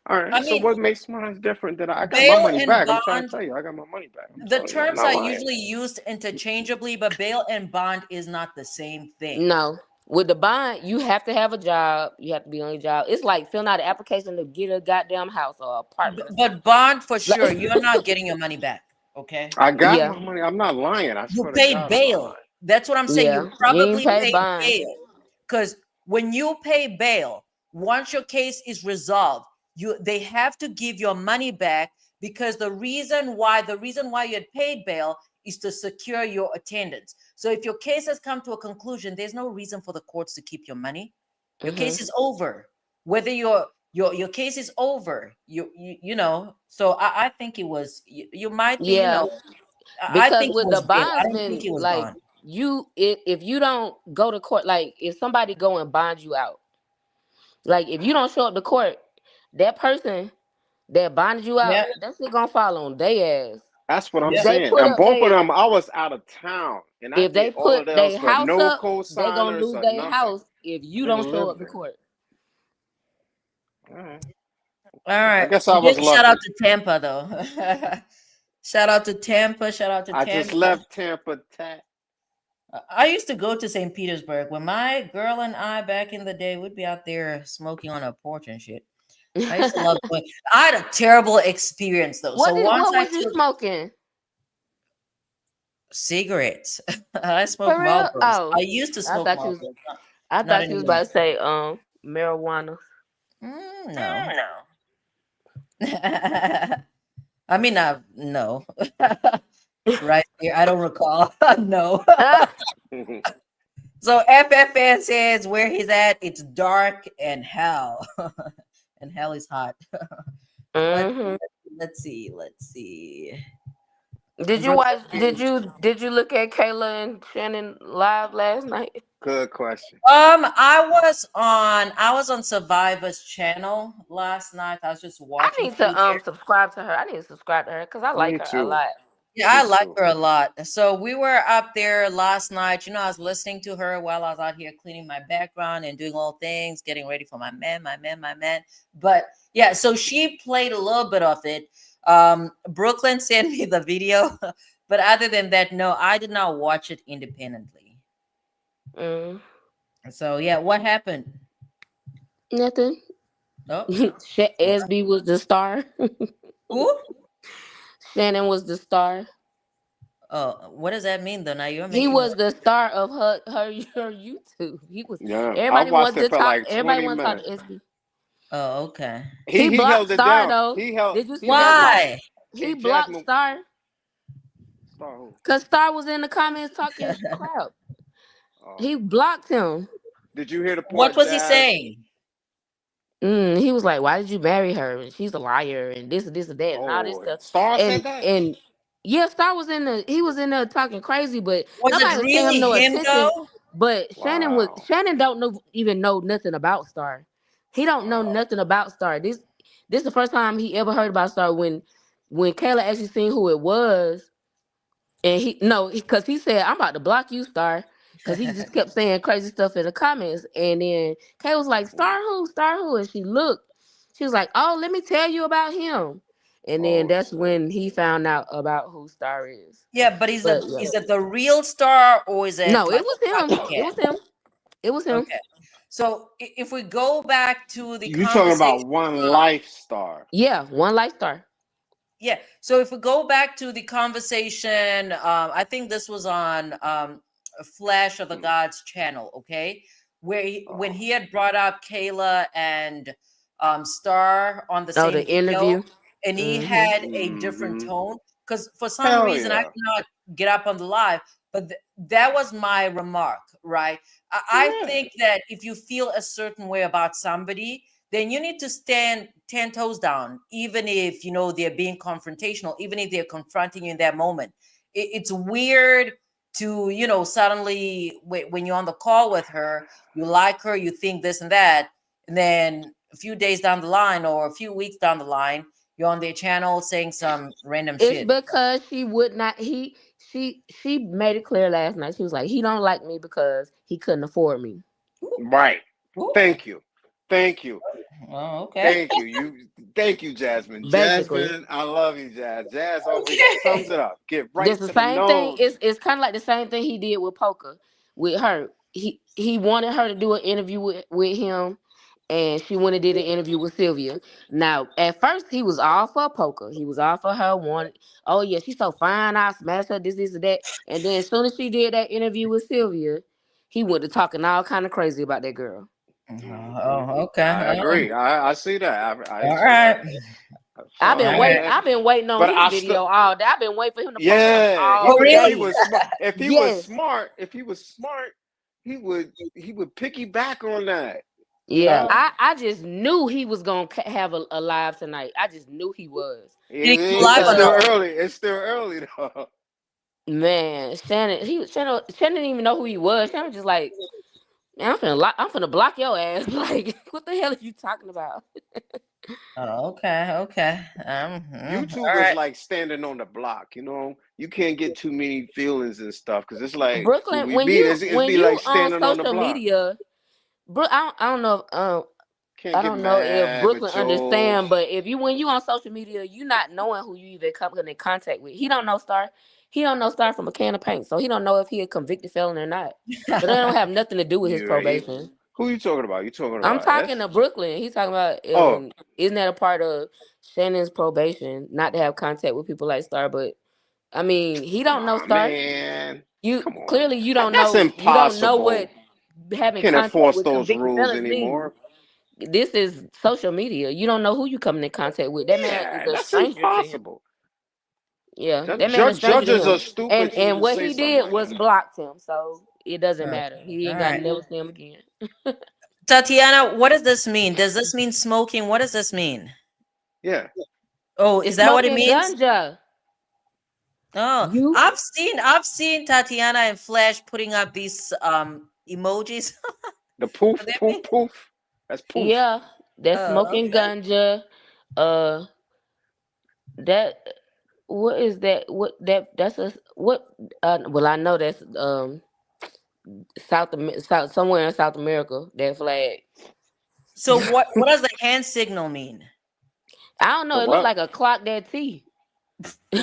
All I right, so mean, what makes mine different than I got my bail money and back? I'm trying to bond. tell you, I got my money back. I'm The telling you, I'm terms not are lying. usually used interchangeably, but bail and bond is not the same thing. No. With the bond, you have to have a job. You have to be on your job. It's like filling out an application to get a goddamn house or apartment or something. But bond for sure, Like, you're not getting your money back. Okay. I got yeah, my money. I'm not lying. I You swear to paid God, I'm not bail. lying. That's what I'm saying. You yeah. You ain't probably pay paid bond. bail. Because when you pay bail, once your case is resolved, they have to give your money back because the reason why you had paid bail is to secure your attendance. So if your case has come to a conclusion, there's no reason for the courts to keep your money. Your Hmm. case is over. Whether your case is over, So I think it was you might be, Yeah, I because think it with the was bail. I don't think bondsman, it was like bond. if you don't go to court, like if somebody go and bond you out, like if you don't show up to court, that person that bonded you out, Yeah, that shit gonna fall on their ass. That's what I'm If yeah. they saying. put And up both of a them, I was out of town, and I if they did all put of those their for house no up, they gonna co-signers lose or their nothing. house if you Nigga don't show lived up to there. court. All right. All I right. guess I was Big shout out lucky. to Tampa though. Shout out to Tampa. Shout out to I just Tampa. left Tampa. I used to go to St. Petersburg when my girl and I back in the day would be out there smoking on a porch and shit. I used to love going. I had a terrible experience though. So once What I was you took smoking? cigarettes. I smoked For real? Marlboros. I Oh, used to I smoke thought you was Marlboros. I Not thought you was about anymore. to say marijuana. No. I mean, no. right here. I don't recall. No. Ah, So FFN says where he's at, it's dark and hell. And hell is hot. Let hmm let's see. Let's see. Did you Brooklyn watch? Did you look at Kayla and Shannon live last night? Good question. I was on Survivor's channel last night. I was just I watching need to through there. subscribe to her. I need to subscribe to her because I like Me her a too. lot. Yeah, I Me like too. her a lot. So we were up there last night. I was listening to her while I was out here cleaning my background and doing all things, getting ready for my man. But yeah, so she played a little bit of it. Brooklyn sent me the video, but other than that, no, I did not watch it independently. Mm, So yeah, what happened? nothing. Oh, SB was the star. who? Shannon was the star. Oh, what does that mean though? Now you're He making it. was the star of her YouTube. He was. Yeah, I Everybody watched wanted it to for talk. like Everybody 20 wanted to talk to minutes. SB. Oh, okay. He He blocked held it Star down. though. He held Did you he see held that it. part? Why? He Hey blocked Jasmine, Star Star who? because Star was in the comments talking crap. Oh, He blocked him. did you hear the What part, was he Jazz? saying? He was like, "Why did you marry her? And she's a liar, and this, and that, and all this Oh, stuff." Star said And that. and yeah, Star was in the. He was in there talking crazy, but Was it nobody was paying him really no him attention. though? But Wow, Shannon don't even know nothing about Star. He don't know wow. nothing about Star. This the first time he ever heard about Star when Kayla actually seen who it was. And he no, because he said, "I'm about to block you, Star," because he just kept saying crazy stuff in the comments. And then Kay was like, Star who?" And she looked. She was like, "Oh, let me tell you about him." And then Oh that's shit. when he found out about who Star is. Yeah, but But yeah, is it the real star or is it no, it like was a him. It copycat? was him. It was him. Okay. So if we go back to the You talking about conversation, One Life Star? Yeah, one light star. yeah. So if we go back to the conversation, I think this was on Flash of the Hmm. Gods channel, okay, where when Oh, he had brought up Kayla and Star on the Oh, same the video, interview. and he Mm-hmm. had a different mm-hmm. tone because for some Hell reason I yeah, cannot get up on the live, but that was my remark, right? I yeah. think that if you feel a certain way about somebody, then you need to stand 10 toes down, even if they're being confrontational, even if they're confronting you in that moment. It's weird to suddenly when you're on the call with her, you like her, you think this and that, and then a few days down the line or a few weeks down the line, you're on their channel saying some random It's shit. because she would not. She made it clear last night. She was like, he don't like me because he couldn't afford me. Ooh, Right. ooh. Thank you. Thank you. Oh, okay. Thank you. Thank you, Jasmine. Basically, Jasmine, I love you, Jazz. Jazz always sums it up. Get right that's the to the same thing. nose. It's kind of like the same thing he did with Poker with her. He wanted her to do an interview with him, and she went and did an interview with Sylvia. Now, at first, he was all for Poker. He was all for her. Oh yeah, she's so fine. I smash her. This, and that. And then as soon as she did that interview with Sylvia, he went to talking all kind of crazy about that girl. Hmm. Oh, okay. I agree. I see that. I All see right. that. I've So been All waiting. right. I've been waiting on but his I still, video all day. I've been waiting for him to post one yeah. all If he day. really? was smart, Yes. he would piggyback on that. You Yeah, Oh, know, I just knew he was gonna have a live tonight. I just knew he was did he come live it's or because still no? early. It's still early though. man, Shannon didn't even know who he was. Shannon just like, man, I'm finna block your ass. Like, what the hell are you talking about? Oh, okay. Okay. YouTube All is right. like standing on the block. You know, you can't get too many feelings and stuff because it's like when Brooklyn, we be, it's when be you like on standing on the social block. media, I don't know. Can't I get don't know if mad Brooklyn with Joe. understand, but if you when you on social media, you not knowing who you even come in contact with. He don't know Star. He don't know Star from a can of paint, so he don't know if he a convicted felon or not. So that don't have nothing to do with his probation. Who you talking about? You talking I'm about talking S? to Brooklyn. He's talking about Oh, isn't that a part of Shannon's probation not to have contact with people like Star? But I mean, he come don't know on, Star. man. You Come on. clearly That's you don't know impossible. what having Can't contact enforce with those convicted rules felons mean. anymore. This is social media. You don't know who you coming in contact with. That man is Yeah, a that's stranger to him. impossible. Yeah, Ju- that man is stranger to Judges him. are stupid to And even what say he something did like was that. blocked him, so it doesn't Okay. matter. He All ain't got to right. never see him again. Tatiana, what does this mean? Does this mean smoking? What does this mean? Yeah. Oh, is that what it Smoking means? ganja. Oh, You? I've seen Tatiana and Flash putting up these emojis. The What poof, that poof, mean? poof. That's poof. Yeah, that's smoking Okay. ganja. Uh, that what is that? What that? That's a what? Well, I know that's South somewhere in South America. That flag. So what does the hand signal mean? I don't The know. It looked what? like a clock that T.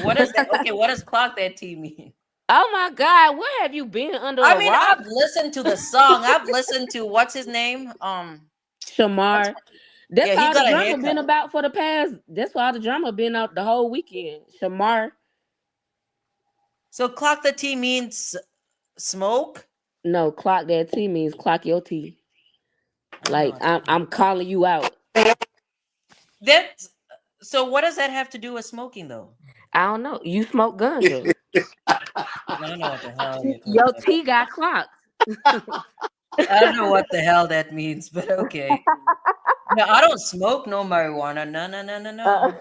What does that? Okay, what does clock that T mean? Oh my God, where have you been under I a mean, rock? I've listened to the song. I've listened to what's his name? What's, Shamar. That's yeah, he all the got a drama been haircut. about for the past. That's why all the drama been out the whole weekend. Shamar. So clock the T means smoke. No, clock that T means clock your T. I don't know Like what that I'm means. calling you out. That. So what does that have to do with smoking, though? I don't know. You smoke ganja. I don't know what the hell you're talking Your about. T got clocked. I don't know what the hell that means, but okay. No, I don't smoke no marijuana. No, no, no, no, Uh, no.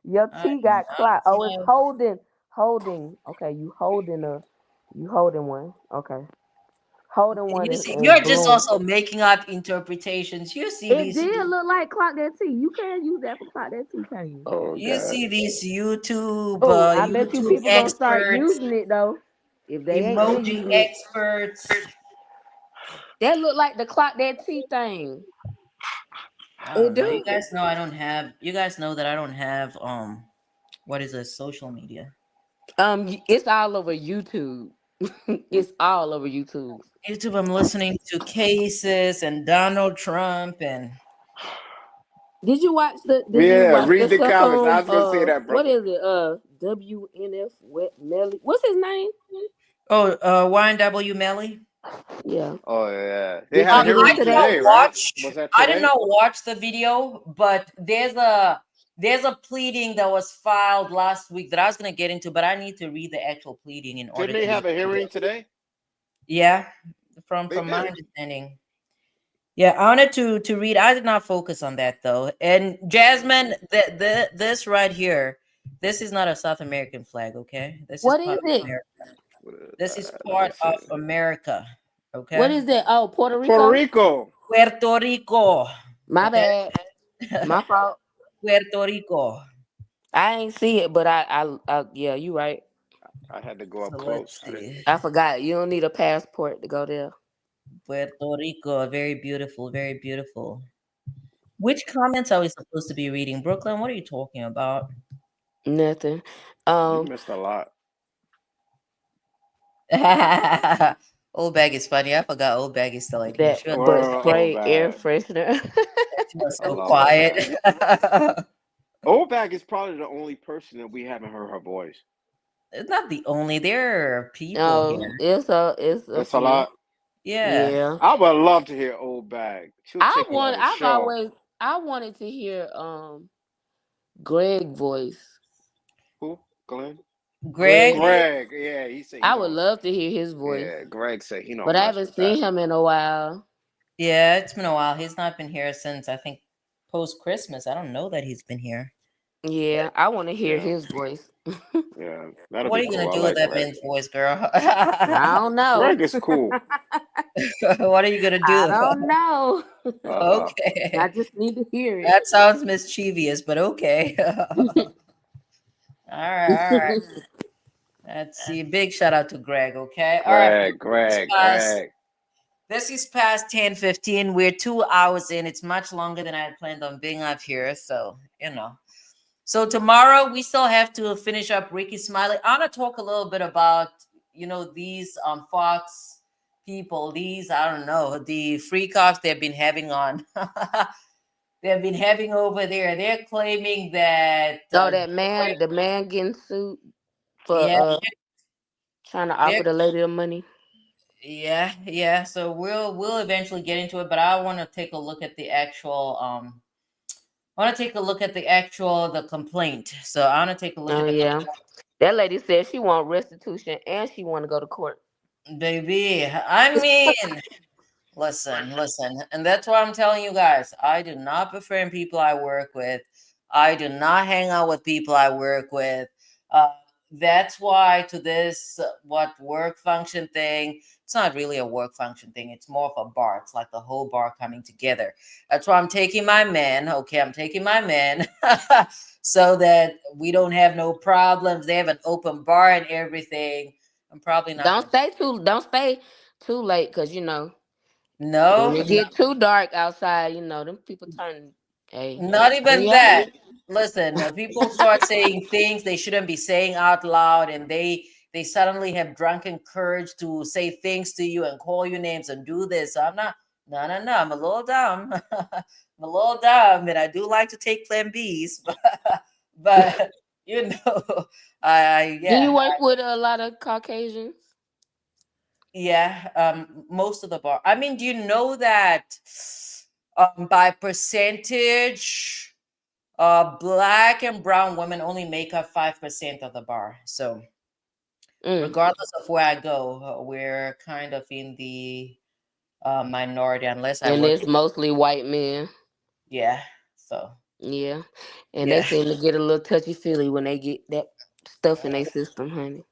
your I, T got I clocked. don't Oh, it's smoke. holding. Okay, you holding one. Okay, holding one You is see, in you're just bloom. also making up interpretations. You see It these, did look like clock that T. You can't use that for clock that T, can you? Oh you God. see these YouTube, Oh, I bet you YouTube people gonna start experts, using it though. If they ain't been emoji using it, experts. that look like the clock that T thing. I It don't know. do. You guys know that I don't have what is this, social media? It's all over YouTube. It's all over YouTube. YouTube, I'm listening to cases and Donald Trump and Did you Yeah, watch the read the stuff comments. I on was gonna say that, what brother. is it? WNF Wet Melly. What's his name? YNW Melly. Yeah. Oh yeah. They Did had you a get I hearing into did that? not today, right? watch. Was that I did today? not watch the video, but there's a pleading that was filed last week that I was gonna get into, but I need to read the actual pleading in order Didn't to they have make a sure. hearing today? Yeah, from They my did. understanding. Yeah, I wanted to read. I did not focus on that though. And Jasmine, this right here, this is not a South American flag. Okay, this is What part is of it? America. This is Let me part see. of America. What Okay, is it? Oh, Puerto Puerto Rico. Rico. Puerto Rico. My Okay, bad. My fault. Puerto Rico. I ain't see it, but yeah, you right. I had to go So up let's close. I didn't. see. I forgot. You don't need a passport to go there. Puerto Rico, very beautiful, very beautiful. Which comments are we supposed to be reading? Brooklyn, what are you talking about? Nothing. You Um, missed a lot. Old bag is funny. I forgot old bag is still in here. that She was the Oh, spray air bag. freshener. she was I so love old quiet. bag. Old bag is probably the only person that we haven't heard her voice. It's not the only. There are people No, here. it's a That's a few. lot. Yeah. Yeah. I would love to hear old bag. She'll I take over want. the I've show. always. I wanted to hear Greg voice. Who? Glenn? Greg. Greg. Greg. Yeah, he said he I would don't. love to hear his voice, Yeah, Greg said he but don't I mess haven't with that. seen him in a while. Yeah, it's been a while. He's not been here since I think post Christmas. I don't know that he's been here. Yeah, I want to hear Yeah, his voice. yeah, that'll What be are you cool. gonna I do with like that Greg. man's voice, girl? I don't know. Greg is cool. What are you gonna I do? don't know. I Okay. just need to hear it. That sounds mischievous, but okay. All right. Let's see. Big shout out to Greg. Okay. All right. Greg, This is Greg, past. Greg. This is past 10:15. We're 2 hours in. It's much longer than I had planned on being up here. So So tomorrow we still have to finish up Ricky Smiley. I want to talk a little bit about these Fox people. These I don't know the freak offs they've been having on. They've been having over there. They're claiming that Oh, the man getting sued for yeah, trying to they're offer the lady the money. yeah. So we'll eventually get into it, but I want to take a look at the actual I want to take a look at the complaint. So I want to take a look Oh at the yeah, complaint. That lady said she want restitution and she want to go to court. Baby, I mean, listen, and that's why I'm telling you guys, I do not befriend people I work with. I do not hang out with people I work with. Uh, that's why to this what work function thing, it's not really a work function thing. It's more of a bar. It's like the whole bar coming together. That's why I'm taking my men. Okay, I'm taking my men so that we don't have no problems. They have an open bar and everything. I'm probably not gonna. Don't stay too late because when No, it get too dark outside, them people turn. Hey, they not turn even you out. that. Listen, people start saying things they shouldn't be saying out loud, and they suddenly have drunken courage to say things to you and call you names and do this. So I'm not. No, no, no. I'm a little dumb. I'm a little dumb, and I do like to take Plan Bs, but you know, Do you yeah, work with a lot of Caucasians? yeah. Most of the bar. I mean, do you know that by percentage? Black and brown women only make up 5% of the bar. So, Mm. regardless of where I go, we're kind of in the minority unless I And work. it's mostly white men. Yeah. So, Yeah. And they yeah. seem to get a little touchy feely when they get that stuff in their system, honey.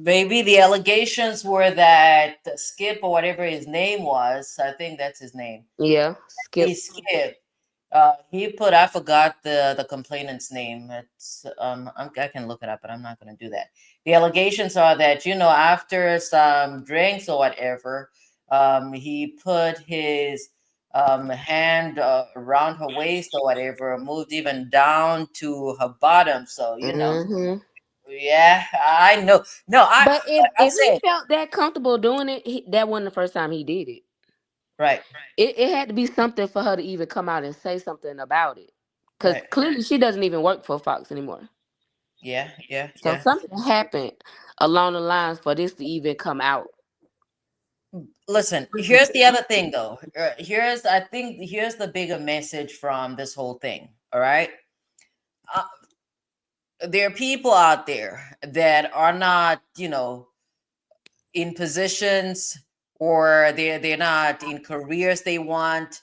Baby, the allegations were that Skip or whatever his name was, I think that's his name. Yeah. He Skip. Skip. He put I forgot the complainant's name. It's I can look it up, but I'm not going to do that. The allegations are that after some drinks or whatever, he put his hand around her waist or whatever, moved even down to her bottom. So Hmm. yeah, I know. No, But if I if he said felt that comfortable doing it, that wasn't the first time he did it. right, It had to be something for her to even come out and say something about it. Because right. clearly she doesn't even work for Fox anymore. Yeah, yeah, So yeah. something happened along the lines for this to even come out. Listen, here's the other thing though. Here's the bigger message from this whole thing. All right. Uh, there are people out there that are not, in positions or they're not in careers they want,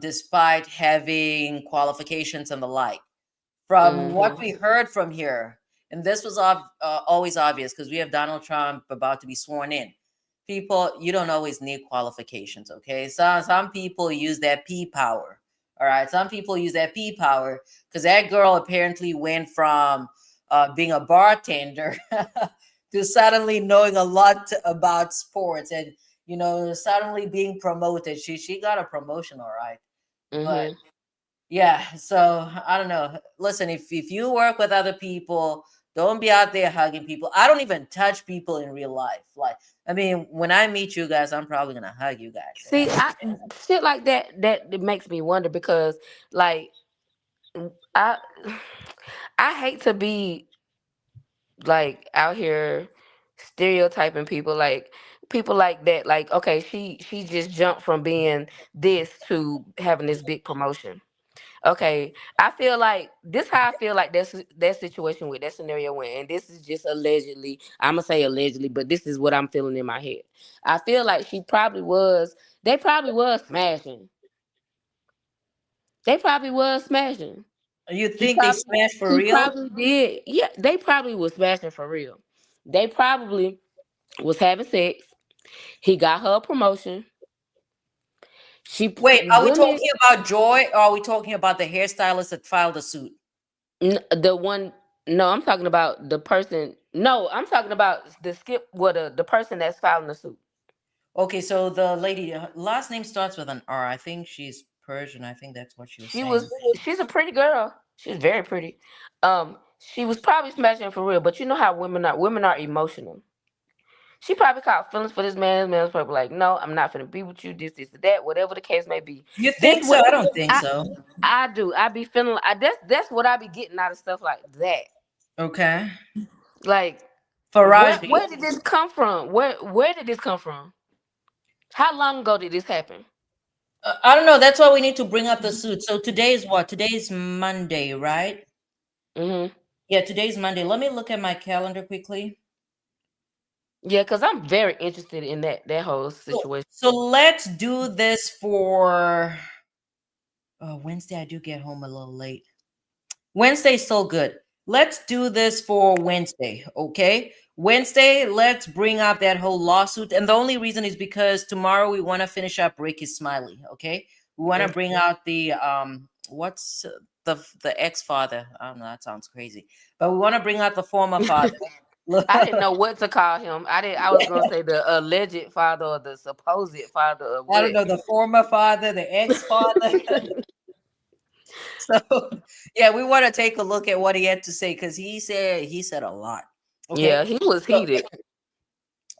despite having qualifications and the like. From what Hmm. we heard from here, and this was always obvious because we have Donald Trump about to be sworn in. People, you don't always need qualifications, okay? Some people use that P power. All right, some people use that P power because that girl apparently went from being a bartender to suddenly knowing a lot about sports and suddenly being promoted. She got a promotion, all right, but Hmm. yeah, so I don't know. Listen, if you work with other people, don't be out there hugging people. I don't even touch people in real life. Like, I mean, when I meet you guys, I'm probably gonna hug you guys. See, shit like that it makes me wonder because, like, I I hate to be like out here stereotyping people like that. Like, okay, she just jumped from being this to having this big promotion. Okay, I feel like this how I feel like that situation with that scenario went, and this is just allegedly. I'm gonna say allegedly, but this is what I'm feeling in my head. I feel like she probably was. They probably was smashing. They probably was smashing. You He think they probably smash for he real? probably did. Yeah, they probably was smashing for real. They probably was having sex. He got her a promotion. Wait, are we Women. talking about Joy or are we talking about the hairstylist that filed the suit? The one, no, I'm talking about the person. No, I'm talking about the skip. What the person that's filing the suit. Okay, so the lady, last name starts with an R. I think she's Persian. I think that's what she was She saying. was. She's a pretty girl. She's very pretty. She was probably smashing for real. But you know how women are. Women are emotional. She probably caught feelings for this man. This man was probably like, "No, I'm not gonna be with you. This, that, whatever the case may be." You This think so? what I don't think I so. I do. I be feeling. That's what I be getting out of stuff like that. Okay. Like, Faraji, where did this come from? Where did this come from? How long ago did this happen? I don't know. That's why we need to bring up the suit. So today is what? Today is Monday, right? Hmm. Yeah, today's Monday. Let me look at my calendar quickly. Yeah, because I'm very interested in that whole So, situation. so let's do this for Wednesday. I do get home a little late. Wednesday's still good. Let's do this for Wednesday, okay? Wednesday, let's bring up that whole lawsuit. And the only reason is because tomorrow we want to finish up Rickey Smiley, okay? We want to Okay. bring out the what's the ex-father. I don't know, that sounds crazy. But we want to bring out the former father. I didn't know what to call him. I didn't. I was gonna say the alleged father or the supposed father or I don't what. know, the former father, the ex-father. So yeah, we want to take a look at what he had to say because he said a lot. Okay. Yeah, he was So heated.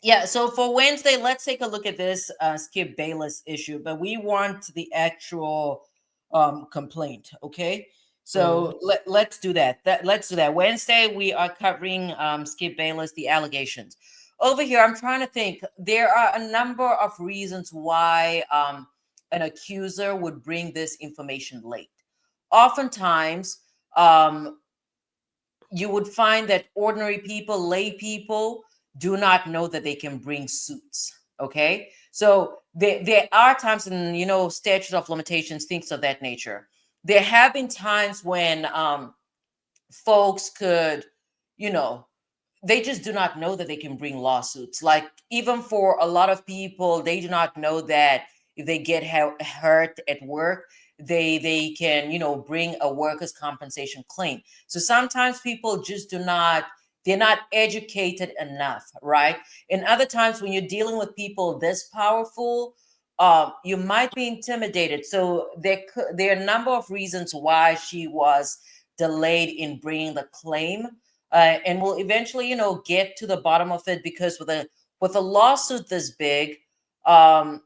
yeah, so for Wednesday, let's take a look at this Skip Bayless issue, but we want the actual complaint, okay? Mm. So let's do that. Let's do that. Wednesday, we are covering Skip Bayless, the allegations. Over here, I'm trying to think. There are a number of reasons why an accuser would bring this information late. Oftentimes, um, you would find that ordinary people, lay people, do not know that they can bring suits. Okay, so there are times in statutes of limitations, things of that nature. There have been times when folks could, you know, they just do not know that they can bring lawsuits. Like even for a lot of people, they do not know that if they get hurt at work, they can bring a workers' compensation claim. So sometimes people just do not. They're not educated enough, right? And other times when you're dealing with people this powerful, you might be intimidated. So there are a number of reasons why she was delayed in bringing the claim, and we'll eventually get to the bottom of it because with a lawsuit this big, um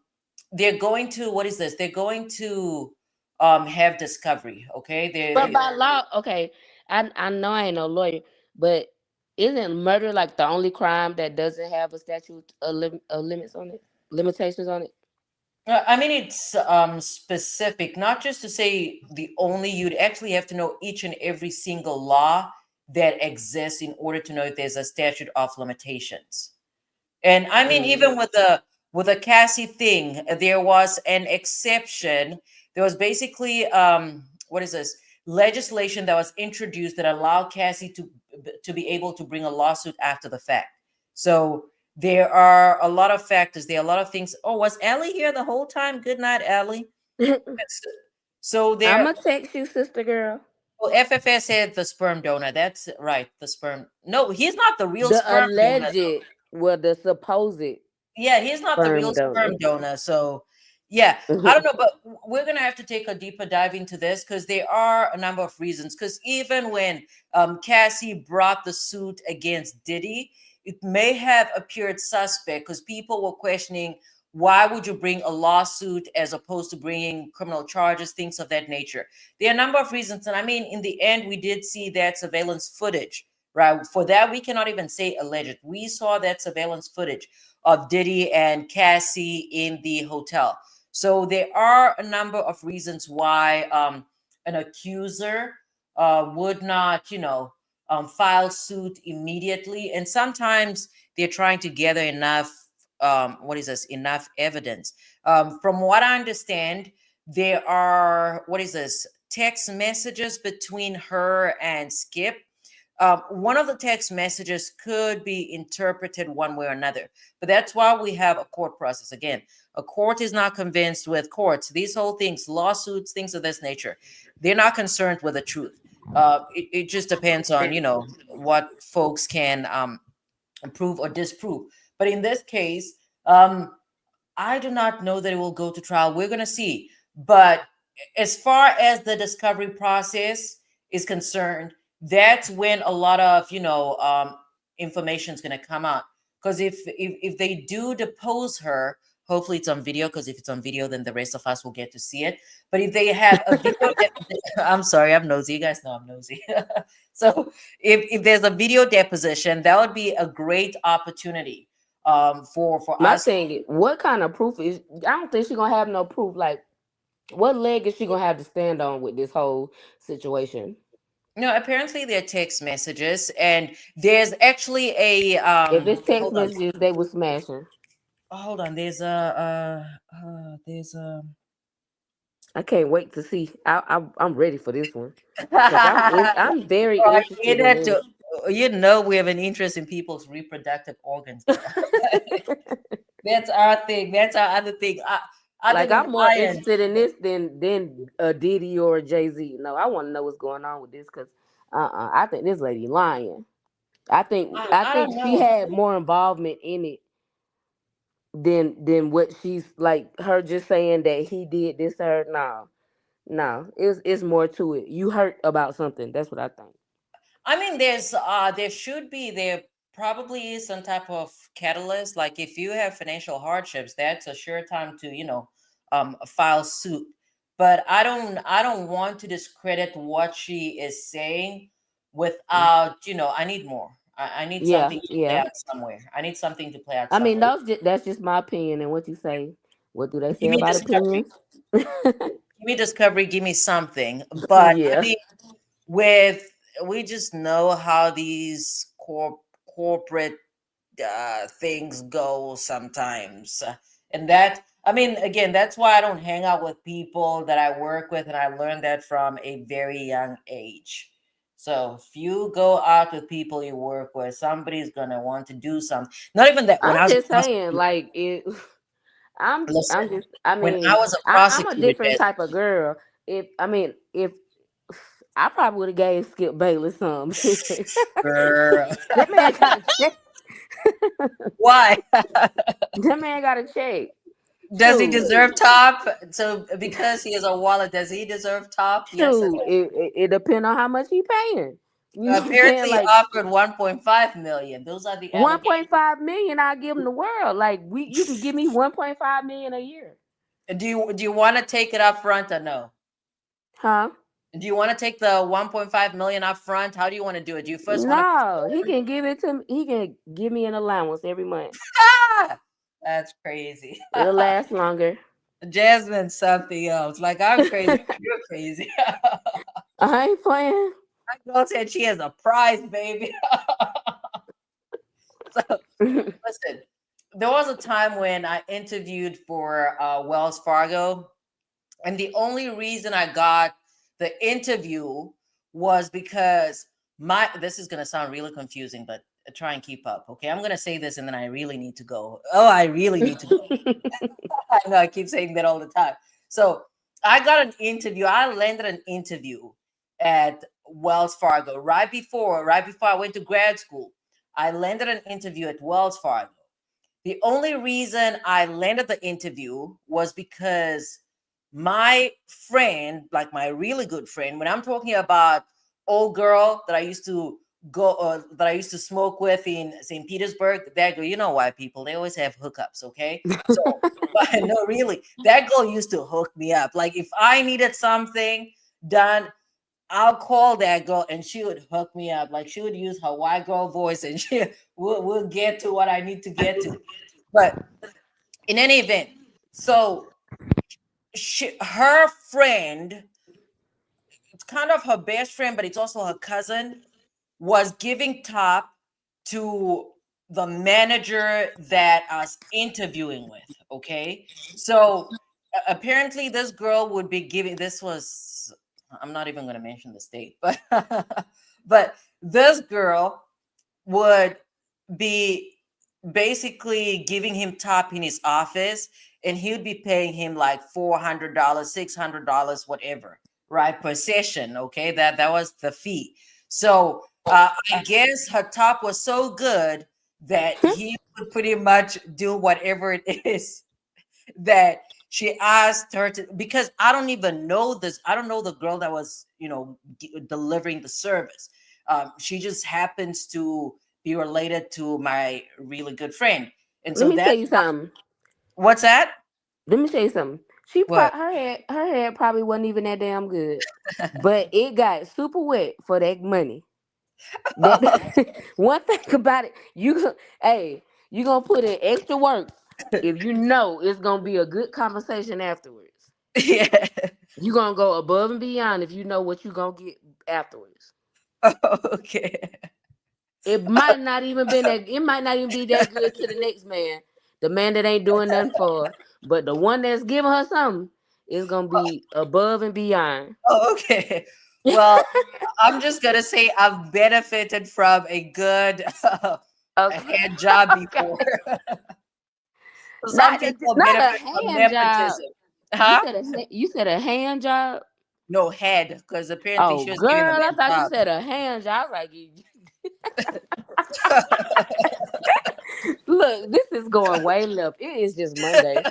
they're going to, what is this, they're going to have discovery. Okay, But by law, okay, I know I ain't no lawyer, but isn't murder like the only crime that doesn't have a statute of limits on it, limitations on it? I mean, it's specific, not just to say the only. You'd actually have to know each and every single law that exists in order to know if there's a statute of limitations. And I mean, Mm. even with the Cassie thing, there was an exception. There was basically what is this, legislation that was introduced that allowed Cassie to be able to bring a lawsuit after the fact. So there are a lot of factors. There are a lot of things. Oh, was Allie here the whole time? Good night, Allie. Yes. So I'm there. gonna text you, sister girl. Well, FFS said the sperm donor. That's right. The sperm. No, he's not the real The sperm donor. alleged, well, the supposed Yeah, he's not the real sperm sperm donor. donor. So, yeah, I don't know, but we're gonna have to take a deeper dive into this because there are a number of reasons. Because even when Cassie brought the suit against Diddy, it may have appeared suspect because people were questioning why would you bring a lawsuit as opposed to bringing criminal charges, things of that nature. There are a number of reasons, and I mean, in the end, we did see that surveillance footage. Right. For that, we cannot even say alleged. We saw that surveillance footage of Diddy and Cassie in the hotel. So there are a number of reasons why an accuser would not, file suit immediately. And sometimes they're trying to gather enough, what is this, enough evidence. From what I understand, there are, what is this, text messages between her and Skip. One of the text messages could be interpreted one way or another. But that's why we have a court process. Again, a court is not convinced with courts. These whole things, lawsuits, things of this nature, they're not concerned with the truth. It just depends on, what folks can prove or disprove. But in this case, I do not know that it will go to trial. We're going to see. But as far as the discovery process is concerned, that's when a lot of information is going to come out. Because if they do depose her, hopefully it's on video. Because if it's on video, then the rest of us will get to see it. But if they have a video, I'm sorry, I'm nosy. You guys know I'm nosy. So if there's a video deposition, that would be a great opportunity for My us. thing is, what kind of proof is? I don't think she's gonna have no proof. Like, what leg is she gonna have to stand on with this whole situation? No, apparently they're text messages, and there's actually a If it's text hold on, messages, they was smashing. hold on. There's a I can't wait to see. I'm ready for this one because Right, I'm very interested in this. you know, we have an interest in people's reproductive organs, girl. That's our thing. That's our other thing. Other Like than I'm more iron, interested in this than a Diddy or a Jay-Z. No, I want to know what's going on with this because I think this lady lying. I I think don't she know. had more involvement in it than what she's like her just saying that he did this to her. No, no, it's more to it. You hurt about something. That's what I think. I mean, there probably is some type of catalyst. Like if you have financial hardships, that's a sure time to, file suit. But I don't want to discredit what she is saying without, I need more. I need Yeah, something to play yeah. out somewhere. I need something to play out I mean, somewhere. that's just my opinion. And what you say, what do they say Give me about discovery. opinions? Give me discovery. Give me something. But I Yeah. mean, with we just know how these corporate things go sometimes. And that, I mean, again, that's why I don't hang out with people that I work with, and I learned that from a very young age. So if you go out with people you work with, somebody's gonna want to do something. Not even that. When I'm I was a just saying, prosecutor, like it. listen. I'm just. I When I mean, was a I'm a prosecutor, different type of girl. If I probably would have gave Skip Bayless some. girl, That man got a check. why? That man got a check. Does he Shoot, deserve top? So because he is a wallet, does he deserve top? Yes or shoot. It depends on how much he paying. You no? know what I'm saying? Apparently, he Like offered 1.5 million. Those are the allegations. 1.5 million, I give him the world. Like you can give me 1.5 million a year, Do you want to take it up front or no? huh? Do you want to take the 1.5 million up front? How do you want to do it? Do you first want to pay No, he forward? can give it to me. He can give me an allowance every month. Ah! That's crazy. It'll last longer. Jasmine's something else. Like I'm crazy, but you're crazy. I ain't playing. My girl said she has a prize, baby. So listen, there was a time when I interviewed for Wells Fargo, and the only reason I got the interview was because my this is gonna sound really confusing, but try and keep up. Okay, I'm gonna say this and then I really need to go. Oh, I really need to go. I know I keep saying that all the time. So I got an interview. I landed an interview at Wells Fargo right before I went to grad school. I landed an interview at Wells Fargo. The only reason I landed the interview was because my friend, like my really good friend, when I'm talking about old girl that I used to that I used to smoke with in St. Petersburg, that girl, you know why people they always have hookups, okay? So, but no, really, that girl used to hook me up. Like if I needed something done, I'll call that girl and she would hook me up. Like she would use her white girl voice and she will get to what I need to get to. But in any event, so her friend, it's kind of her best friend, but it's also her cousin, was giving top to the manager that I was interviewing with. Okay. So apparently this girl would be giving this was I'm not even gonna mention the state, but but this girl would be basically giving him top in his office, and he would be paying him like $400, $600, whatever, right, per session. Okay, that was the fee. So I guess her top was so good that he would pretty much do whatever it is that she asked her to, because I don't even know this. I don't know the girl that was, delivering the service. She just happens to be related to my really good friend. And Let so me tell that's you something. what's that? Let me tell you something. What? Her head probably wasn't even that damn good, but it got super wet for that money. That one thing about it, hey, you gonna put in extra work if you know it's gonna be a good conversation afterwards. Yeah. You gonna go above and beyond if you know what you gonna get afterwards. Okay. It might not even been that. It might not even be that good to the next man, the man that ain't doing nothing for her. But the one that's giving her something is gonna be above and beyond. Oh, okay. Well, I'm just gonna say I've benefited from a good Okay. hand job Okay. before. Some Not people not a benefit from hand job. nepotism. Huh? You said a hand job. No, head, because apparently Oh, she was giving a girl, I man thought you job. said a hand job. I was like, look, this is going way left. It is just Monday.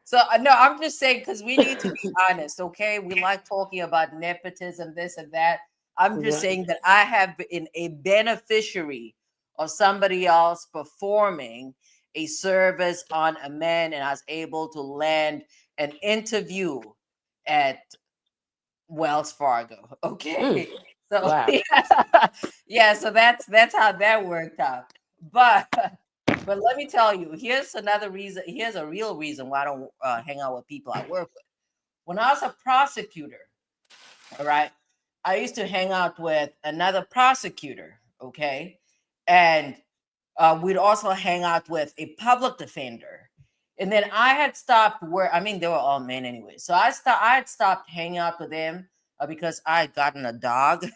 So no, I'm just saying because we need to be honest, okay? We like talking about nepotism, this and that. I'm just Right. saying that I have been a beneficiary of somebody else performing a service on a man, and I was able to land an interview at Wells Fargo. Mm, Okay. So wow. yeah, yeah, so that's how that worked out. But but let me tell you, here's another reason. Here's a real reason why I don't hang out with people I work with. When I was a prosecutor, all right, I used to hang out with another prosecutor, okay, and we'd also hang out with a public defender. And then I had stopped where I mean they were all men anyway. So I had stopped hanging out with them because I had gotten a dog.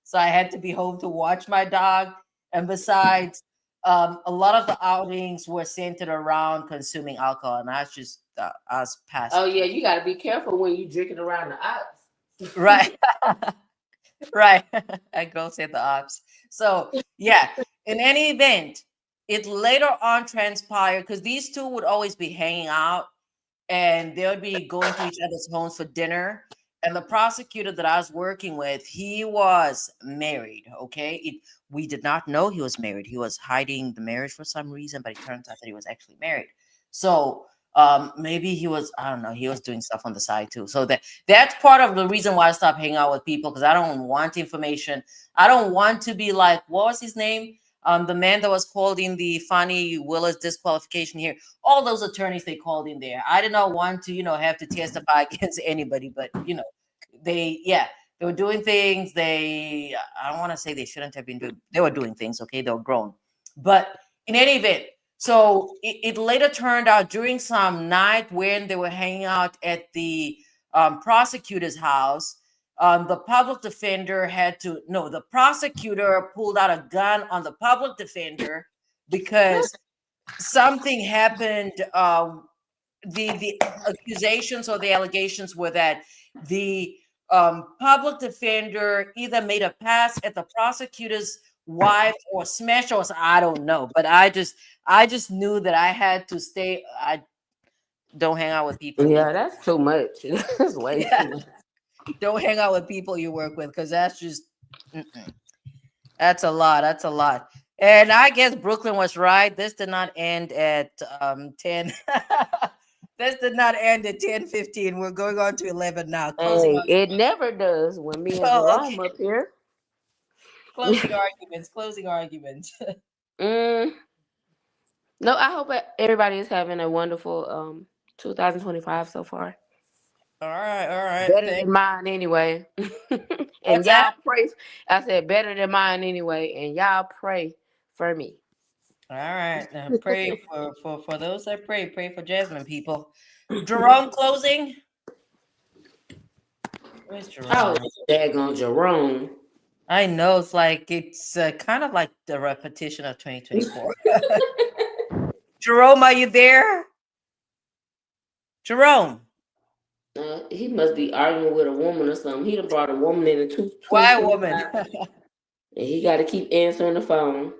So I had to be home to watch my dog. And besides, a lot of the outings were centered around consuming alcohol, and I was Oh past yeah, you got to be careful when you drinking around the ops. right. Right. I girl said the ops. So yeah, in any event, it later on transpired because these two would always be hanging out and they would be going to each other's homes for dinner. And the prosecutor that I was working with, he was married. Okay. We did not know he was married. He was hiding the marriage for some reason, but it turns out that he was actually married. So maybe he was, I don't know, he was doing stuff on the side too. So that's part of the reason why I stopped hanging out with people because I don't want information. I don't want to be like, what was his name? The man that was called in the Fannie Willis disqualification here, all those attorneys they called in there. I did not want to, have to testify against anybody, but they were doing things I don't want to say they shouldn't have been doing. They were doing things, okay, they were grown. But in any event, so it later turned out during some night when they were hanging out at the prosecutor's house, the public defender had to no, the prosecutor pulled out a gun on the public defender because something happened. The accusations or the allegations were that the public defender either made a pass at the prosecutor's wife or smashed or I don't know, but I just knew that I had to stay. I don't hang out with people you Yeah, that's too much. That's way yeah, too much. don't hang out with people you work with because that's just mm-mm. That's a lot. That's a lot. And I guess Brooklyn was right. This did not end at 10. This did not end at 10:15. We're going on to 11 now. Closing Hey, it arguments. never does when me and Oh, Jerome okay. up here. Closing arguments. Closing arguments. mm, no, I hope everybody is having a wonderful 2025 so far. All right. All right. Better Thank than you. mine anyway. And What's that? y'all pray. I said better than mine anyway, and y'all pray for me. All right. Now pray for those that pray. Pray for Jasmine, people. Jerome closing. Where's Oh, Jerome? daggone Jerome. I know it's kind of like the repetition of 2024. Jerome, are you there? Jerome, He must be arguing with a woman or something. He done brought a woman in 2025, why woman? and he got to keep answering the phone.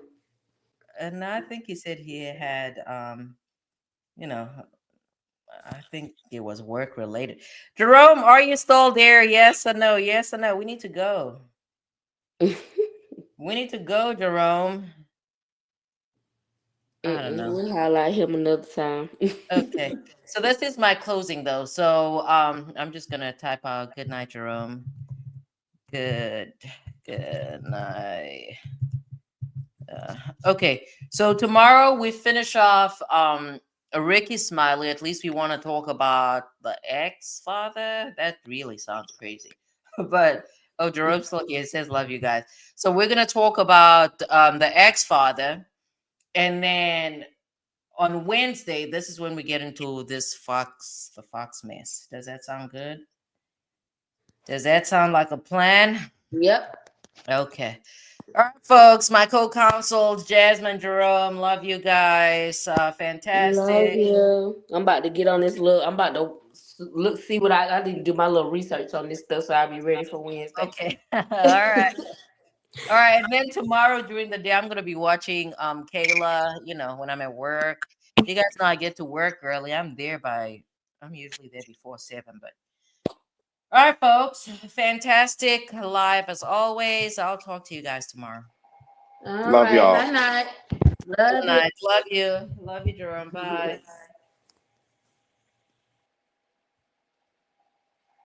And I think he said he had, you know, I think it was work related. Jerome, are you still there? Yes or no? Yes or no? We need to go. We need to go, Jerome. I don't know. We'll highlight him another time. Okay. So this is my closing though. So I'm just gonna type out good night, Jerome. Good night. Okay, so tomorrow we finish off a Ricky Smiley. At least we want to talk about the ex-father. That really sounds crazy. But Oh, Jerome's still here. It says, love you guys. So we're going to talk about the ex-father. And then on Wednesday, this is when we get into the Fox mess. Does that sound good? Does that sound like a plan? Yep. Okay. All right, folks. My co-counsels, Jasmine, Jerome, love you guys. Love Fantastic. you. I'm about to get on this little. I'm about to look, see what I need to do my little research on this stuff, so I'll be ready for Wednesday. Okay. All right. All right. And then tomorrow during the day, I'm gonna be watching Kayla, when I'm at work. You guys know I get to work early. I'm usually there before 7, but all right, folks. Fantastic live as always. I'll talk to you guys tomorrow. All Love right. y'all. Night night. Good Love you. night. Love you. Love you, Jerome. Bye.